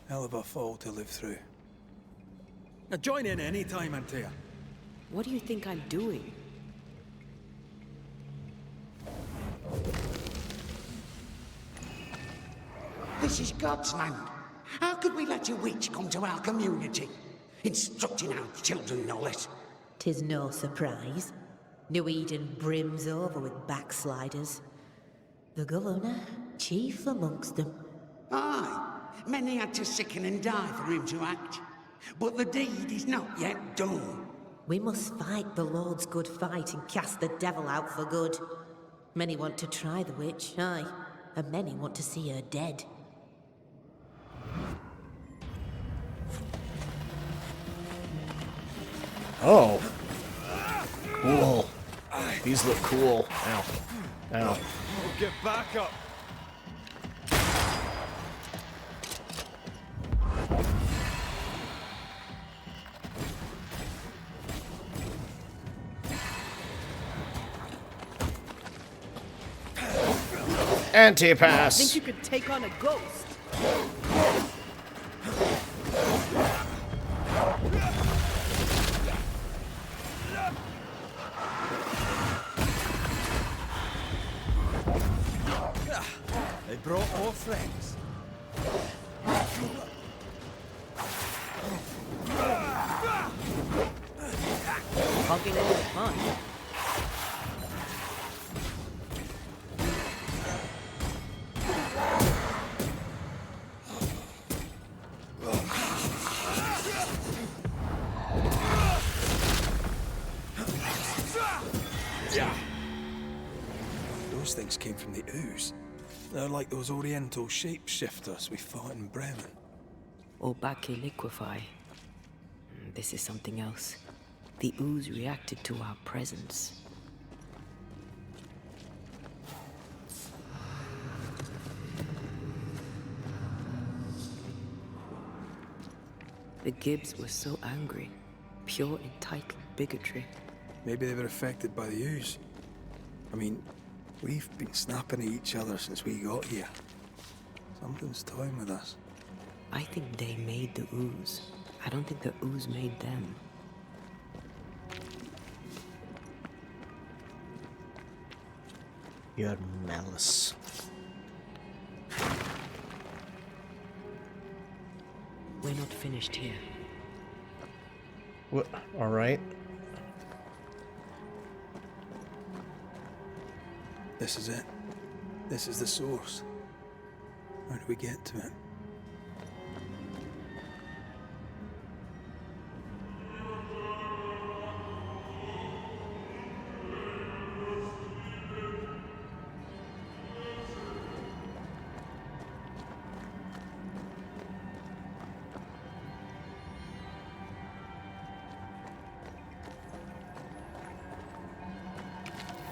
Hell of a fall to live through. Now join in any time, Antea. What do you think I'm doing? This is God's land. How could we let a witch come to our community? Instructing our children, no less. 'Tis no surprise. New Eden brims over with backsliders. The governor, chief amongst them. Aye, many had to sicken and die for him to act. But the deed is not yet done. We must fight the Lord's good fight and cast the devil out for good. Many want to try the witch, aye, and many want to see her dead. Oh. Cool. These look cool. Ow. Ow. Get back up! Antipas. Think you could take on a ghost? They brought more friends. Hogging in the fun. Those things came from the ooze. They're like those oriental shapeshifters we fought in Bremen. Or Bacche liquefy. This is something else. The ooze reacted to our presence. The Gibbs were so angry. Pure entitled bigotry. Maybe they were affected by the ooze. I mean, we've been snapping at each other since we got here. Something's toying with us. I think they made the ooze. I don't think the ooze made them. Your malice. We're not finished here. What? All right. This is it. This is the source. How do we get to it?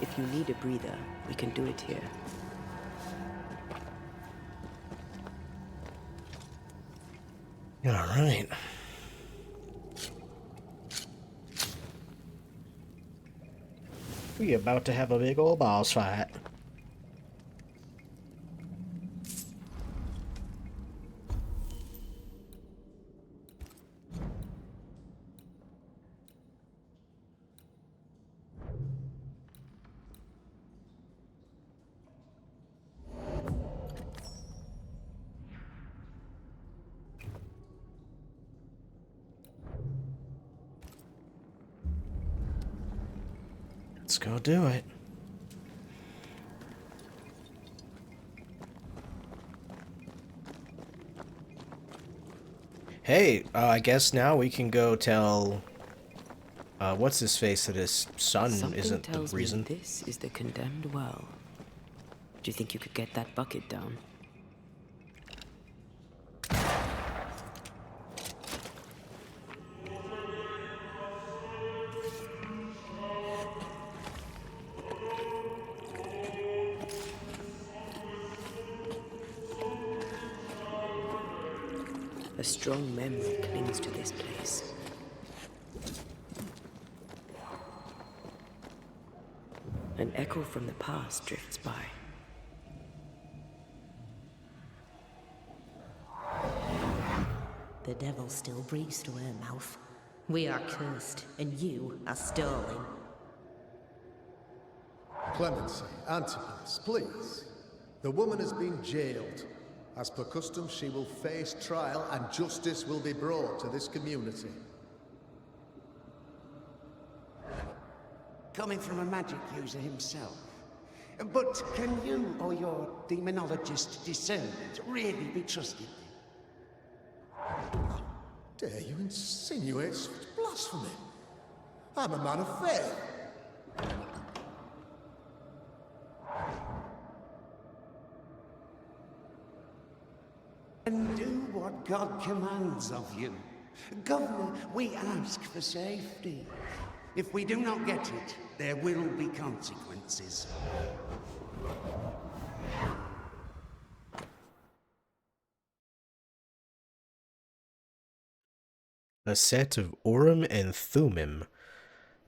If you need a breather, we can do it here. All right. We about to have a big old boss fight. Let's go do it. Hey, I guess now we can go tell, what's his face that his son Something isn't the tells reason. me this is the condemned well. Do you think you could get that bucket down? A strong memory clings to this place. An echo from the past drifts by. The devil still breathes through her mouth. We are cursed, and you are stalling. Clemency, Antipas, please. The woman has been jailed. As per custom, she will face trial and justice will be brought to this community. Coming from a magic user himself. But can you or your demonologist discernment really be trusted? Dare you insinuate such blasphemy? I'm a man of faith. And do what God commands of you. Governor, we ask for safety. If we do not get it, there will be consequences. A set of Urim and Thummim,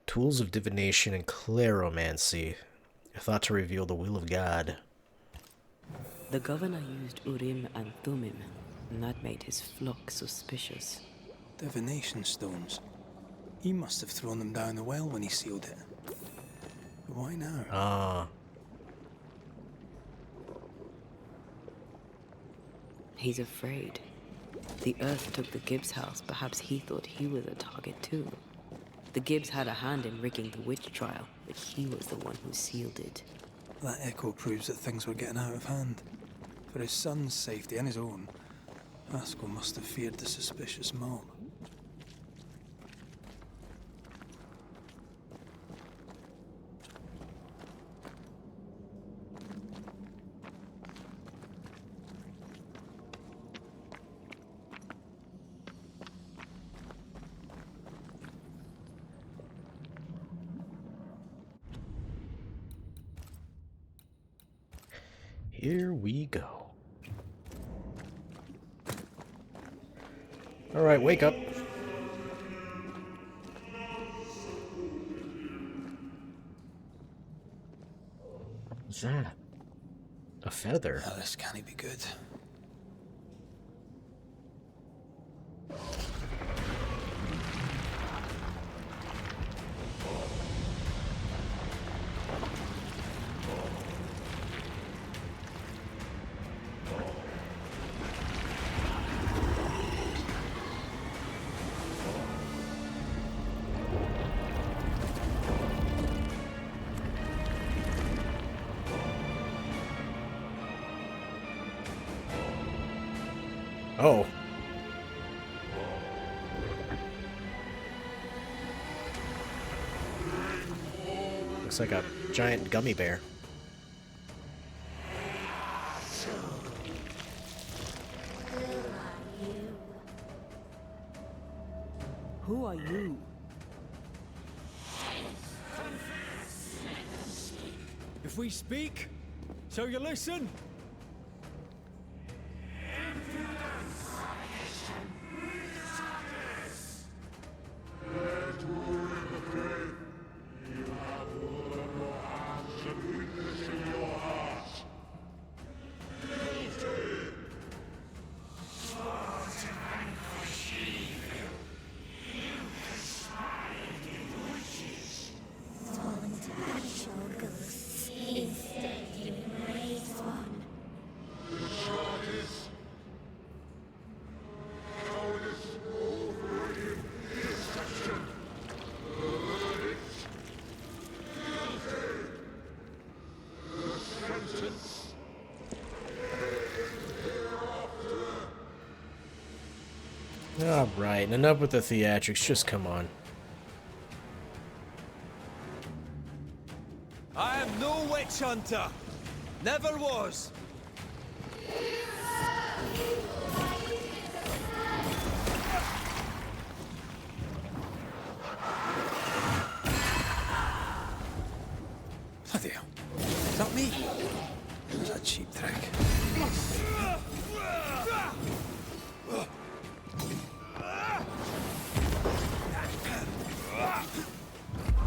tools of divination and cleromancy, thought to reveal the will of God. The governor used Urim and Thummim, and that made his flock suspicious. Divination stones. He must have thrown them down the well when he sealed it. But why now? Ah. He's afraid. The Earth took the Gibbs house. Perhaps he thought he was a target too. The Gibbs had a hand in rigging the witch trial, but he was the one who sealed it. That echo proves that things were getting out of hand. For his son's safety and his own, Haskell must have feared the suspicious mob. Here we go. All right, wake up. What's that? A feather. Oh, this can't be good. Oh. Looks like a giant gummy bear. Who are you? If we speak, so you listen? Is that you raised one? Alright, and enough with the theatrics, just come on. I am no witch hunter. Never was. Bloody hell. Is that me? That's a cheap trick.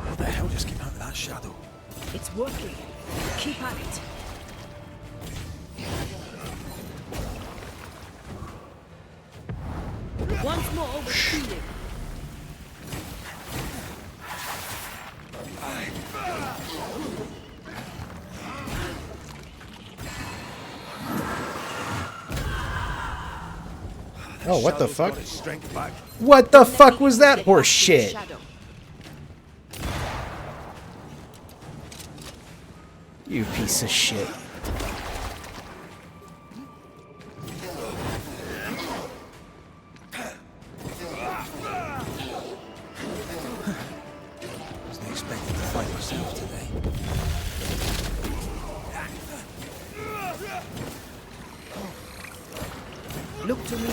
What the hell just came out of that shadow? It's working. Keep at it. Once more with feeling. Oh, what the fuck? What the fuck was that horse shit? You piece of shit. Wasn't expecting to fight myself today. Look to me.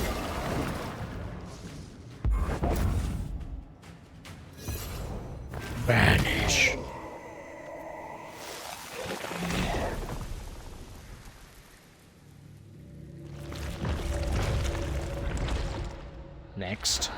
Banish. Next.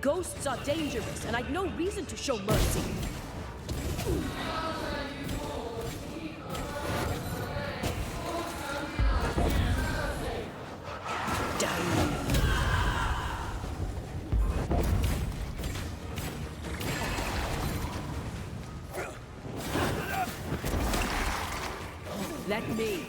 Ghosts are dangerous, and I'd no reason to show mercy. Damn. Let me.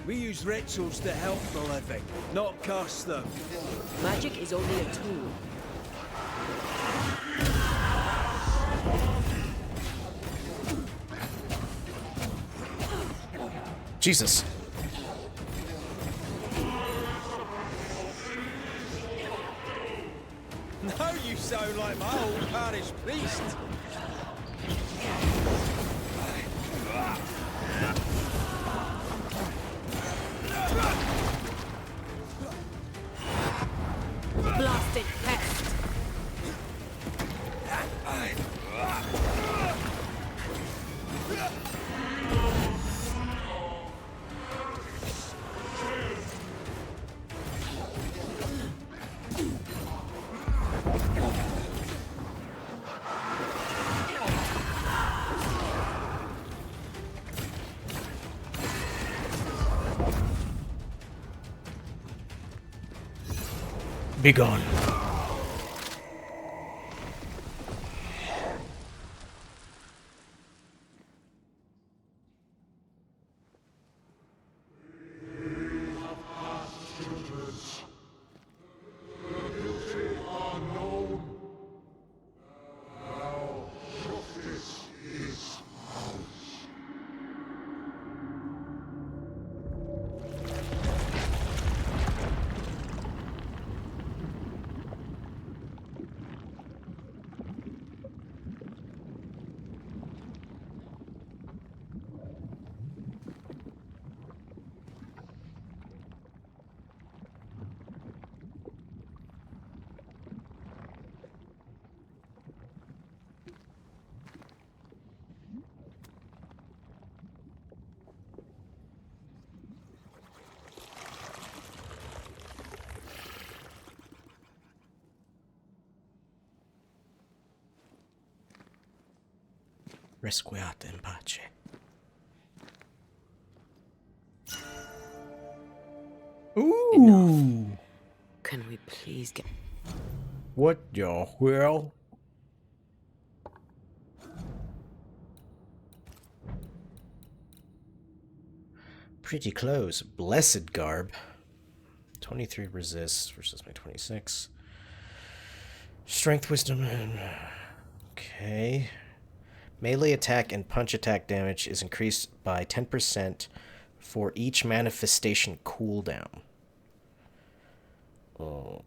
We use rituals to help the living, not curse them. Magic is only a tool. Jesus. Now you sound like my old parish priest. Blasted pest! Be gone. Resquiate in pace. Ooh. Enough. Can we please get... What the hell? Pretty close. Blessed garb. 23 resists versus my 26. Strength, wisdom, and... Okay. Melee attack and punch attack damage is increased by 10% for each manifestation cooldown. Oh,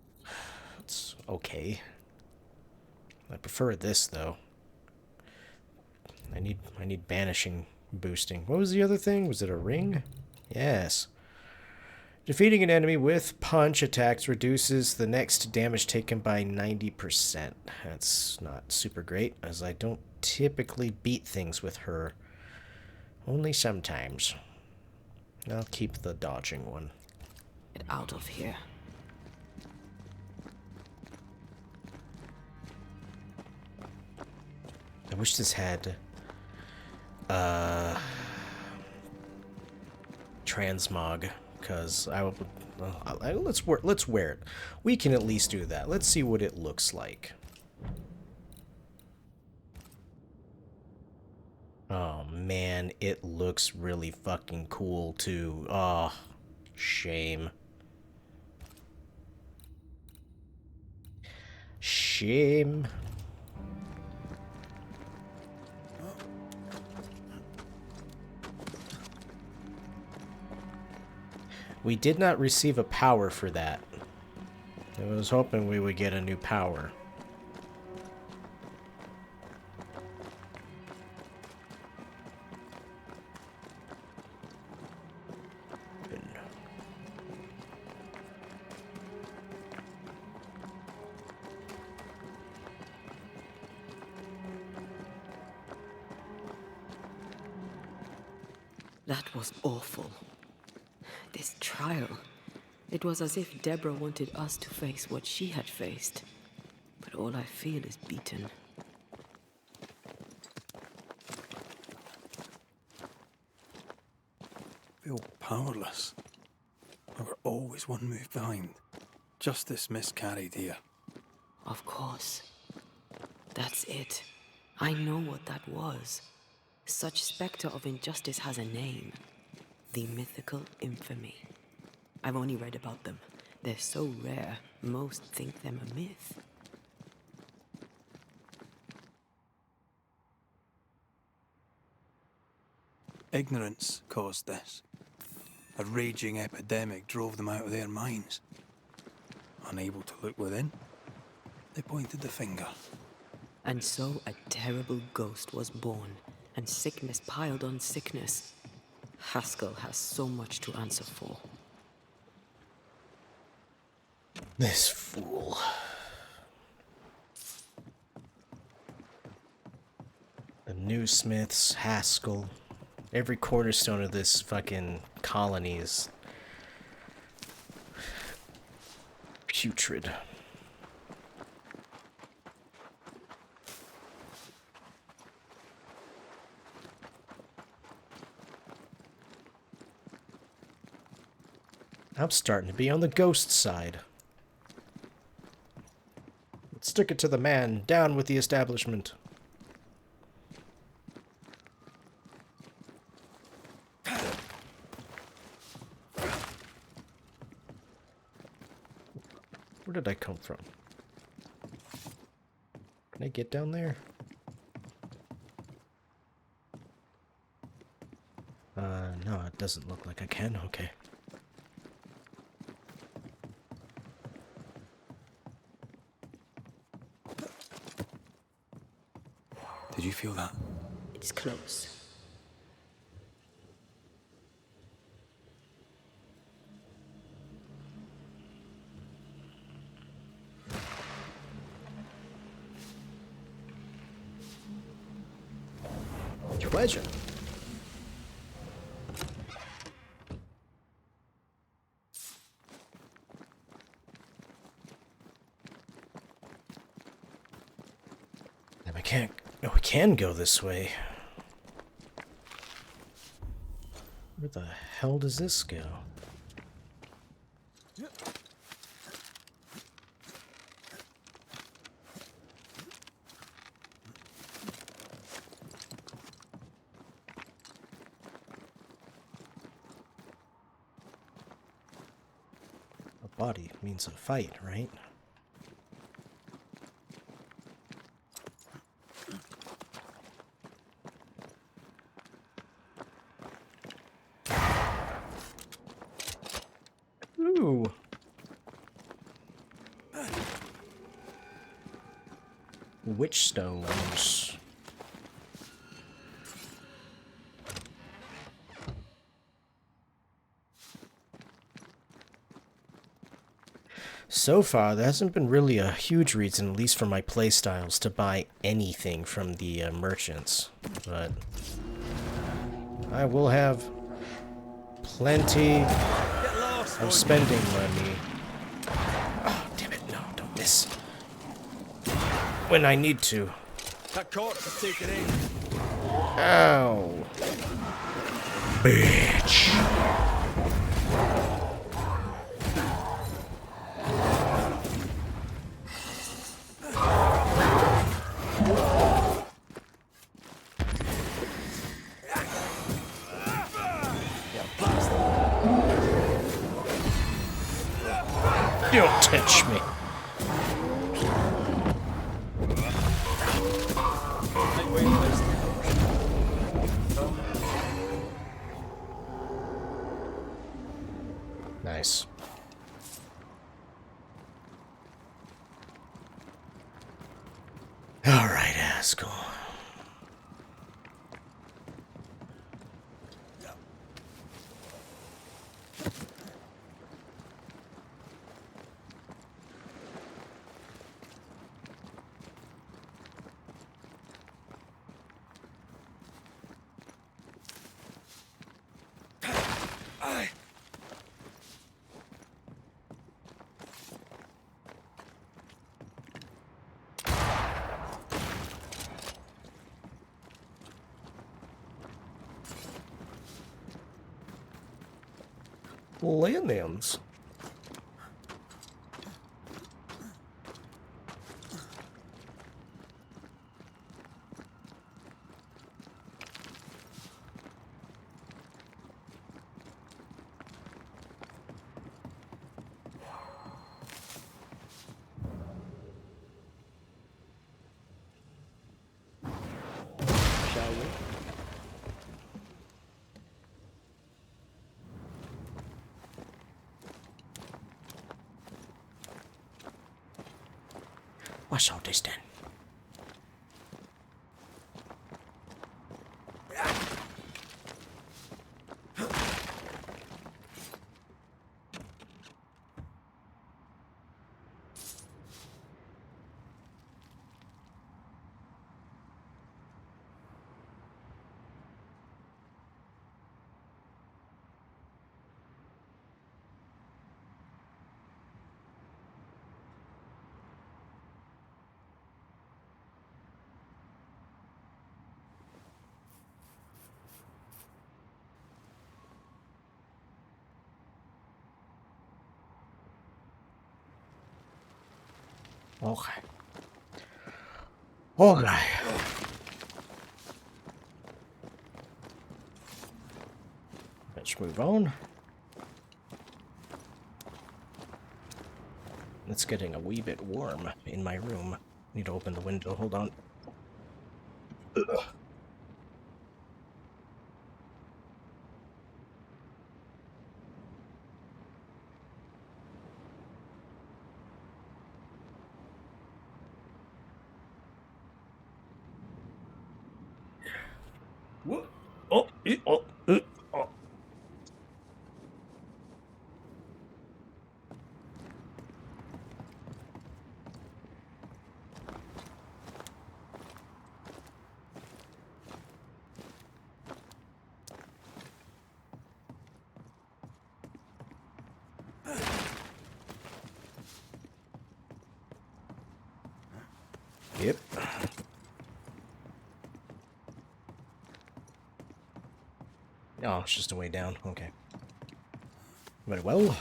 it's okay. I prefer this though. I need banishing boosting. What was the other thing? Was it a ring? Yes. Defeating an enemy with punch attacks reduces the next damage taken by 90%. That's not super great, as I don't typically beat things with her. Only sometimes. I'll keep the dodging one. Get out of here. I wish this had transmog, because I would let's wear it. We can at least do that. Let's see what it looks like. Oh man, it looks really fucking cool too. Oh, shame. Shame. We did not receive a power for that. I was hoping we would get a new power. That was awful. This trial. It was as if Deborah wanted us to face what she had faced. But all I feel is beaten. Feel powerless. We were always one move behind. Justice miscarried here. Of course. That's it. I know what that was. Such specter of injustice has a name. The mythical infamy. I've only read about them. They're so rare, most think them a myth. Ignorance caused this. A raging epidemic drove them out of their minds. Unable to look within, they pointed the finger. And so a terrible ghost was born, and sickness piled on sickness. Haskell has so much to answer for. This fool. The new Smiths, Haskell. Every cornerstone of this fucking colony is putrid. I'm starting to be on the ghost side. Let's stick it to the man. Down with the establishment. Where did I come from? Can I get down there? No, it doesn't look like I can. Okay. Did you feel that? It's close. Your pleasure. We can go this way. Where the hell does this go? A body means a fight, right? Ooh. Witch stones. So far, there hasn't been really a huge reason, at least for my playstyles, to buy anything from the merchants. But I will have plenty of spending money. Oh, damn it, no, don't miss. When I need to. That corpse is taken in. Ow. Bitch. Don't touch me. Nice. All right, Haskell. Landings. Shall we? What's all this then? Okay. Okay. Let's move on. It's getting a wee bit warm in my room. Need to open the window. Hold on. Ugh. What? Oh, oh. Yep. Oh, it's just a way down. Okay. Very well.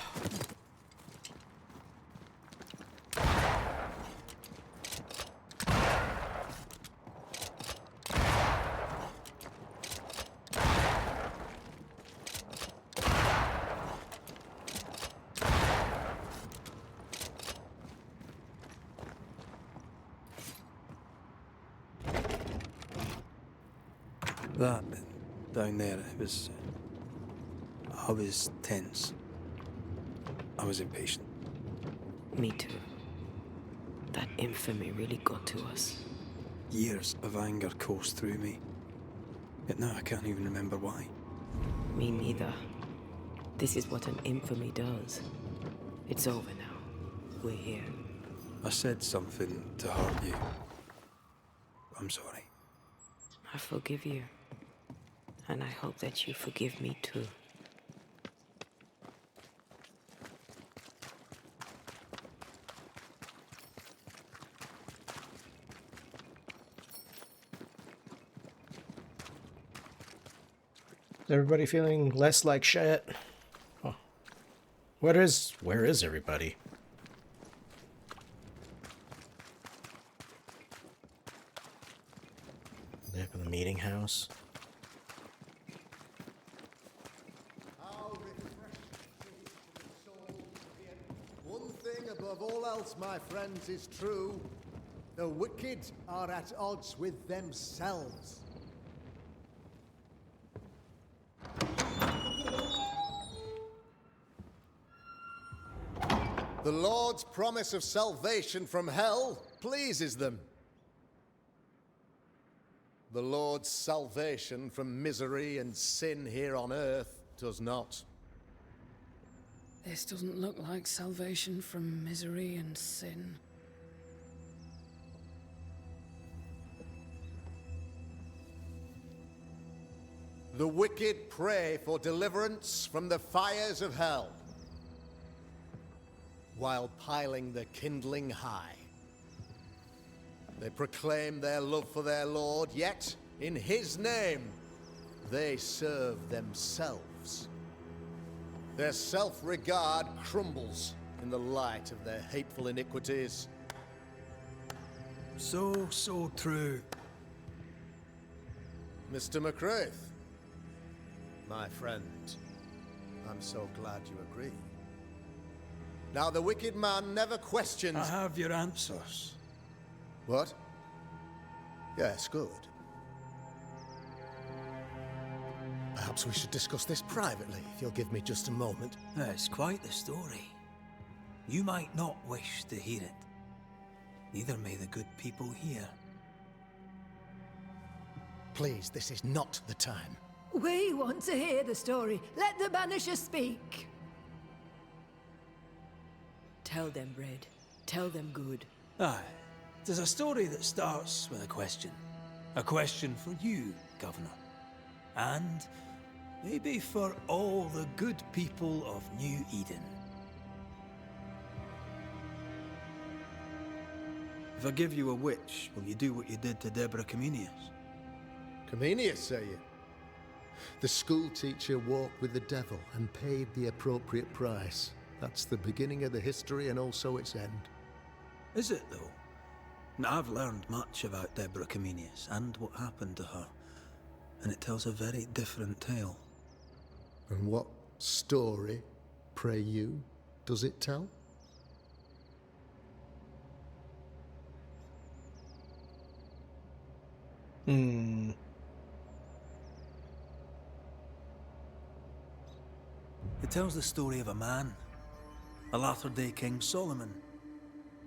That down there, I was tense. I was impatient. Me too. That infamy really got to us. Years of anger coursed through me. Yet now I can't even remember why. Me neither. This is what an infamy does. It's over now. We're here. I said something to hurt you. I'm sorry. I forgive you. And I hope that you forgive me too. Is everybody feeling less like shit? Oh. Where is everybody? Back in the meeting house. One thing above all else, my friends, is true. The wicked are at odds with themselves. The Lord's promise of salvation from hell pleases them. The Lord's salvation from misery and sin here on earth does not. This doesn't look like salvation from misery and sin. The wicked pray for deliverance from the fires of hell, while piling the kindling high. They proclaim their love for their Lord, yet, in His name, they serve themselves. Their self-regard crumbles in the light of their hateful iniquities. So true. Mr. McCraith, my friend, I'm so glad you agree. Now, the wicked man never questions... I have your answers. What? Yes, good. Perhaps we should discuss this privately, if you'll give me just a moment. It's quite the story. You might not wish to hear it. Neither may the good people here. Please, this is not the time. We want to hear the story. Let the Banishers speak. Tell them, Red. Tell them good. Aye. There's a story that starts with a question. A question for you, Governor. And maybe for all the good people of New Eden. If I give you a witch, will you do what you did to Deborah Comenius? Comenius, say you? The school teacher walked with the devil and paid the appropriate price. That's the beginning of the history and also its end. Is it, though? Now, I've learned much about Deborah Comenius and what happened to her, and it tells a very different tale. And what story, pray you, does it tell? It tells the story of a man, a latter-day King Solomon.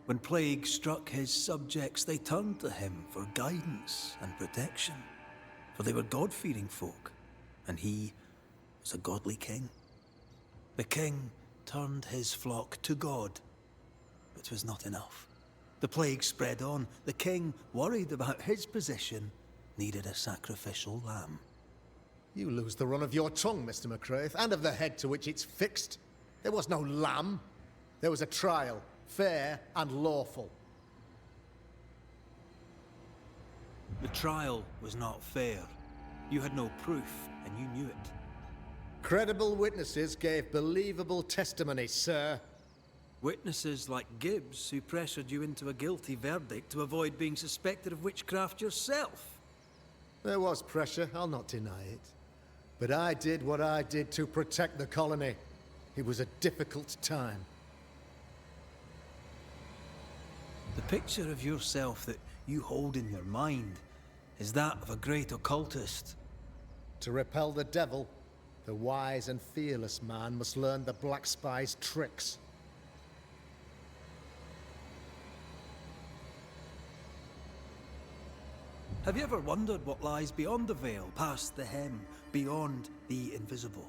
When plague struck his subjects, they turned to him for guidance and protection, for they were God-fearing folk, and he was a godly king. The king turned his flock to God, but it was not enough. The plague spread on. The king, worried about his position, needed a sacrificial lamb. You lose the run of your tongue, Mr. McCraith, and of the head to which it's fixed. There was no lamb. There was a trial, fair and lawful. The trial was not fair. You had no proof, and you knew it. Credible witnesses gave believable testimony, sir. Witnesses like Gibbs, who pressured you into a guilty verdict to avoid being suspected of witchcraft yourself. There was pressure, I'll not deny it. But I did what I did to protect the colony. It was a difficult time. The picture of yourself that you hold in your mind is that of a great occultist. To repel the devil, the wise and fearless man must learn the Black Spy's tricks. Have you ever wondered what lies beyond the veil, past the hem, beyond the invisible?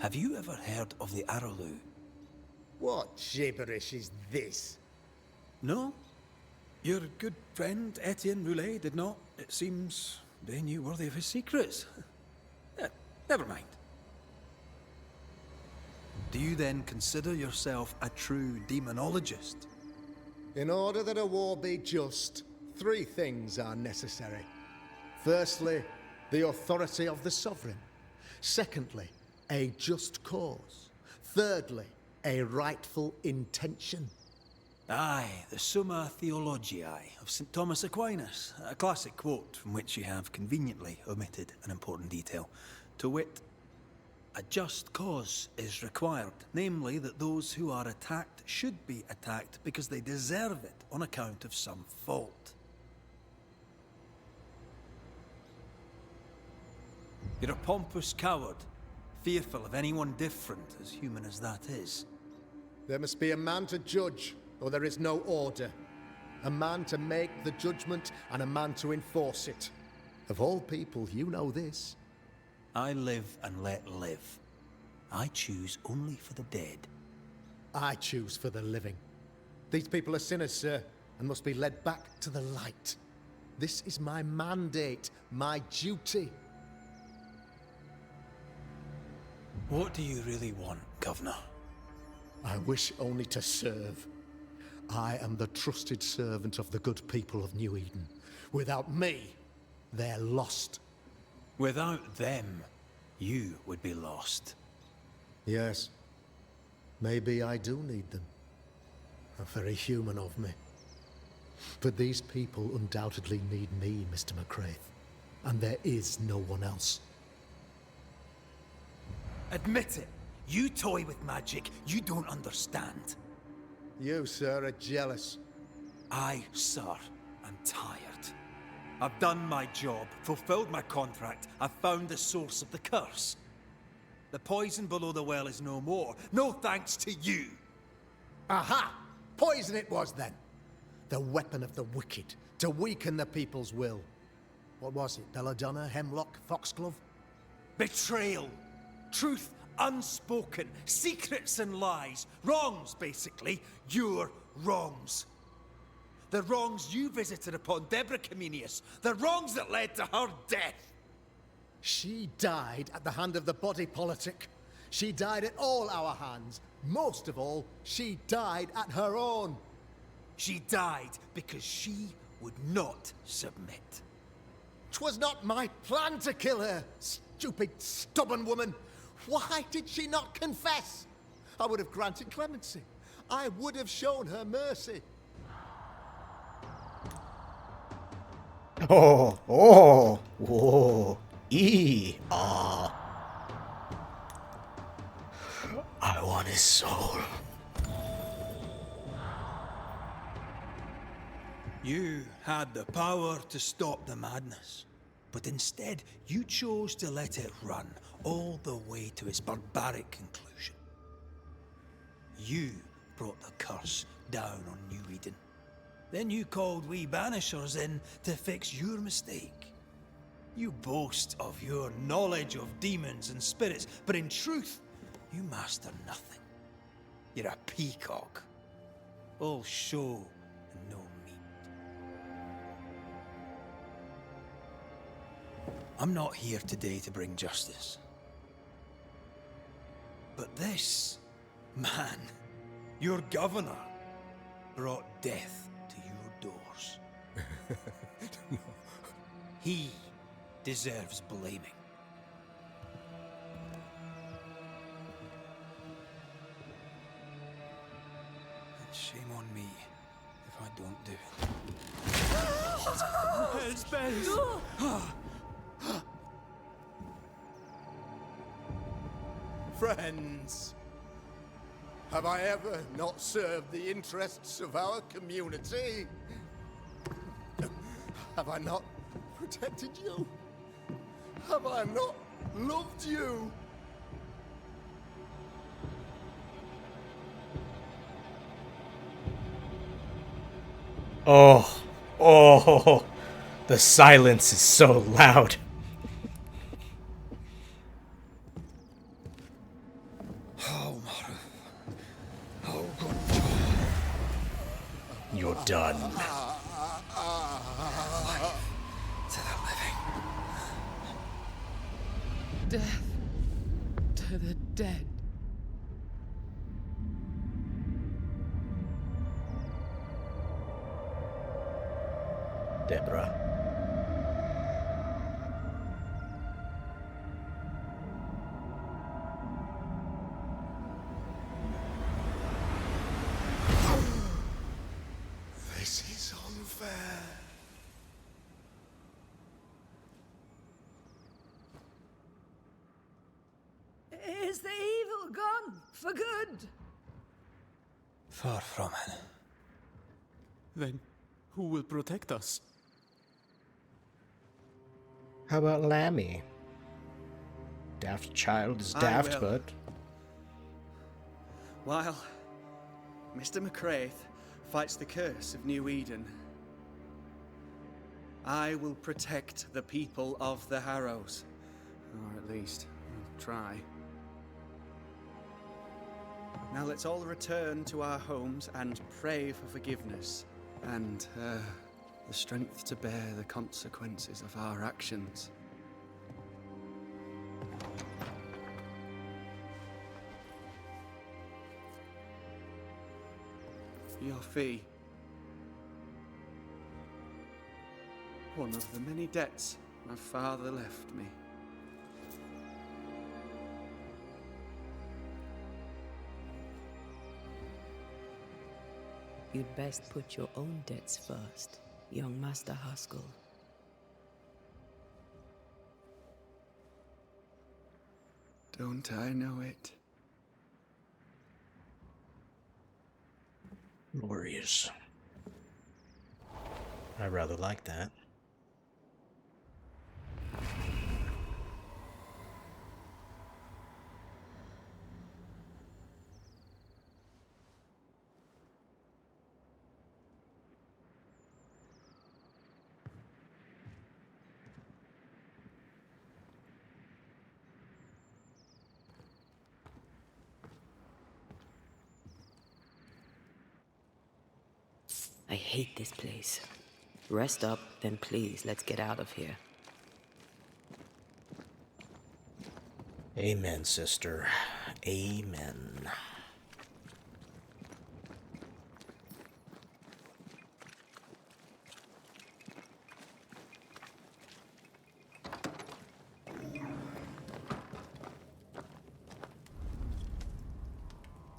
Have you ever heard of the Araloo? What gibberish is this? No? Your good friend Etienne Roulet did not. It seems they knew worthy of his secrets. Never mind. Do you then consider yourself a true demonologist? In order that a war be just, 3 things are necessary. Firstly, the authority of the sovereign. Secondly, a just cause. Thirdly, a rightful intention. Aye, the Summa Theologiae of St. Thomas Aquinas, a classic quote from which you have conveniently omitted an important detail. To wit, a just cause is required, namely that those who are attacked should be attacked because they deserve it on account of some fault. You're a pompous coward, fearful of anyone different, as human as that is. There must be a man to judge, or there is no order. A man to make the judgment, and a man to enforce it. Of all people, you know this. I live and let live. I choose only for the dead. I choose for the living. These people are sinners, sir, and must be led back to the light. This is my mandate, my duty. What do you really want, Governor? I wish only to serve. I am the trusted servant of the good people of New Eden. Without me, they're lost. Without them, you would be lost. Yes. Maybe I do need them. Very human of me. But these people undoubtedly need me, Mr. McCraith. And there is no one else. Admit it. You toy with magic you don't understand. You, sir, are jealous. I, sir, am tired. I've done my job, fulfilled my contract, I've found the source of the curse. The poison below the well is no more. No thanks to you. Aha! Poison it was then. The weapon of the wicked, to weaken the people's will. What was it? Belladonna, hemlock, foxglove? Betrayal. Truth unspoken. Secrets and lies. Wrongs, basically. Your wrongs. The wrongs you visited upon Deborah Comenius. The wrongs that led to her death. She died at the hand of the body politic. She died at all our hands. Most of all, she died at her own. She died because she would not submit. 'Twas not my plan to kill her, stupid, stubborn woman. Why did she not confess? I would have granted clemency. I would have shown her mercy. Oh, whoa, ah. I want his soul. You had the power to stop the madness, but instead you chose to let it run all the way to its barbaric conclusion. You brought the curse down on New Eden. Then you called we Banishers in to fix your mistake. You boast of your knowledge of demons and spirits, but in truth, you master nothing. You're a peacock. All show and no meat. I'm not here today to bring justice. But this man, your governor, brought death to your doors. He deserves blaming. friends. Have I ever not served the interests of our community? Have I not protected you? Have I not loved you? Oh, oh, the silence is so loud. You're done. To the living. Death to the dead. Deborah. This is unfair. Is the evil gone for good? Far from it. Then who will protect us? How about Lammy? Daft child is I daft, will. but While Mr. McCraith fights the curse of New Eden, I will protect the people of the Harrows. Or at least, I'll try. Now let's all return to our homes and pray for forgiveness and the strength to bear the consequences of our actions. Your fee. One of the many debts my father left me. You'd best put your own debts first, young Master Haskell. Don't I know it? glorious. I rather like that. I hate this place. Rest up, then please, let's get out of here. Amen, sister. Amen.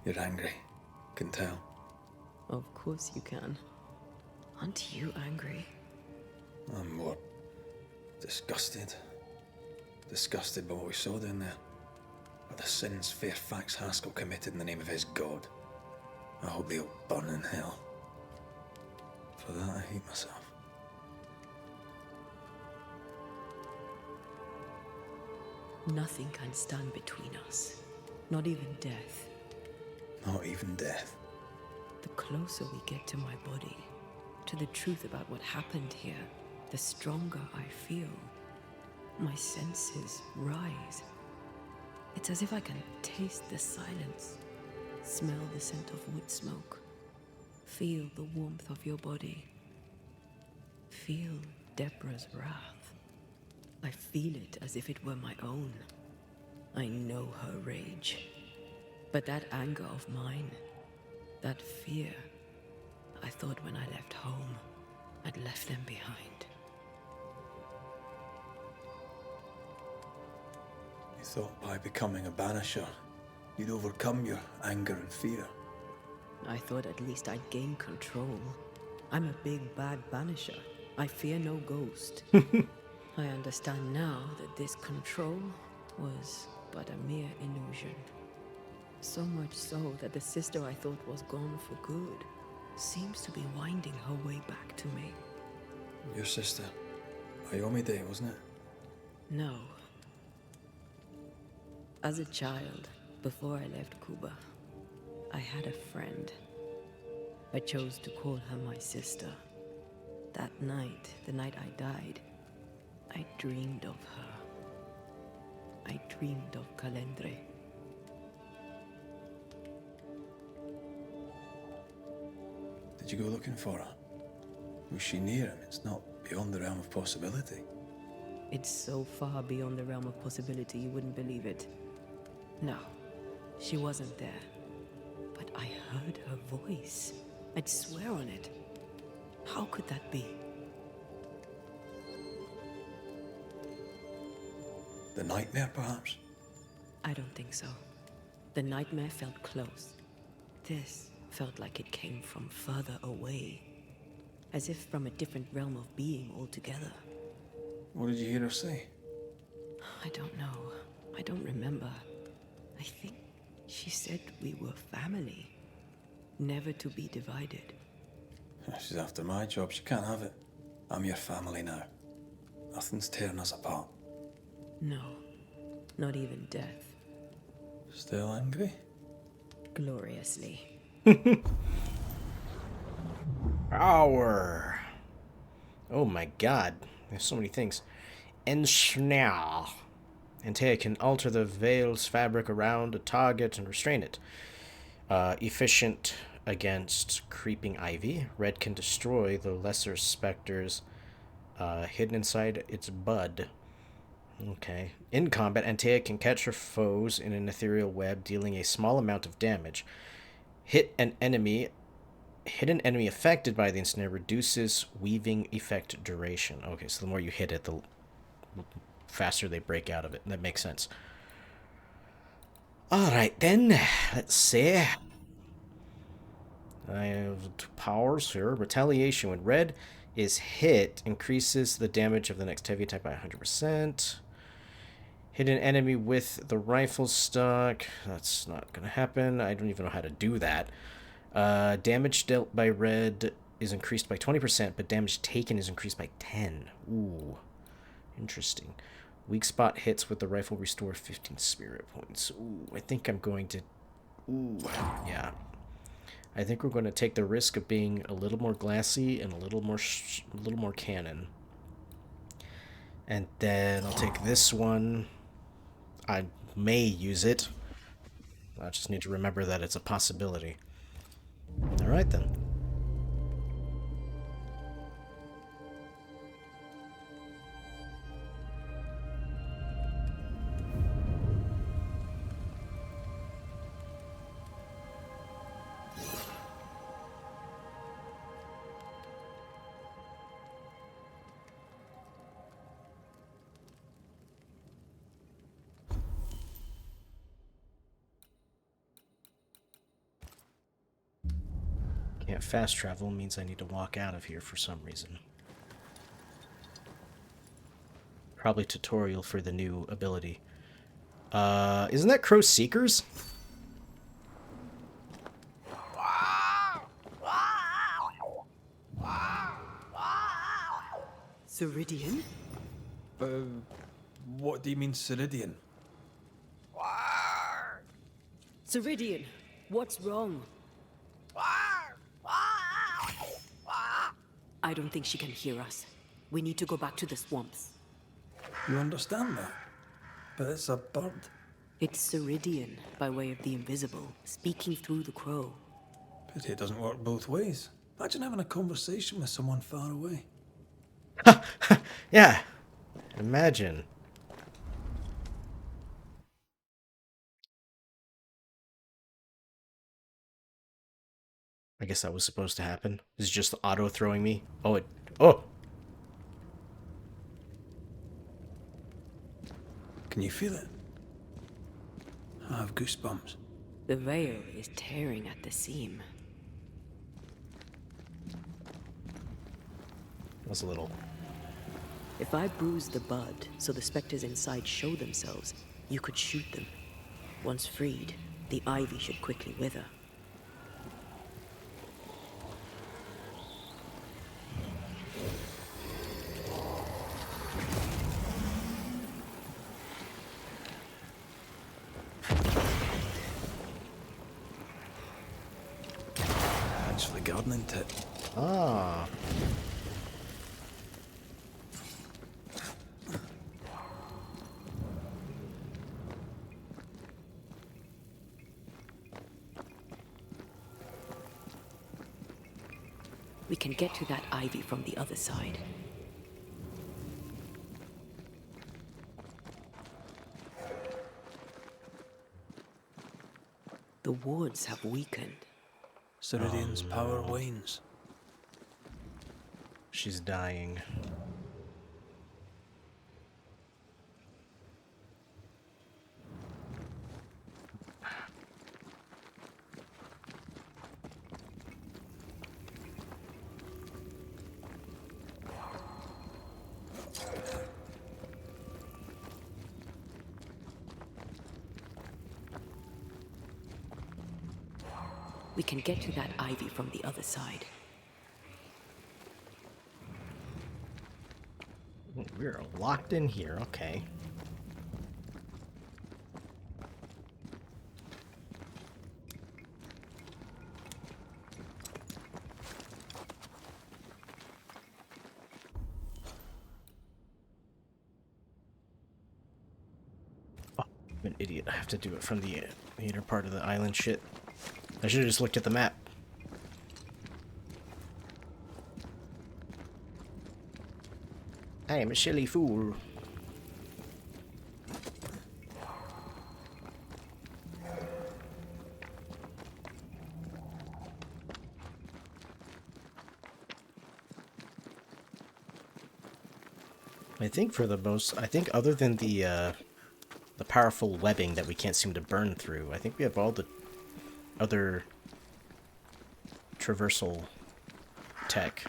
You're angry. Can tell. Of course you can. Aren't you angry? I'm more disgusted. Disgusted by what we saw down there. By the sins Fairfax Haskell committed in the name of his god. I hope they'll burn in hell. For that I hate myself. Nothing can stand between us. Not even death. Not even death. The closer we get to my body, to the truth about what happened here, the stronger I feel. My senses rise. It's as if I can taste the silence, smell the scent of wood smoke, feel the warmth of your body, feel Deborah's wrath. I feel it as if it were my own. I know her rage. But that anger of mine, that fear, I thought when I left home, I'd left them behind. You thought by becoming a banisher, you'd overcome your anger and fear. I thought at least I'd gain control. I'm a big bad banisher. I fear no ghost. I understand now that this control was but a mere illusion. So much so that the sister I thought was gone for good seems to be winding her way back to me. Your sister. Ayomi Day, wasn't it? No. As a child, before I left Cuba, I had a friend. I chose to call her my sister. That night, the night I died, I dreamed of her. I dreamed of Calendre. Did you go looking for her? Was she near him? It's not beyond the realm of possibility. It's so far beyond the realm of possibility you wouldn't believe it. No, she wasn't there. But I heard her voice. I'd swear on it. How could that be? The nightmare, perhaps? I don't think so. The nightmare felt close. This felt like it came from further away. As if from a different realm of being altogether. What did you hear her say? I don't know. I don't remember. I think she said we were family. Never to be divided. She's after my job. She can't have it. I'm your family now. Nothing's tearing us apart. No. Not even death. Still angry? Gloriously. Power. Oh my god. There's so many things. Ensnare. Antea can alter the veil's fabric around a target and restrain it. Efficient against creeping ivy. Red can destroy the lesser specters hidden inside its bud. Okay. In combat, Antea can catch her foes in an ethereal web, dealing a small amount of damage. Hit an enemy affected by the ensnare reduces weaving effect duration. Okay, so the more you hit it, the faster they break out of it. That makes sense. Alright then, let's see. I have 2 powers here. Retaliation. When red is hit, increases the damage of the next heavy attack by 100%. Hit an enemy with the rifle stock. That's not going to happen. I don't even know how to do that. Damage dealt by red is increased by 20%, but damage taken is increased by 10. Ooh, interesting. Weak spot hits with the rifle restore 15 spirit points. Ooh, I think I'm going to... Ooh, yeah. I think we're going to take the risk of being a little more glassy and a little more cannon. And then I'll take this one. I may use it. I just need to remember that it's a possibility. Alright then. Can't fast travel means I need to walk out of here for some reason. Probably tutorial for the new ability. Isn't that Crow Seekers? Ceridian? What do you mean, Ceridian? Ceridian, what's wrong? I don't think she can hear us. We need to go back to the swamps. You understand that? But it's a bird. It's Ceridian, by way of the invisible, speaking through the crow. But it doesn't work both ways. Imagine having a conversation with someone far away. Yeah. Imagine. I guess that was supposed to happen. This is just auto throwing me. Oh, it. Oh! Can you feel it? I have goosebumps. The veil is tearing at the seam. That was a little. If I bruise the bud so the specters inside show themselves, You could shoot them. Once freed, the ivy should quickly wither. Thanks for the gardening tip. Ah. We can get to that ivy from the other side. The wards have weakened. Ceridian's power wanes. She's dying. We can get to that ivy from the other side. We're locked in here, okay. Oh, I'm an idiot. I have to do it from the inner part of the island shit. I should have just looked at the map. I am a silly fool. I think for the most, I think other than the powerful webbing that we can't seem to burn through, I think we have all the other traversal tech.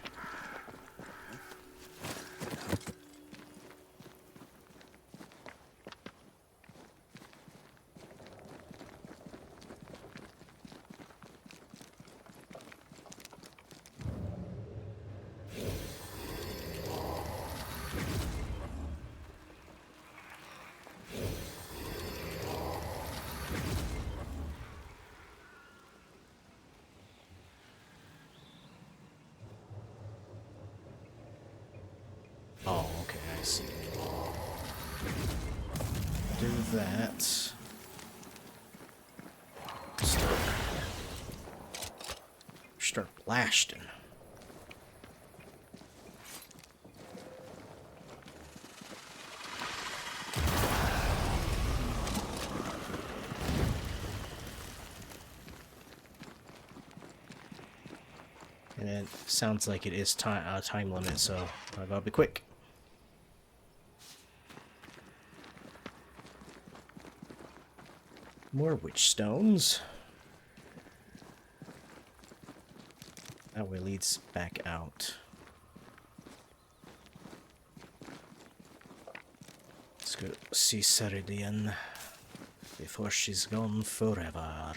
Oh, okay, I see. Do that. Start blasting. And it sounds like it is time limit, so I gotta be quick. More witch stones. That way leads back out. Let's go see Ceridian before she's gone forever.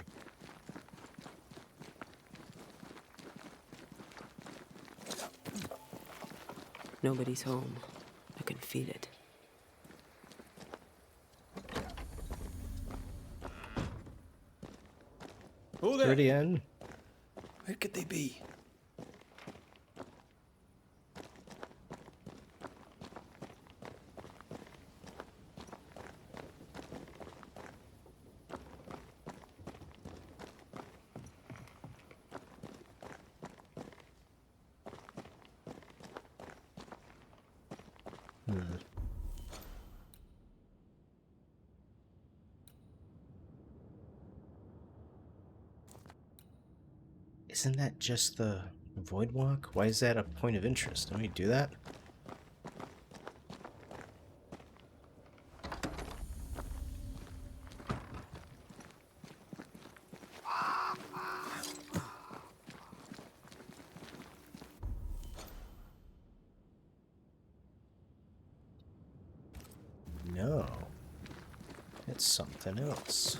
Nobody's home. I can feel it. Oh, there. Ceridian. Where could they be? Isn't that just the Void Walk? Why is that a point of interest? Let me do that. No. It's something else.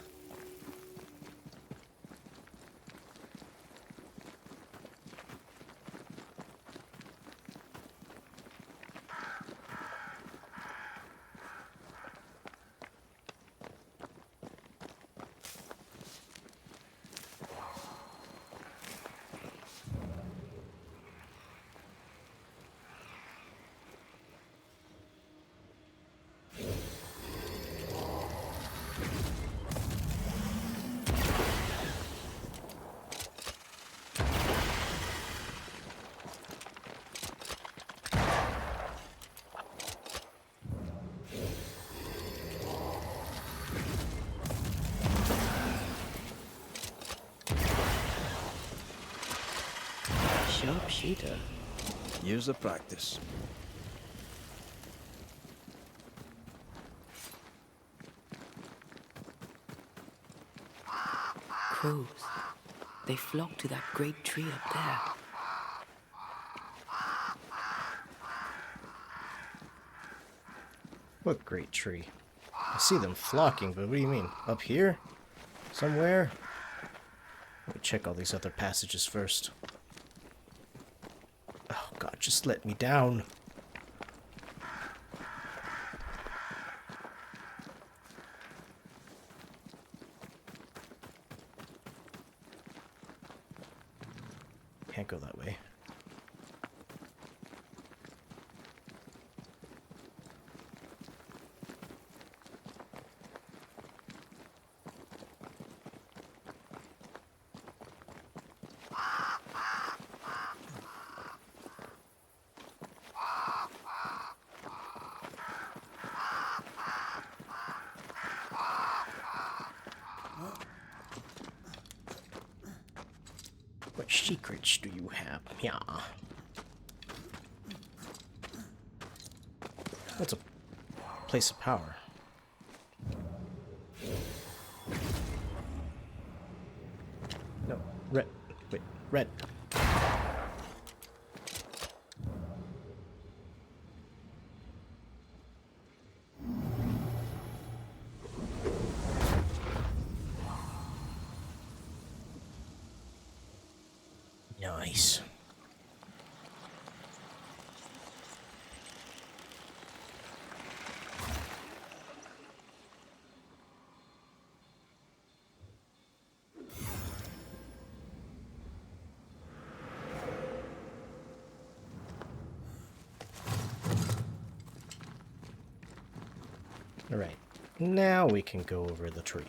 Sharpshooter. Years of practice. Crows. They flock to that great tree up there. What great tree? I see them flocking, but what do you mean? Up here? Somewhere? Let me check all these other passages first. Oh god, just let me down. Can't go that way. What secrets do you have? Yeah. That's a place of power. No, red. Wait, red. Nice. All right, now we can go over the tree.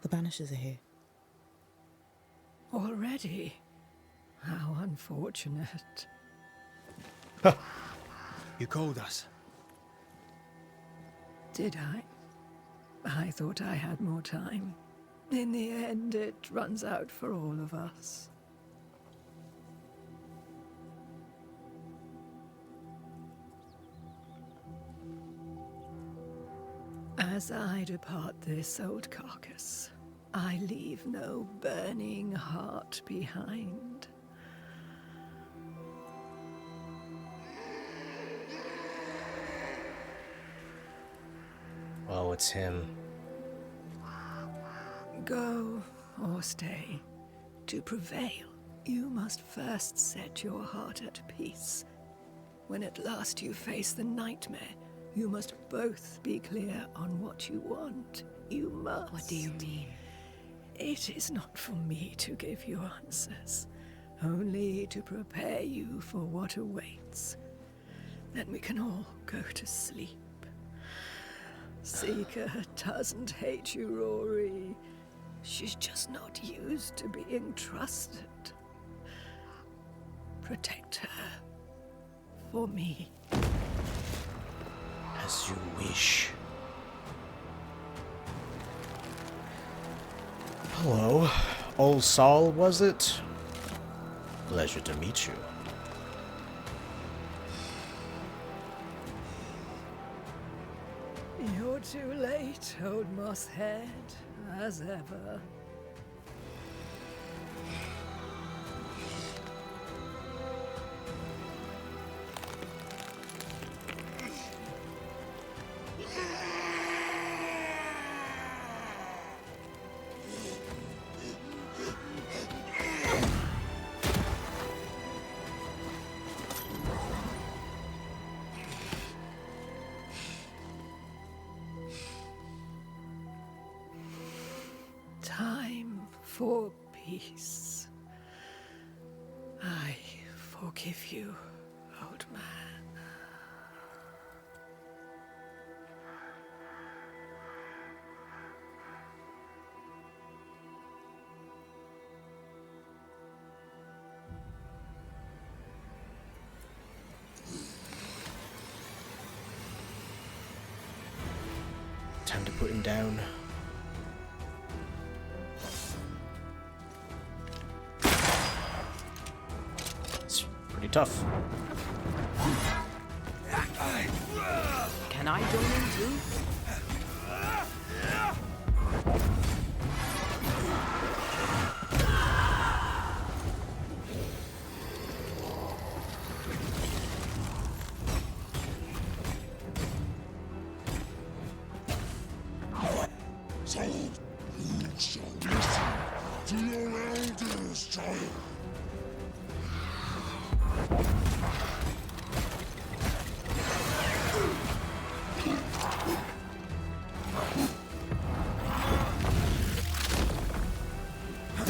The Banishers are here. Already? How unfortunate. You called us. Did I? I thought I had more time. In the end, it runs out for all of us. As I depart this old carcass, I leave no burning heart behind. Oh, it's him. Go or stay. To prevail, you must first set your heart at peace. When at last you face the nightmare, you must both be clear on what you want. You must. What do you mean? It is not for me to give you answers, only to prepare you for what awaits. Then we can all go to sleep. Seeker doesn't hate you, Rory. She's just not used to being trusted. Protect her. For me. As you wish. Hello. Old Saul, was it? Pleasure to meet you. You're too late, old mosshead, as ever. Time for peace. I forgive you, old man. Time to put him down. It's pretty tough. Can I join in too? You shall listen to your elders, child.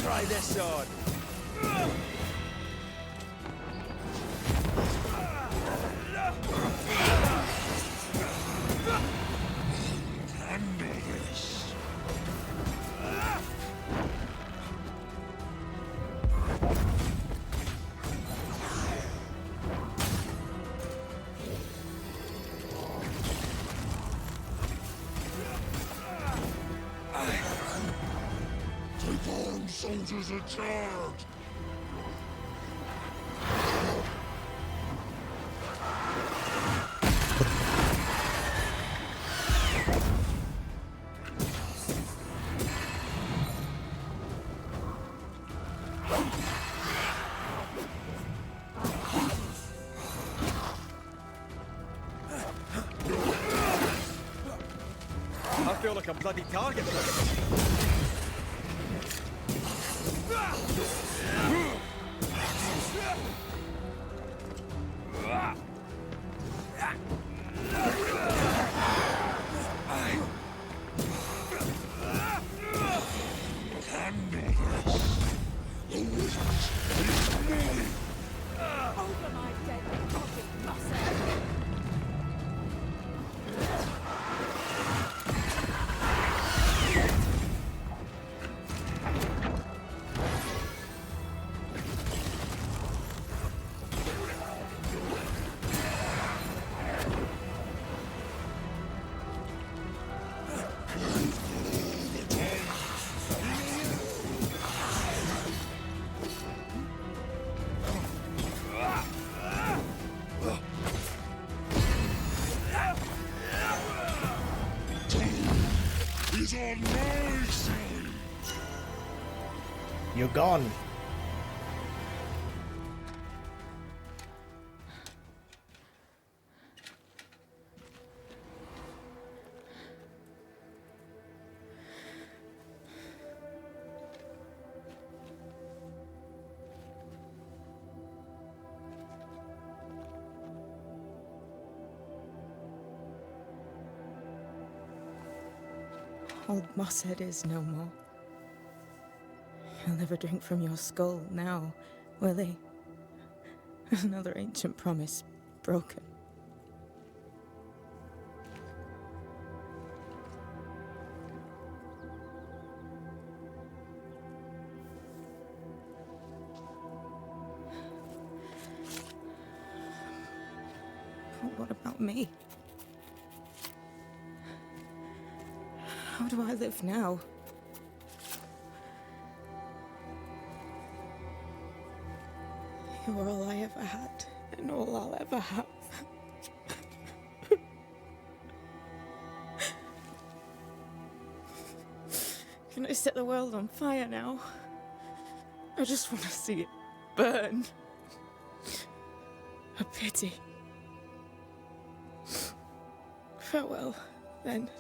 Try this sword. Handle this. Take on, soldiers are charged! I feel like a bloody target. Over my dead body, Mosshead! He's on my side! You're gone. Old Mosshead is no more. He'll never drink from your skull now, will he? Another ancient promise broken. But what about me? How do I live now? You're all I ever had, and all I'll ever have. Can I set the world on fire now? I just want to see it burn. A pity. Farewell, then.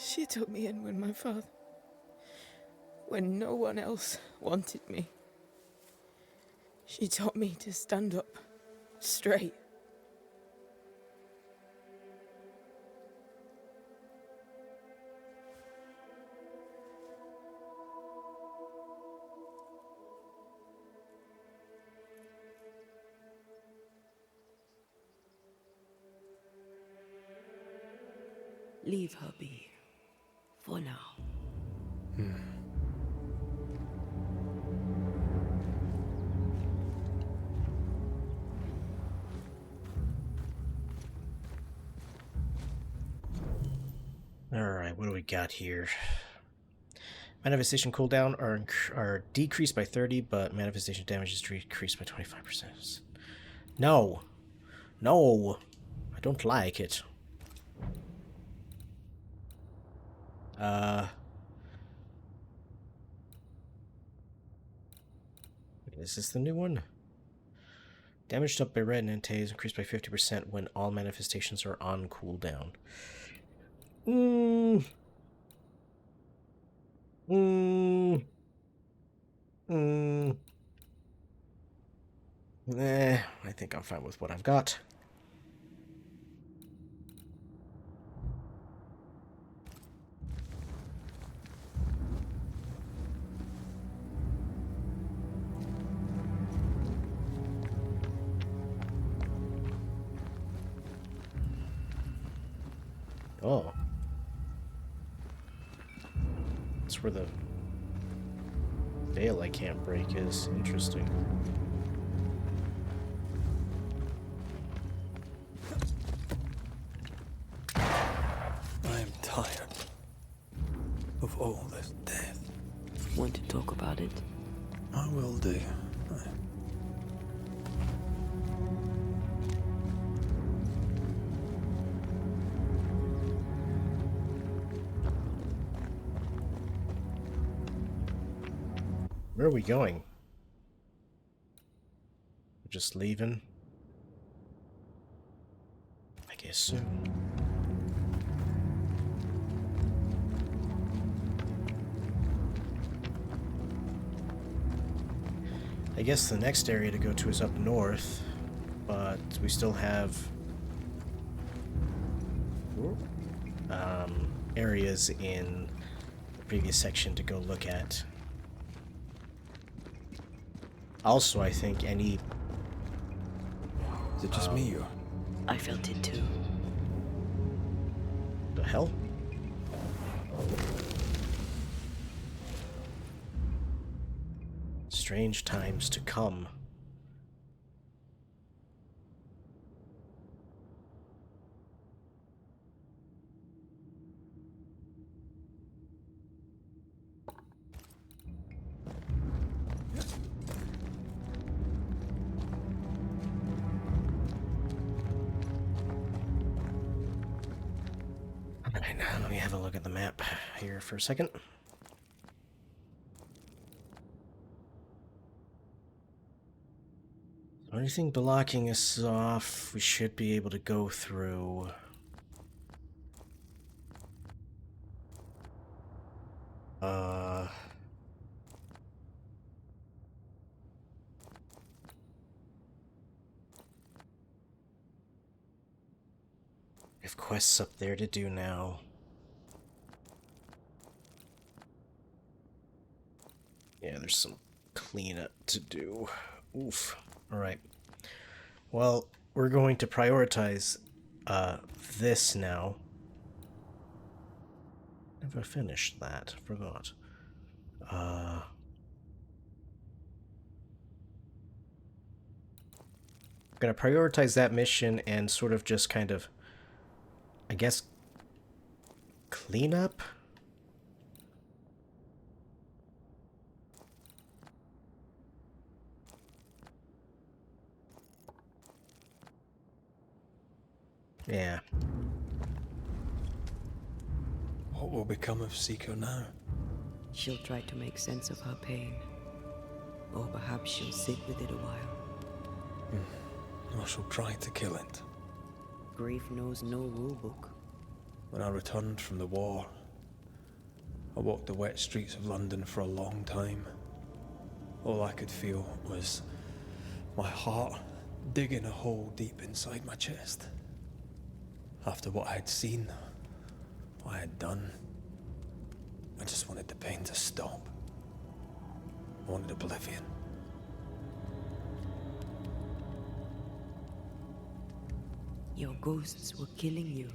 She took me in when no one else wanted me. She taught me to stand up straight. Leave her be. For now. Alright, what do we got here? Manifestation cooldown are decreased by 30, but manifestation damage is decreased by 25%. No! No! I don't like it. Is this the new one? Damage up by red and ante is increased by 50% when all manifestations are on cooldown. I think I'm fine with what I've got. Oh. That's where the veil I can't break is. Interesting. I am tired of all this death. Want to talk about it? I will do. Where are we going? We're just leaving? I guess so. I guess the next area to go to is up north, but we still have areas in the previous section to go look at. Also, I think any... Is it just me or... I felt it too. The hell? Strange times to come. Alright, now let me have a look at the map here for a second. Anything blocking us off, we should be able to go through. We have quests up there to do now. Yeah, there's some cleanup to do. Oof. Alright. Well, we're going to prioritize this now. Never finished that. Forgot. Gonna prioritize that mission and sort of just kind of, I guess, clean up? Yeah. What will become of Seeker now? She'll try to make sense of her pain. Or perhaps she'll sit with it a while. Or she'll try to kill it. Grief knows no rulebook. When I returned from the war, I walked the wet streets of London for a long time. All I could feel was my heart digging a hole deep inside my chest. After what I had seen, what I had done, I just wanted the pain to stop. I wanted oblivion. Your ghosts were killing you.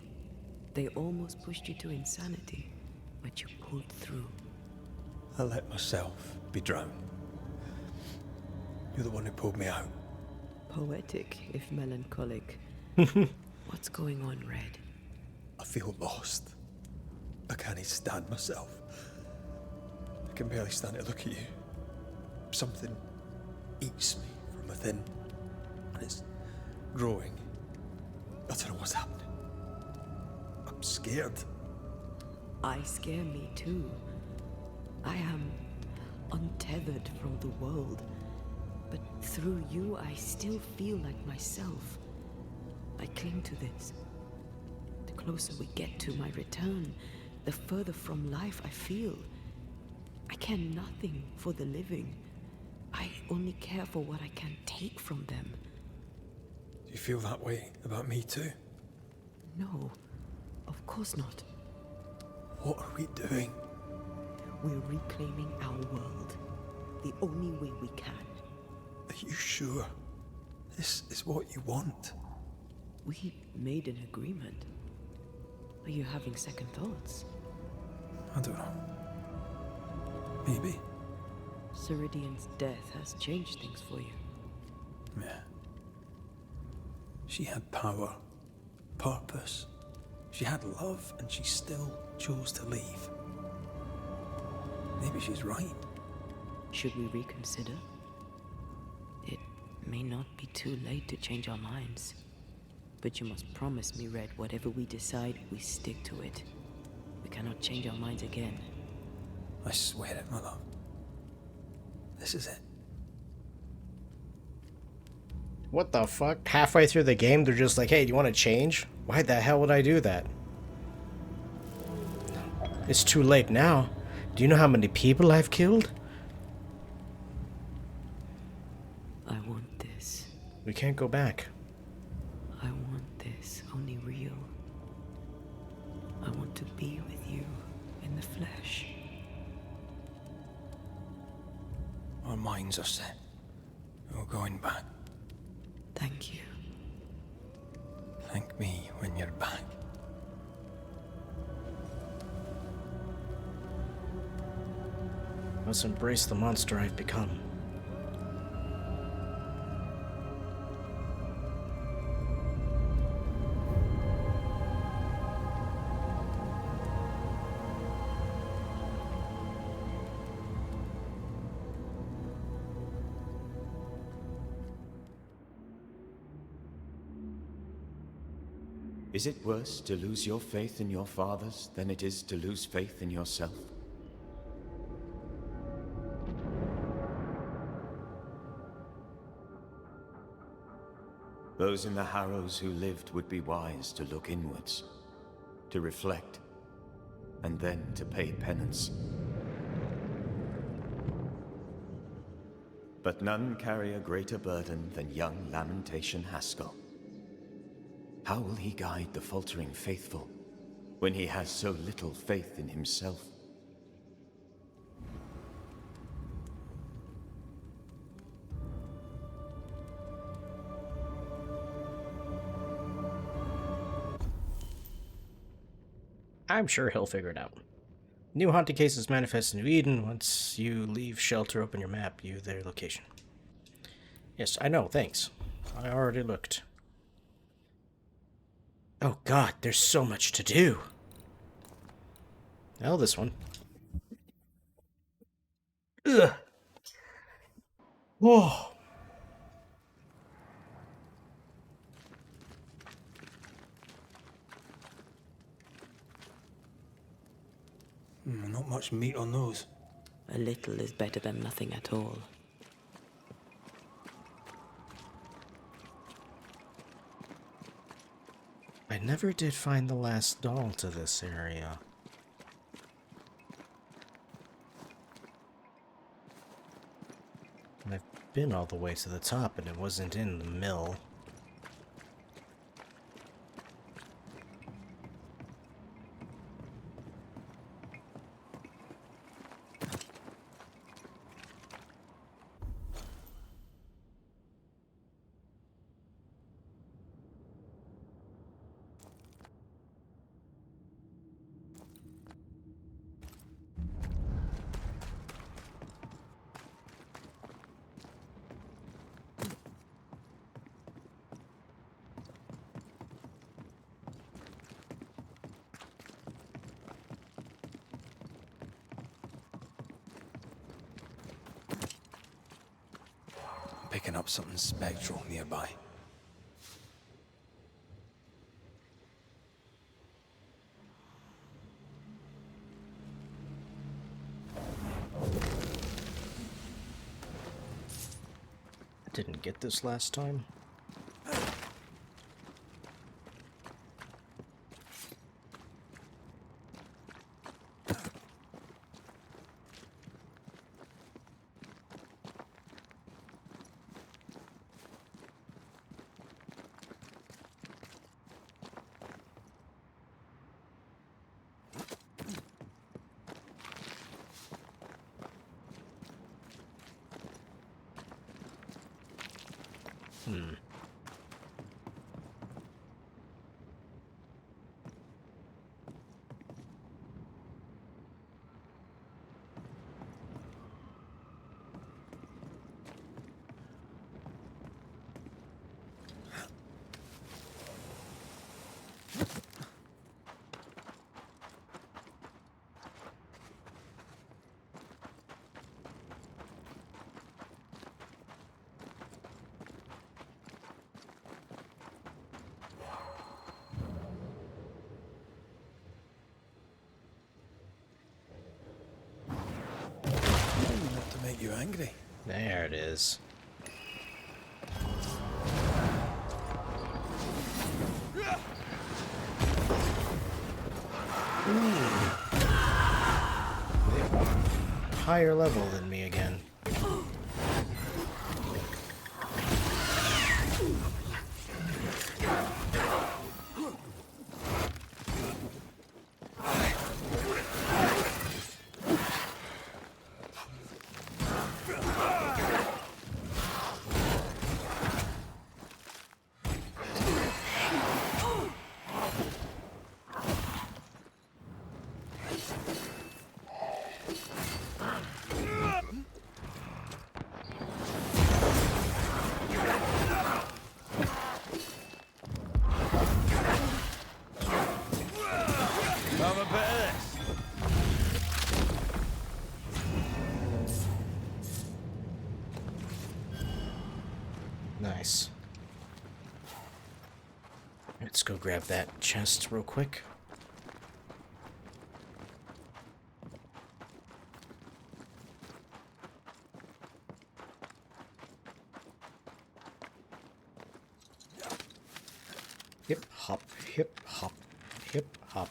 They almost pushed you to insanity, but you pulled through. I let myself be drowned. You're the one who pulled me out. Poetic, if melancholic. What's going on, Red? I feel lost. I can't even stand myself. I can barely stand to look at you. Something eats me from within, and it's growing. I don't know what's happening. I'm scared. I scare me too. I am untethered from the world, but through you I still feel like myself. I cling to this. The closer we get to my return, the further from life I feel. I care nothing for the living. I only care for what I can take from them. Do you feel that way about me too? No, of course not. What are we doing? We're reclaiming our world. The only way we can. Are you sure? This is what you want? We made an agreement. Are you having second thoughts? I don't know. Maybe. Ceridian's death has changed things for you. Yeah. She had power, purpose. She had love, and she still chose to leave. Maybe she's right. Should we reconsider? It may not be too late to change our minds. But you must promise me, Red, whatever we decide, we stick to it. We cannot change our minds again. I swear it, my love. This is it. What the fuck? Halfway through the game, they're just like, hey, do you want to change? Why the hell would I do that? It's too late now. Do you know how many people I've killed? I want this. We can't go back. I want this, only real. I want to be with you in the flesh. Our minds are set. We're going back. Thank you. Thank me when you're back. Let's embrace the monster I've become. Is it worse to lose your faith in your fathers than it is to lose faith in yourself? Those in the Harrows who lived would be wise to look inwards, to reflect, and then to pay penance. But none carry a greater burden than young Lamentation Haskell. How will he guide the faltering faithful when he has so little faith in himself? I'm sure he'll figure it out. New haunted cases manifest in New Eden. Once you leave shelter, open your map, view their location. Yes, I know, thanks. I already looked. Oh god, there's so much to do. Well, this one. Ugh. Whoa. Not much meat on those. A little is better than nothing at all. I never did find the last doll to this area. And I've been all the way to the top and it wasn't in the mill. Picking up something spectral nearby. Didn't get this last time. Not to make you angry. There it is. Higher level than me again. Have a bit of this. Nice. Let's go grab that chest real quick. Hip hop, hip hop, hip hop.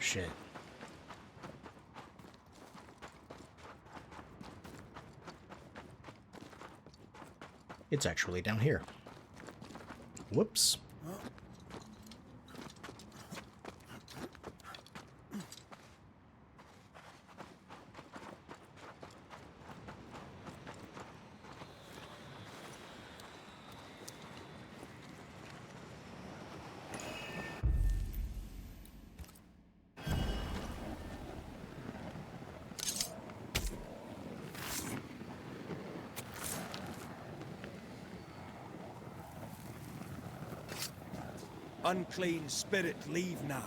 Shit. It's actually down here. Whoops. Unclean spirit, leave now.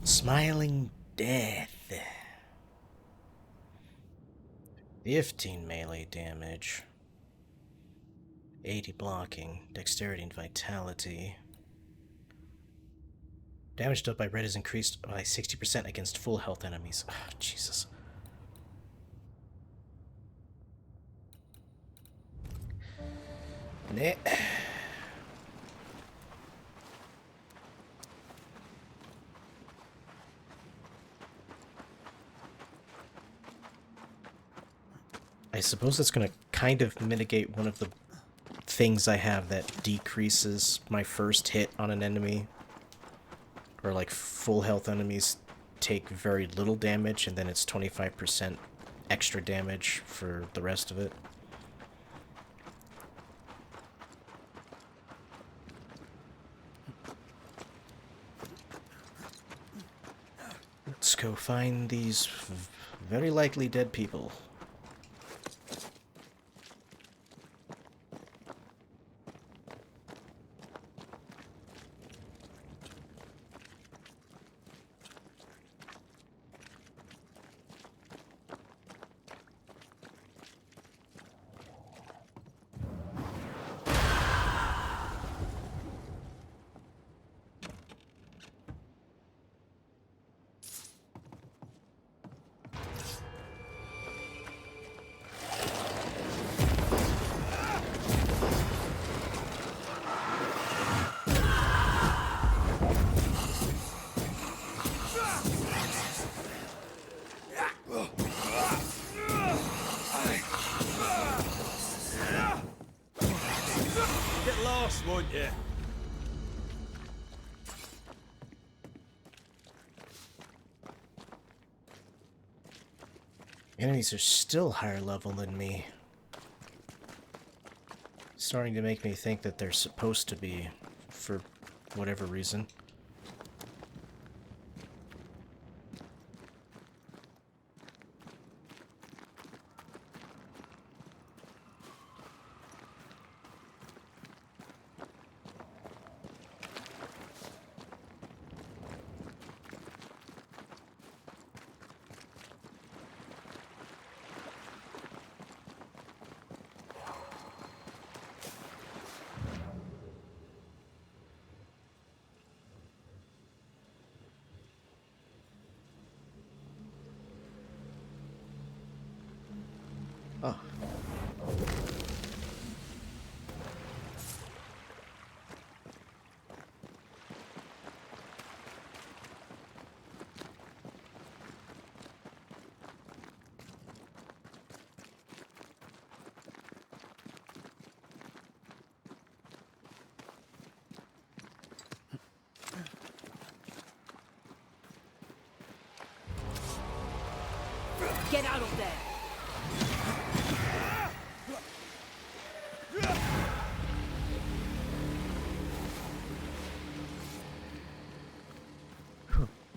Smiling Death. 15 melee damage. 80 blocking. Dexterity and vitality. Damage dealt by red is increased by 60% against full health enemies. Oh, Jesus. Nah. I suppose that's going to kind of mitigate one of the things I have that decreases my first hit on an enemy. Or like full health enemies take very little damage and then it's 25% extra damage for the rest of it. Let's go find these very likely dead people. Get lost, won't you? Enemies are still higher level than me. Starting to make me think that they're supposed to be, for whatever reason. Oh. Get out of there!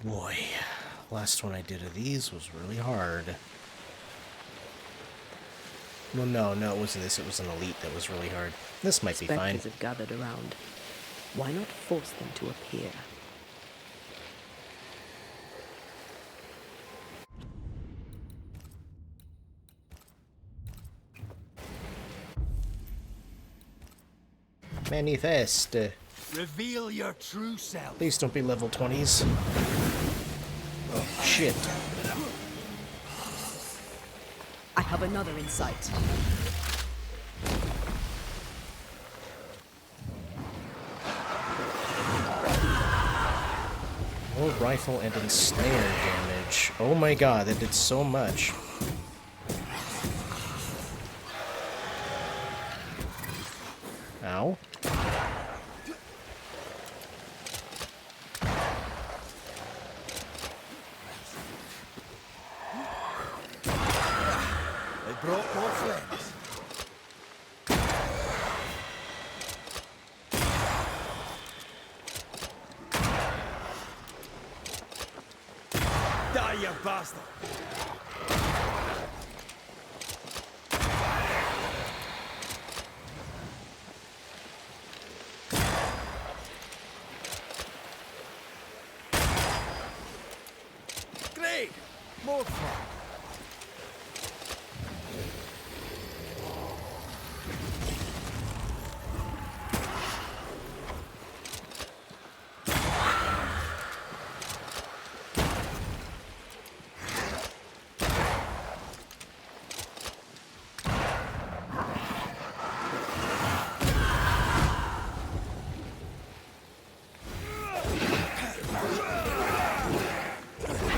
Boy, last one I did of these was really hard. Well, no, it wasn't this. It was an elite that was really hard. This might be fine. Spectres have gathered around. Why not force them to appear? Manifest. Reveal your true self. Please don't be level 20s. Oh, shit. I have another insight. More rifle and ensnare damage. Oh my god, that did so much. Ow. They brought more friends. Die, you bastard! Great! More fun!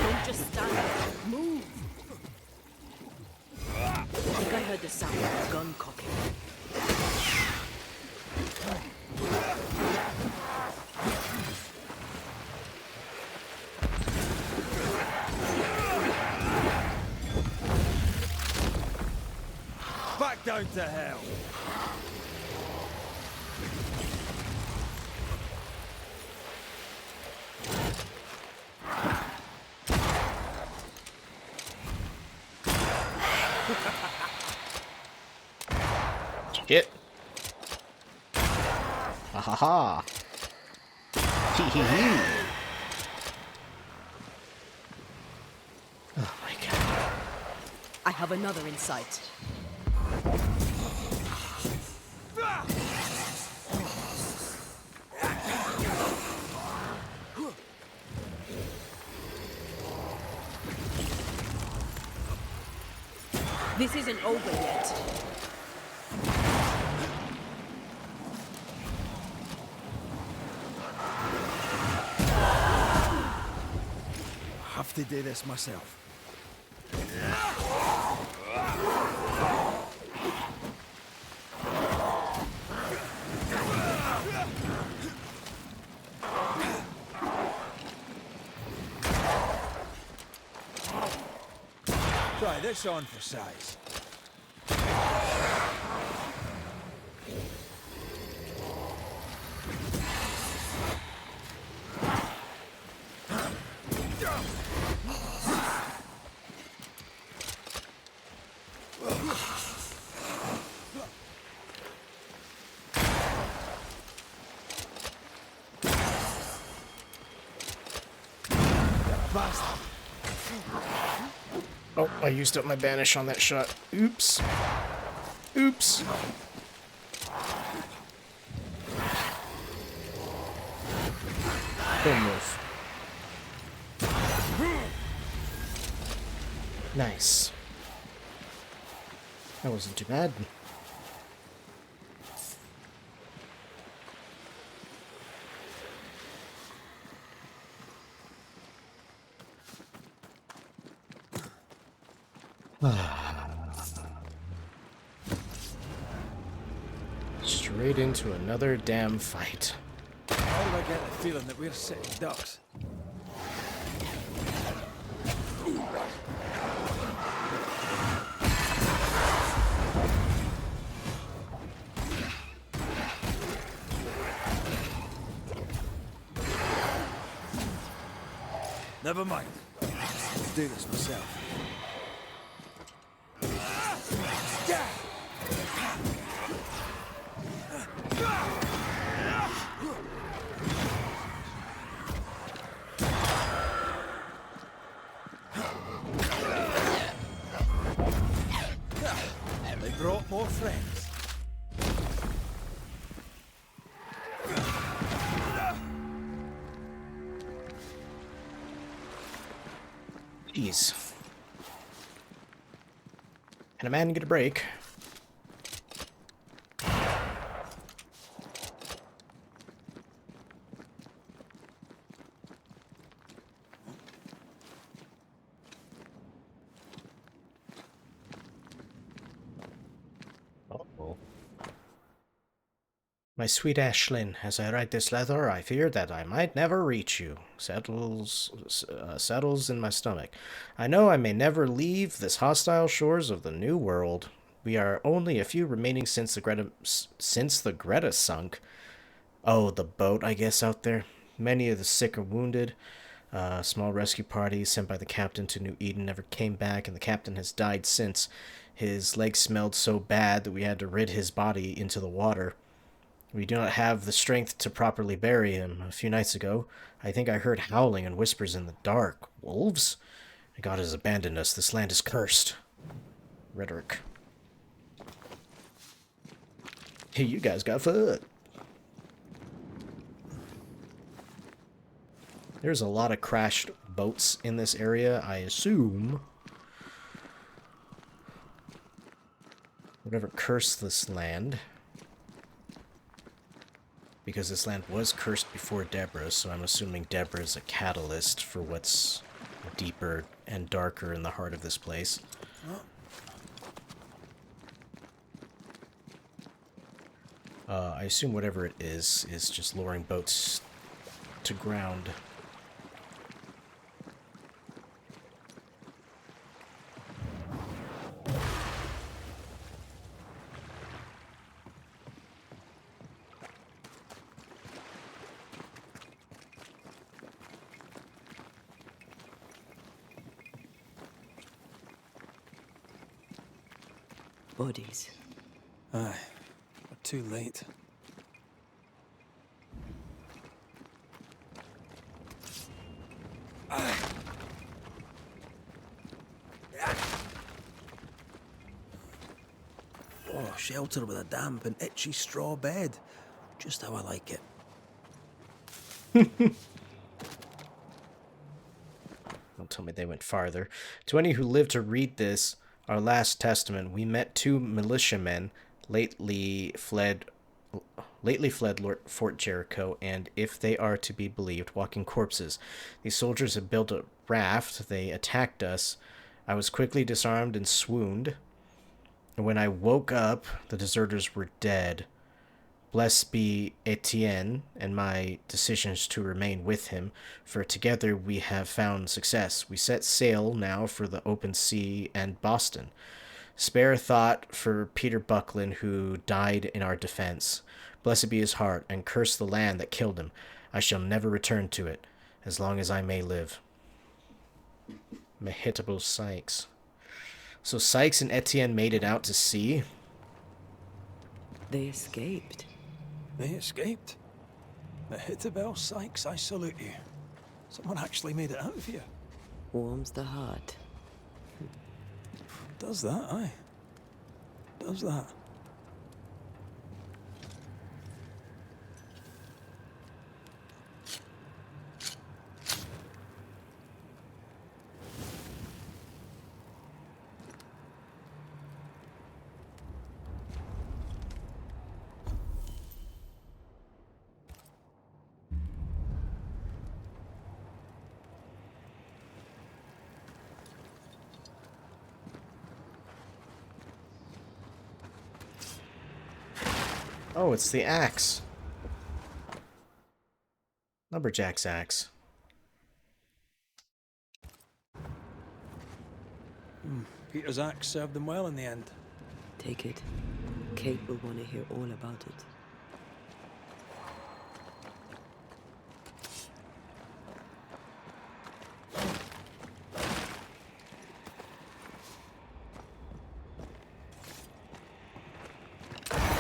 Don't just stand there. Move. I think I heard the sound of a gun cocking. Back down to hell! Shit. Ha ha ha. Hee hee hee. Oh my god. I have another insight. This isn't over yet. I have to do this myself. Try this on for size. Bastard. Oh, I used up my banish on that shot. Oops. Oops. Don't move. Nice. That wasn't too bad. Straight into another damn fight. How do I get the feeling that we're sitting ducks? Never mind. I'll do this myself. Yeah! They brought more friends. Jeez. Can a man get a break? Uh-oh. My sweet Ashlyn, as I write this letter, I fear that I might never reach you. Settles in my stomach. I know I may never leave this hostile shores of the New World. We are only a few remaining since the Greta sunk. Oh, the boat, I guess, out there. Many of the sick are wounded. A small rescue party sent by the captain to New Eden never came back, and the captain has died since. His legs smelled so bad that we had to rid his body into the water. We do not have the strength to properly bury him. A few nights ago, I think I heard howling and whispers in the dark. Wolves? God has abandoned us. This land is cursed. Rhetoric. Hey, you guys got food. There's a lot of crashed boats in this area, I assume. Whatever cursed this land. Because this land was cursed before Deborah, so I'm assuming Deborah is a catalyst for what's deeper and darker in the heart of this place. I assume whatever it is just luring boats to ground. Bodies. Aye, we're too late. Oh, shelter with a damp and itchy straw bed. Just how I like it. Don't tell me they went farther. To any who live to read this, our last testament, we met two militiamen lately fled Fort Jericho, and if they are to be believed, walking corpses. These soldiers had built a raft. They attacked us. I was quickly disarmed and swooned. And when I woke up, the deserters were dead. Blessed be Etienne and my decisions to remain with him, for together we have found success. We set sail now for the open sea and Boston. Spare thought for Peter Buckland, who died in our defense. Blessed be his heart, and curse the land that killed him. I shall never return to it, as long as I may live. Mehitable Sykes. So Sykes and Etienne made it out to sea? They escaped. They escaped? Mehitable Sykes, I salute you. Someone actually made it out of here. Warms the heart. Does that, aye. Does that. Oh, it's the axe. Lumberjack's axe. Peter's axe served them well in the end. Take it. Kate will want to hear all about it.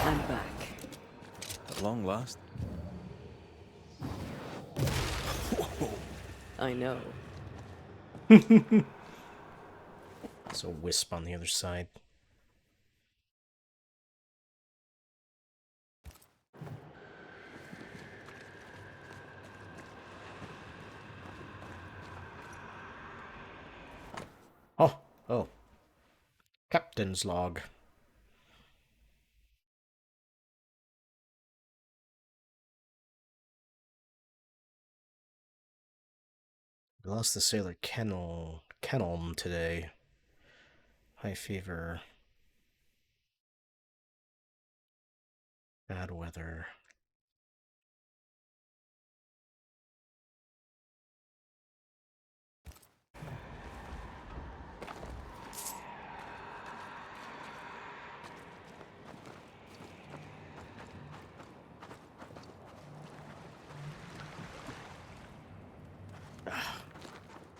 I'm back. At long last. I know. So Wisp on the other side. Oh. Captain's log. We lost the sailor Kenelm today. High fever. Bad weather.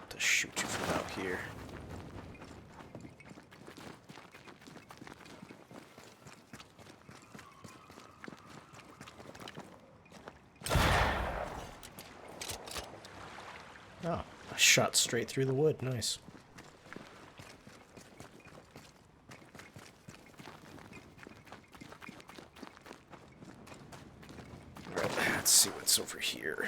To shoot you from out here. Oh, I shot straight through the wood. Nice. Alright, let's see what's over here.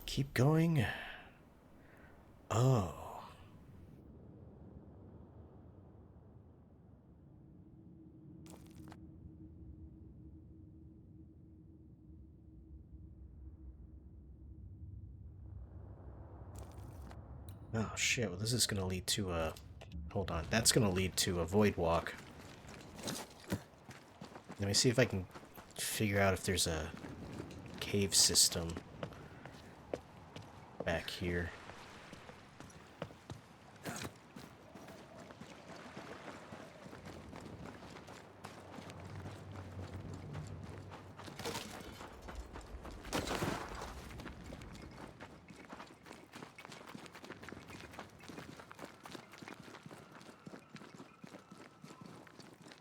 Keep going. Oh. Oh shit, well this is gonna lead to a... Hold on, that's gonna lead to a void walk. Let me see if I can figure out if there's a cave system back here.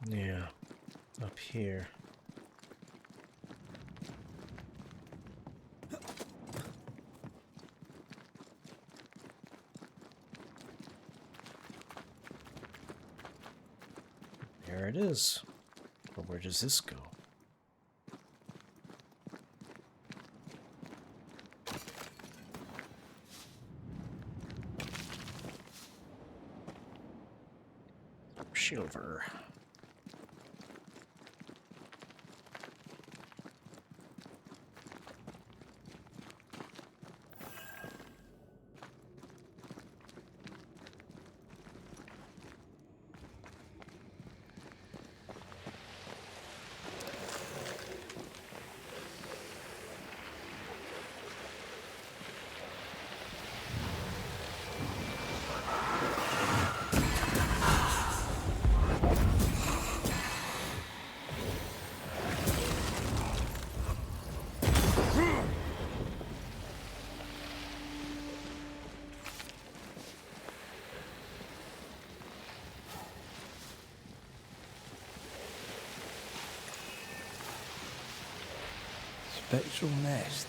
Yeah, up here. There it is. But where does this go? Silver. Spectral nest.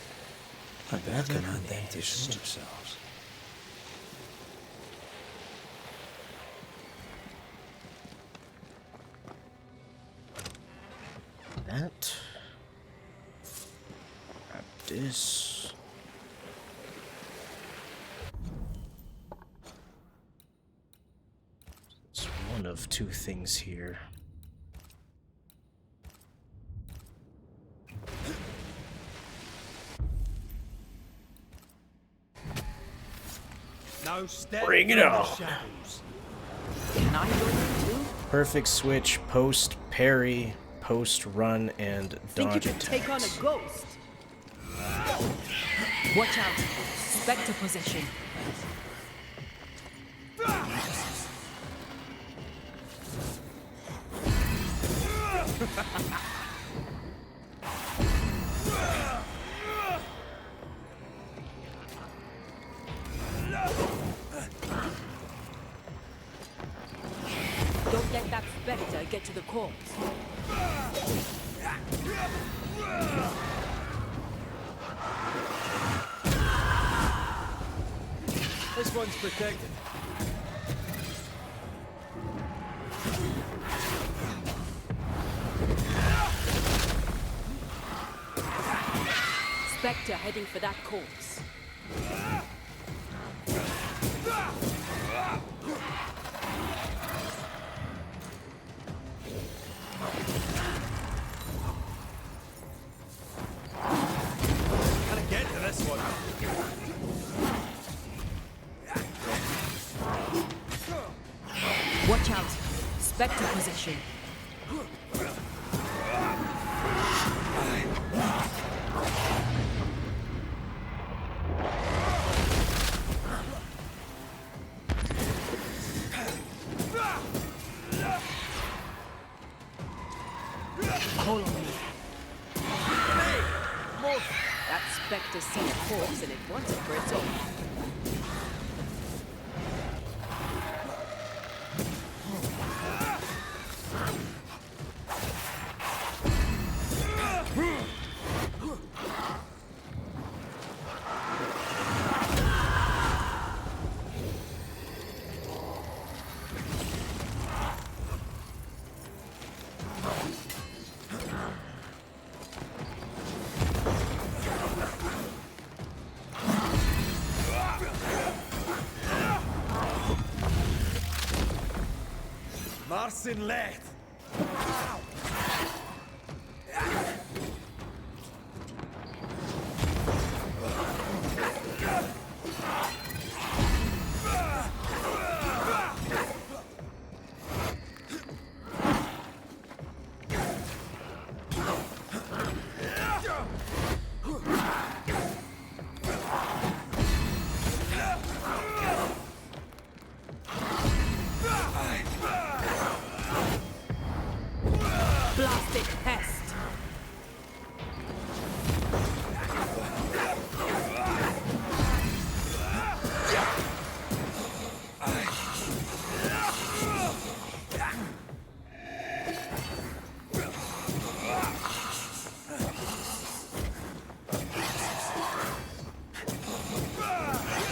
I better command them to show themselves. That. Grab this. It's one of two things here. No step Bring it from the on. shadows. Can I join you too? Perfect switch, post, parry, post, run, and Think you dodge can take on a attacks. ghost? Watch out. Spectre possession. Don't let that spectre get to the corpse. This one's protected. Spectre heading for that corpse. Can I get to this one? Watch out. Spectre possession. Call on me. That spectre sees a corpse and it wants it for its own. Marcin Leth! Blasted pest!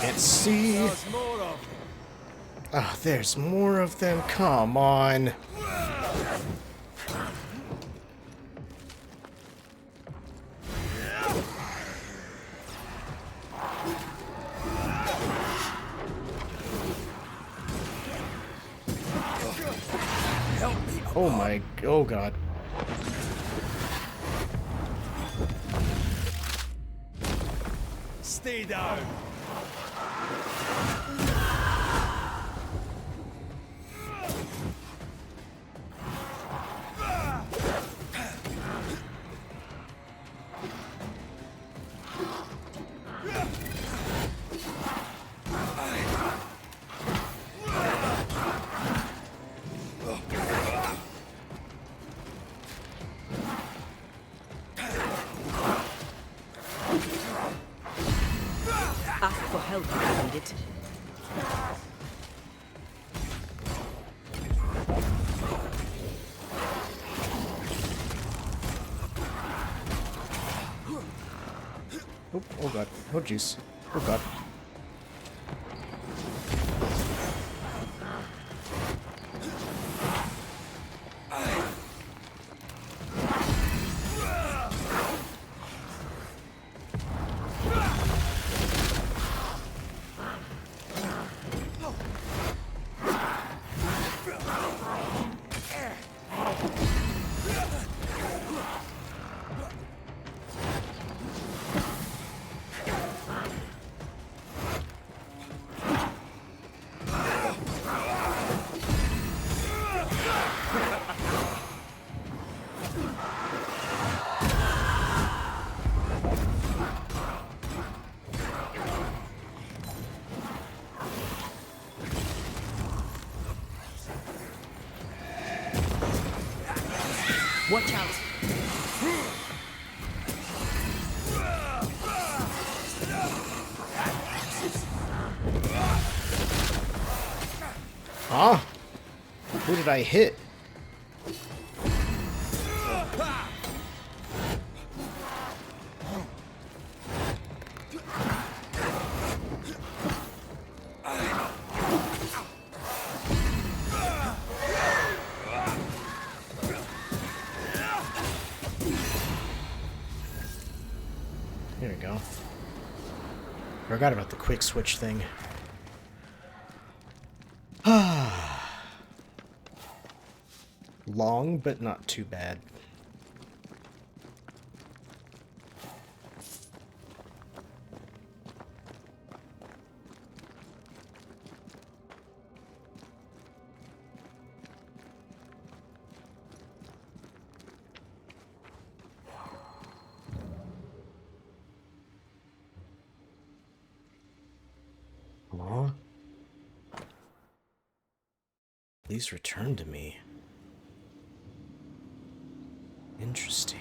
Let's see. Ah, there's more of them. Come on. Oh my, oh god. Stay down. Ask for help if you need it. Oh, oh god. Oh jeez. Oh god. Watch out. Ah! Who did I hit? There we go. Forgot about the quick switch thing. Long, but not too bad. Aw. Please return to me. Interesting.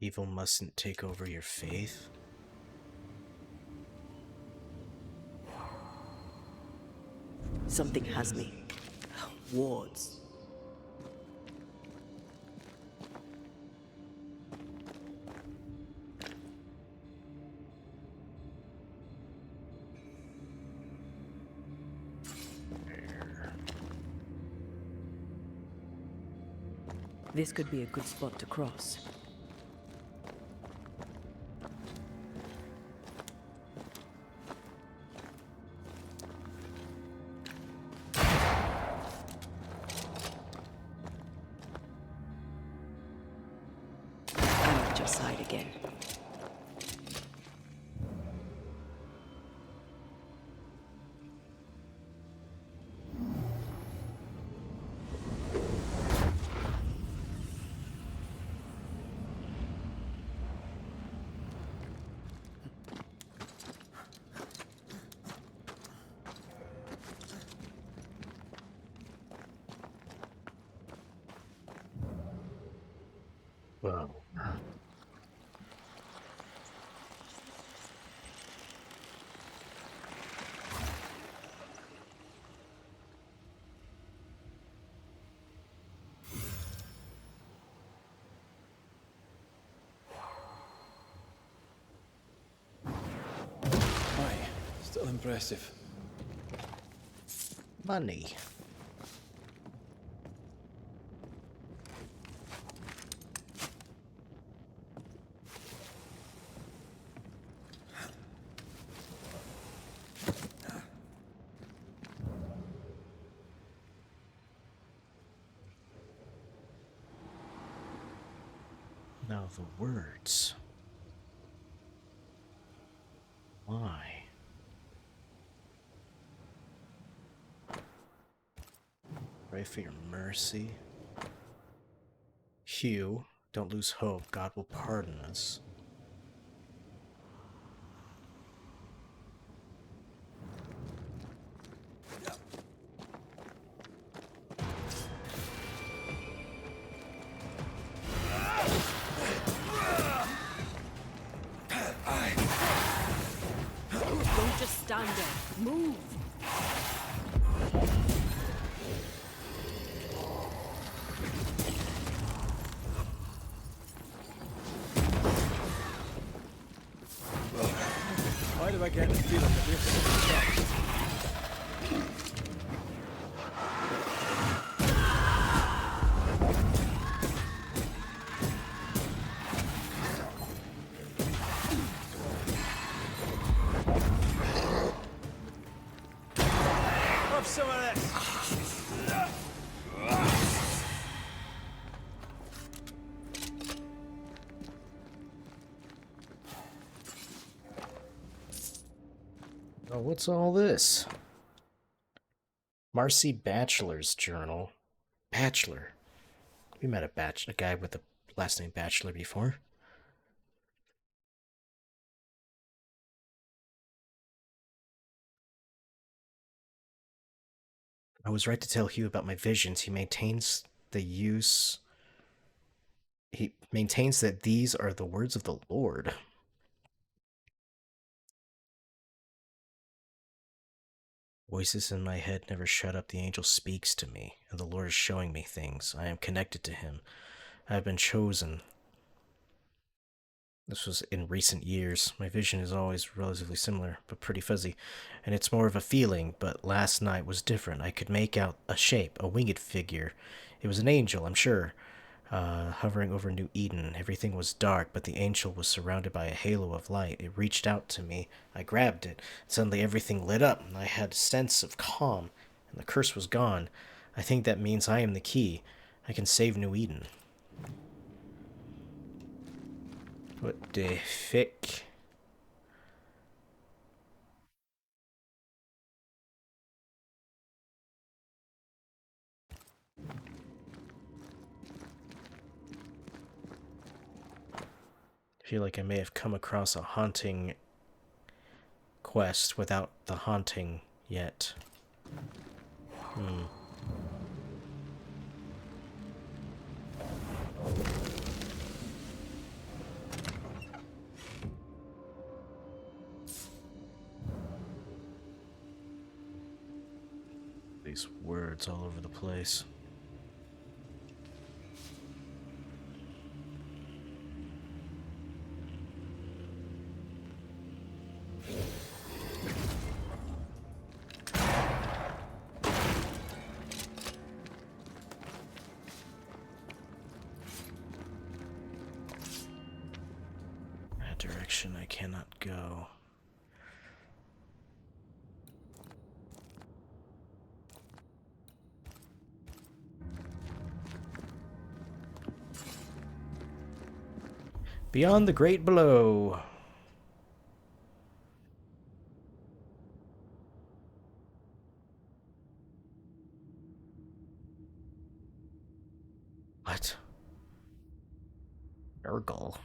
Evil mustn't take over your faith. Something has me. Wards. This could be a good spot to cross. I'm at your side again. Whoa. Aye, still impressive. Money. Now the words. Why? Pray for your mercy. Hugh, don't lose hope. God will pardon us. Don't just stand there. Move. Why do I get the feeling that we're so trapped? Have some of this. Oh, what's all this? Marcy Bachelor's journal. Bachelor. We met a guy with the last name Bachelor before. I was right to tell Hugh about my visions. He maintains that these are the words of the Lord. Voices in my head never shut up. The angel speaks to me, and the Lord is showing me things. I am connected to him. I have been chosen. This was in recent years. My vision is always relatively similar, but pretty fuzzy, and it's more of a feeling, but last night was different. I could make out a shape, a winged figure. It was an angel, I'm sure, hovering over New Eden. Everything was dark, but the angel was surrounded by a halo of light. It reached out to me. I grabbed it. Suddenly everything lit up, and I had a sense of calm, and the curse was gone. I think that means I am the key. I can save New Eden. What the fick? I feel like I may have come across a haunting quest without the haunting yet. These words all over the place. That direction I cannot go. Beyond the great below. What? Urgle.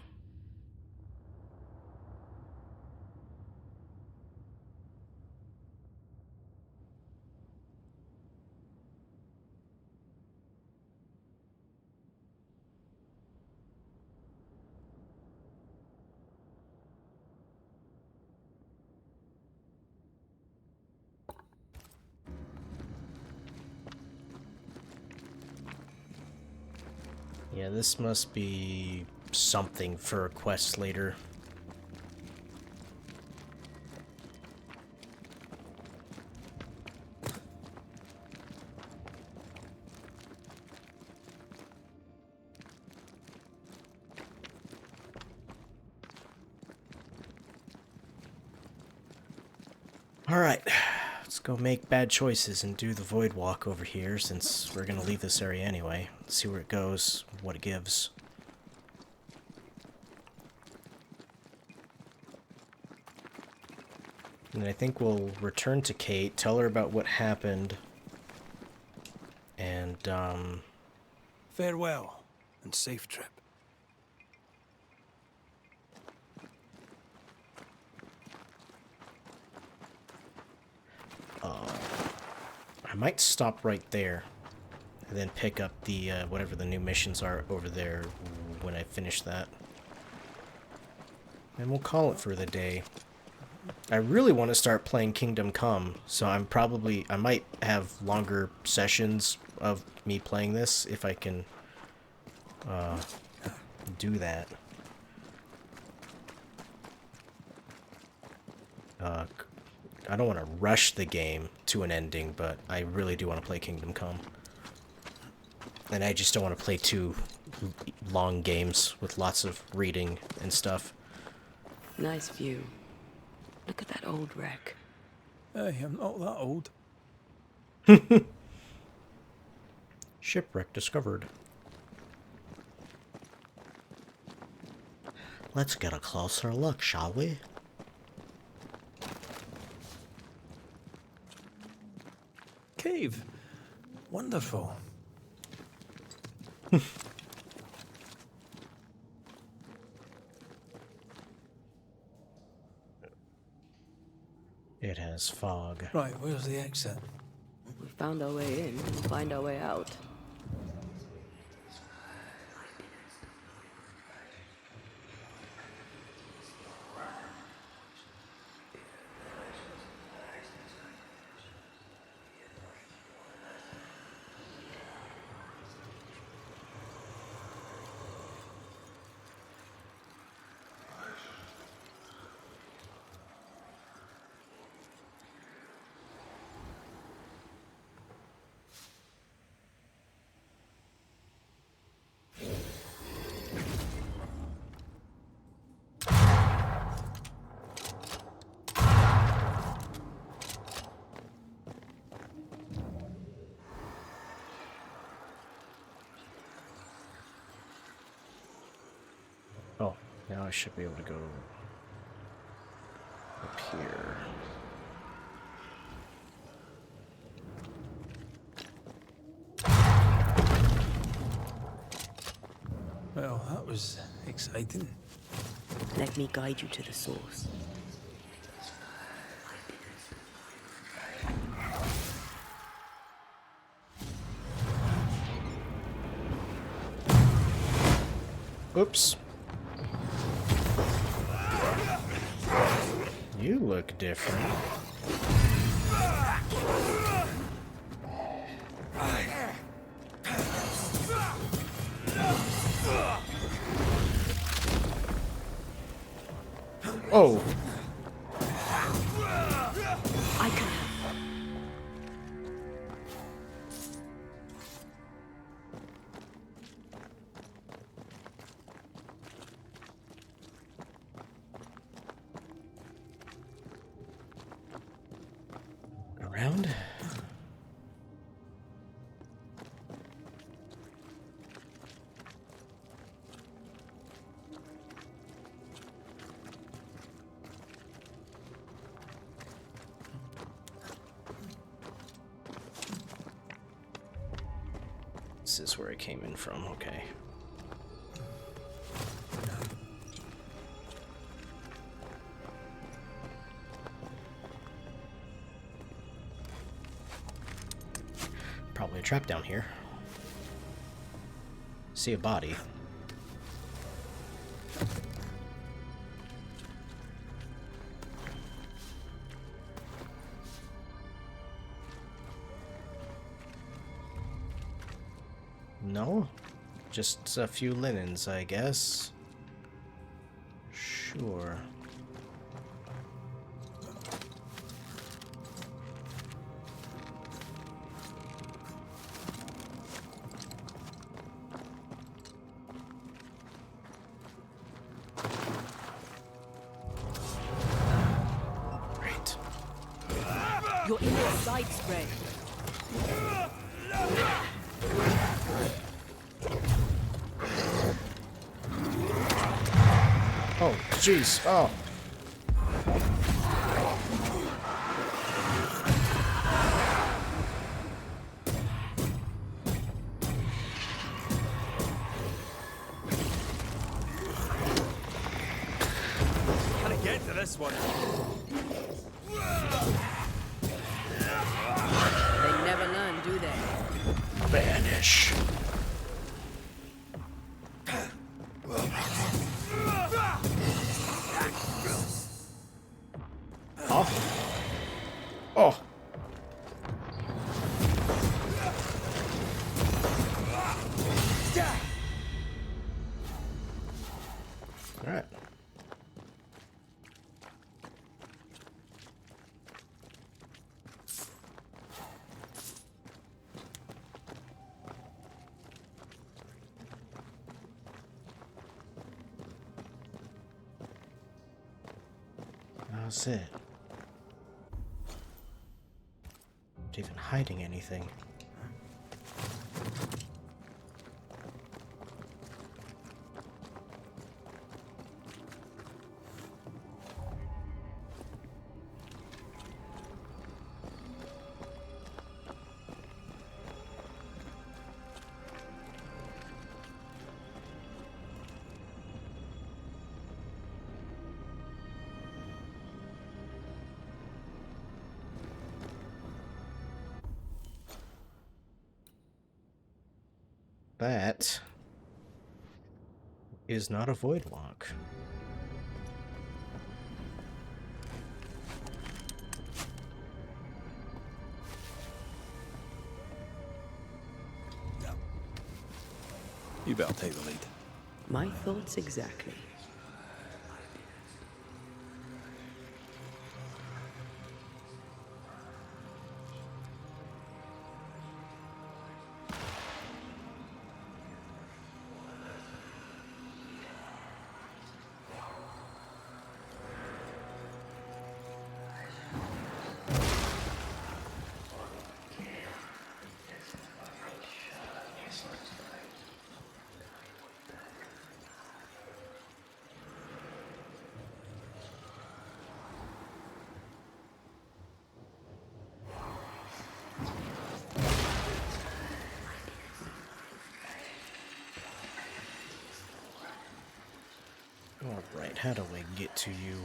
Yeah, this must be something for a quest later. Alright, let's go make bad choices and do the void walk over here, since we're gonna leave this area anyway. Let's see where it goes, what it gives. And I think we'll return to Kate, tell her about what happened, and, Farewell, and safe trip. I might stop right there, and then pick up the, whatever the new missions are over there when I finish that. And we'll call it for the day. I really want to start playing Kingdom Come, so I might have longer sessions of me playing this if I can do that. I don't want to rush the game to an ending, but I really do want to play Kingdom Come. And I just don't want to play too long games with lots of reading and stuff. Nice view. Look at that old wreck. Hey, I'm not that old. Shipwreck discovered. Let's get a closer look, shall we? Cave. Wonderful. It has fog. Right, where's the exit? We've found our way in, we'll find our way out. Oh, now I should be able to go up here. Well, that was exciting. Let me guide you to the source. Oops. You look different. Oh. I can Around? This is where it came in from, okay. Probably a trap down here. See a body. No? Just a few linens, I guess. Sure. Right. Your inner side spread. Oh, jeez. Oh. Gotta get to this one. They never learn, do they? Banish. Oh. All right. That's it. Not even hiding anything. That is not a void lock. You better take the lead. My thoughts exactly. Alright, how do I get to you?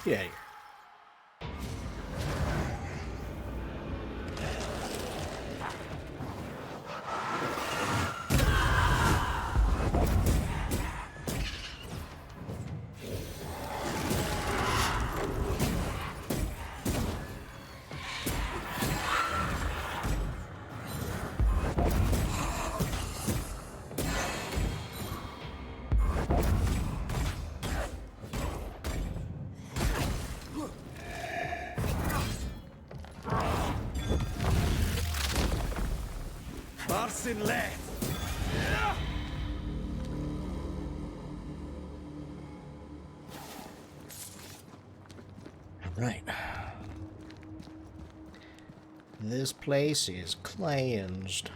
Yeah. Marcin left. Right. This place is cleansed.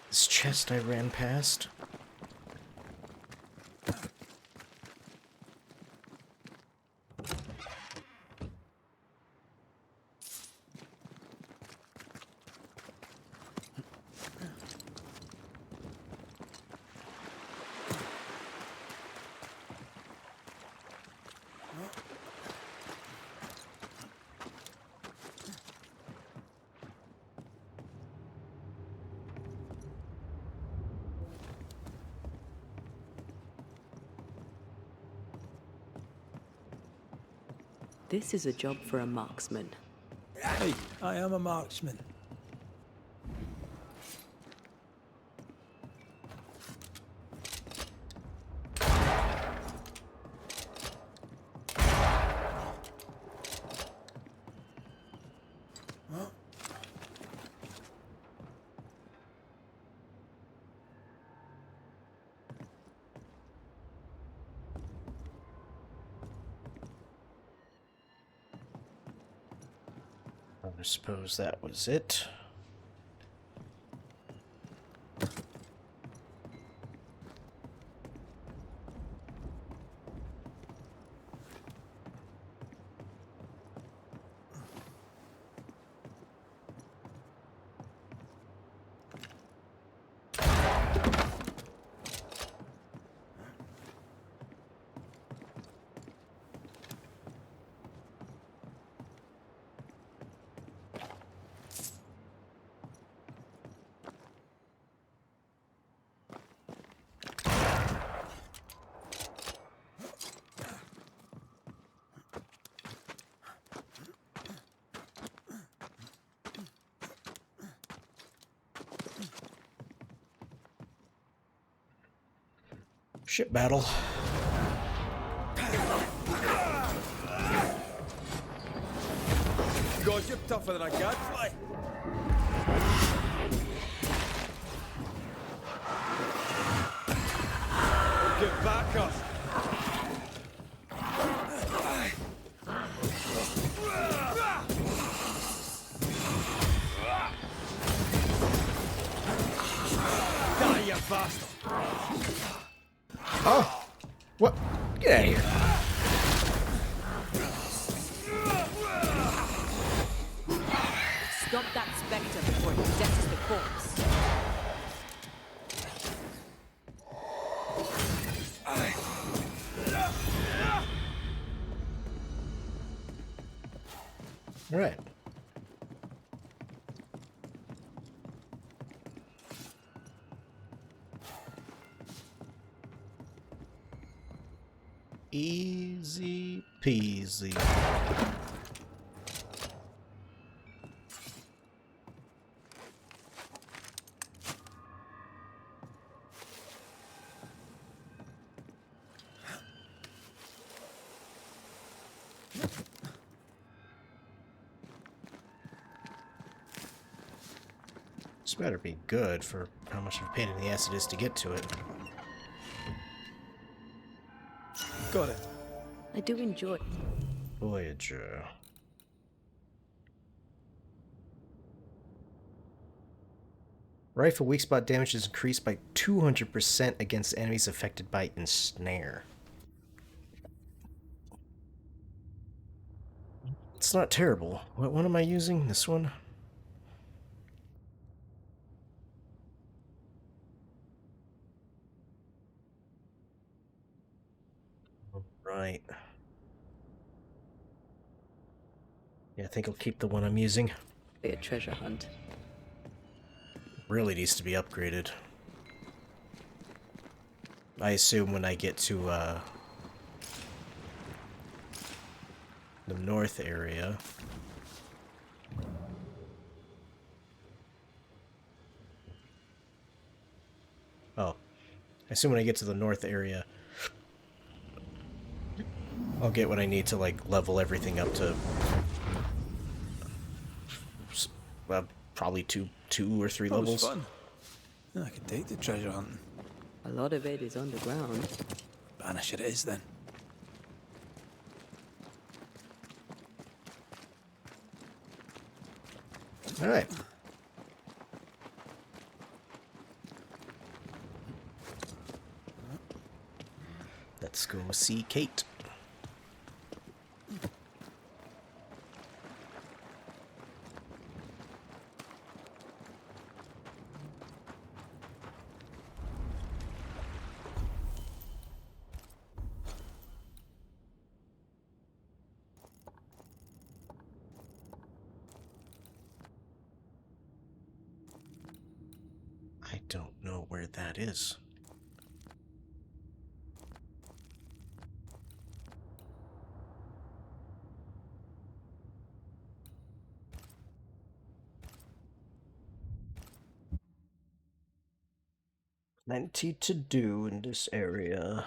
This chest I ran past. This is a job for a marksman. Hey, I am a marksman. I suppose that was it. Ship battle. God, you're tougher than a gadfly. Get back up. bastard! Oh! What? Get out of here. Stop that spectre before it possesses the corpse. All right. Easy peasy. This better be good for how much of a pain in the ass it is to get to it. Got it. I do enjoy. Voyager. Rifle weak spot damage is increased by 200% against enemies affected by ensnare. It's not terrible. What one am I using? This one? Right. Yeah, I think I'll keep the one I'm using. A treasure hunt. Really needs to be upgraded. I assume when I get to the north area. Oh. I assume when I get to the north area, I'll get what I need to, like, level everything up to probably two or three levels. That was fun. I could take the treasure hunting. A lot of it is underground. Banisher it is, then. Alright. Let's go see Kate. I don't know where that is. Plenty to do in this area.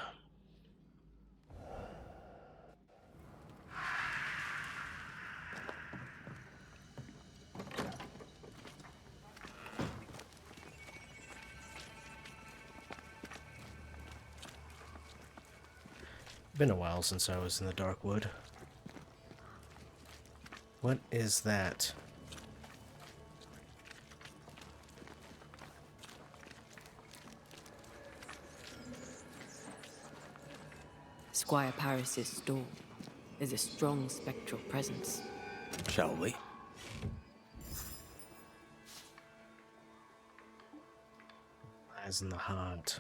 Been a while since I was in the Darkwood. What is that? Squire Paris's store is a strong spectral presence. Shall we? Eyes in the heart.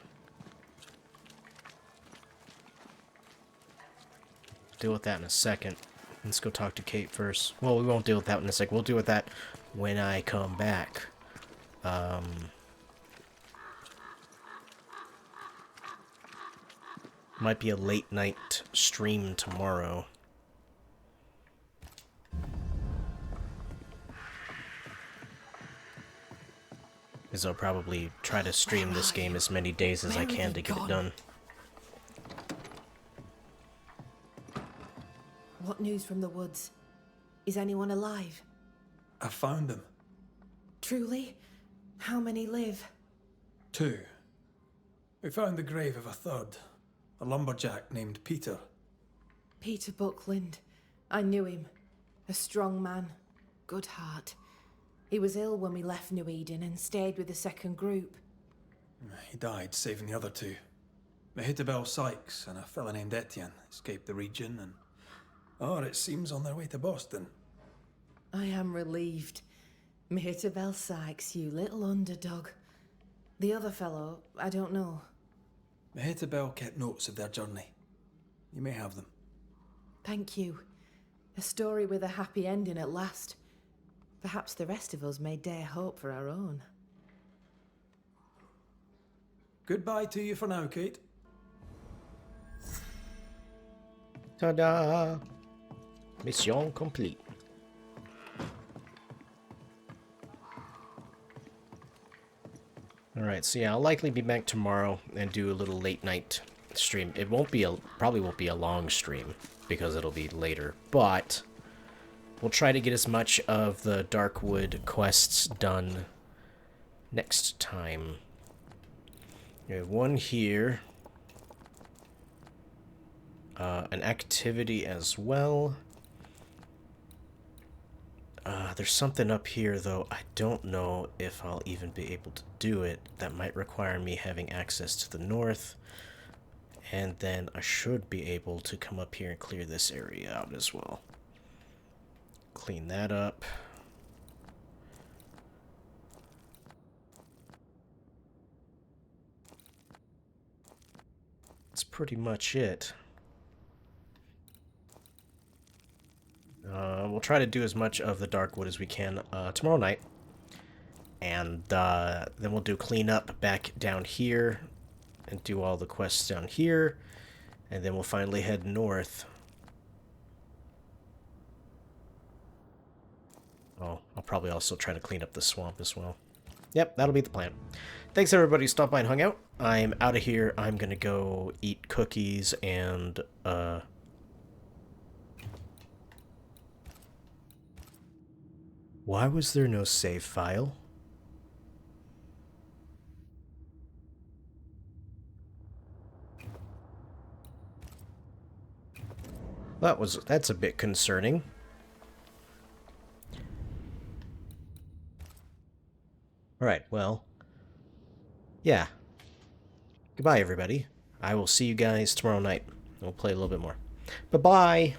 Deal with that in a second. Let's go talk to Kate first. Well, we won't deal with that in a sec. We'll deal with that when I come back. Might be a late night stream tomorrow. Because I'll probably try to stream this game as many days as I can to get it done. What news from the woods? Is anyone alive? I found them. Truly? How many live? 2. We found the grave of a third. A lumberjack named Peter. Peter Buckland. I knew him. A strong man. Good heart. He was ill when we left New Eden and stayed with the second group. He died saving the other two. Mehitabel Sykes and a fella named Etienne escaped the region and... oh, it seems on their way to Boston. I am relieved. Mehitabel Sykes, you little underdog. The other fellow, I don't know. Mehitabel kept notes of their journey. You may have them. Thank you. A story with a happy ending at last. Perhaps the rest of us may dare hope for our own. Goodbye to you for now, Kate. Ta-da! Mission complete. Alright, so yeah, I'll likely be back tomorrow and do a little late night stream. It won't be probably won't be a long stream because it'll be later, but we'll try to get as much of the Darkwood quests done next time. We have one here. An activity as well. There's something up here, though. I don't know if I'll even be able to do it. That might require me having access to the north. And then I should be able to come up here and clear this area out as well. Clean that up. That's pretty much it. We'll try to do as much of the Darkwood as we can tomorrow night. And then we'll do cleanup back down here and do all the quests down here. And then we'll finally head north. Oh, I'll probably also try to clean up the swamp as well. Yep, that'll be the plan. Thanks everybody who stopped by and hung out. I'm out of here. I'm gonna go eat cookies and why was there no save file? That's a bit concerning. Alright, well, yeah. Goodbye, everybody. I will see you guys tomorrow night. We'll play a little bit more. Bye-bye!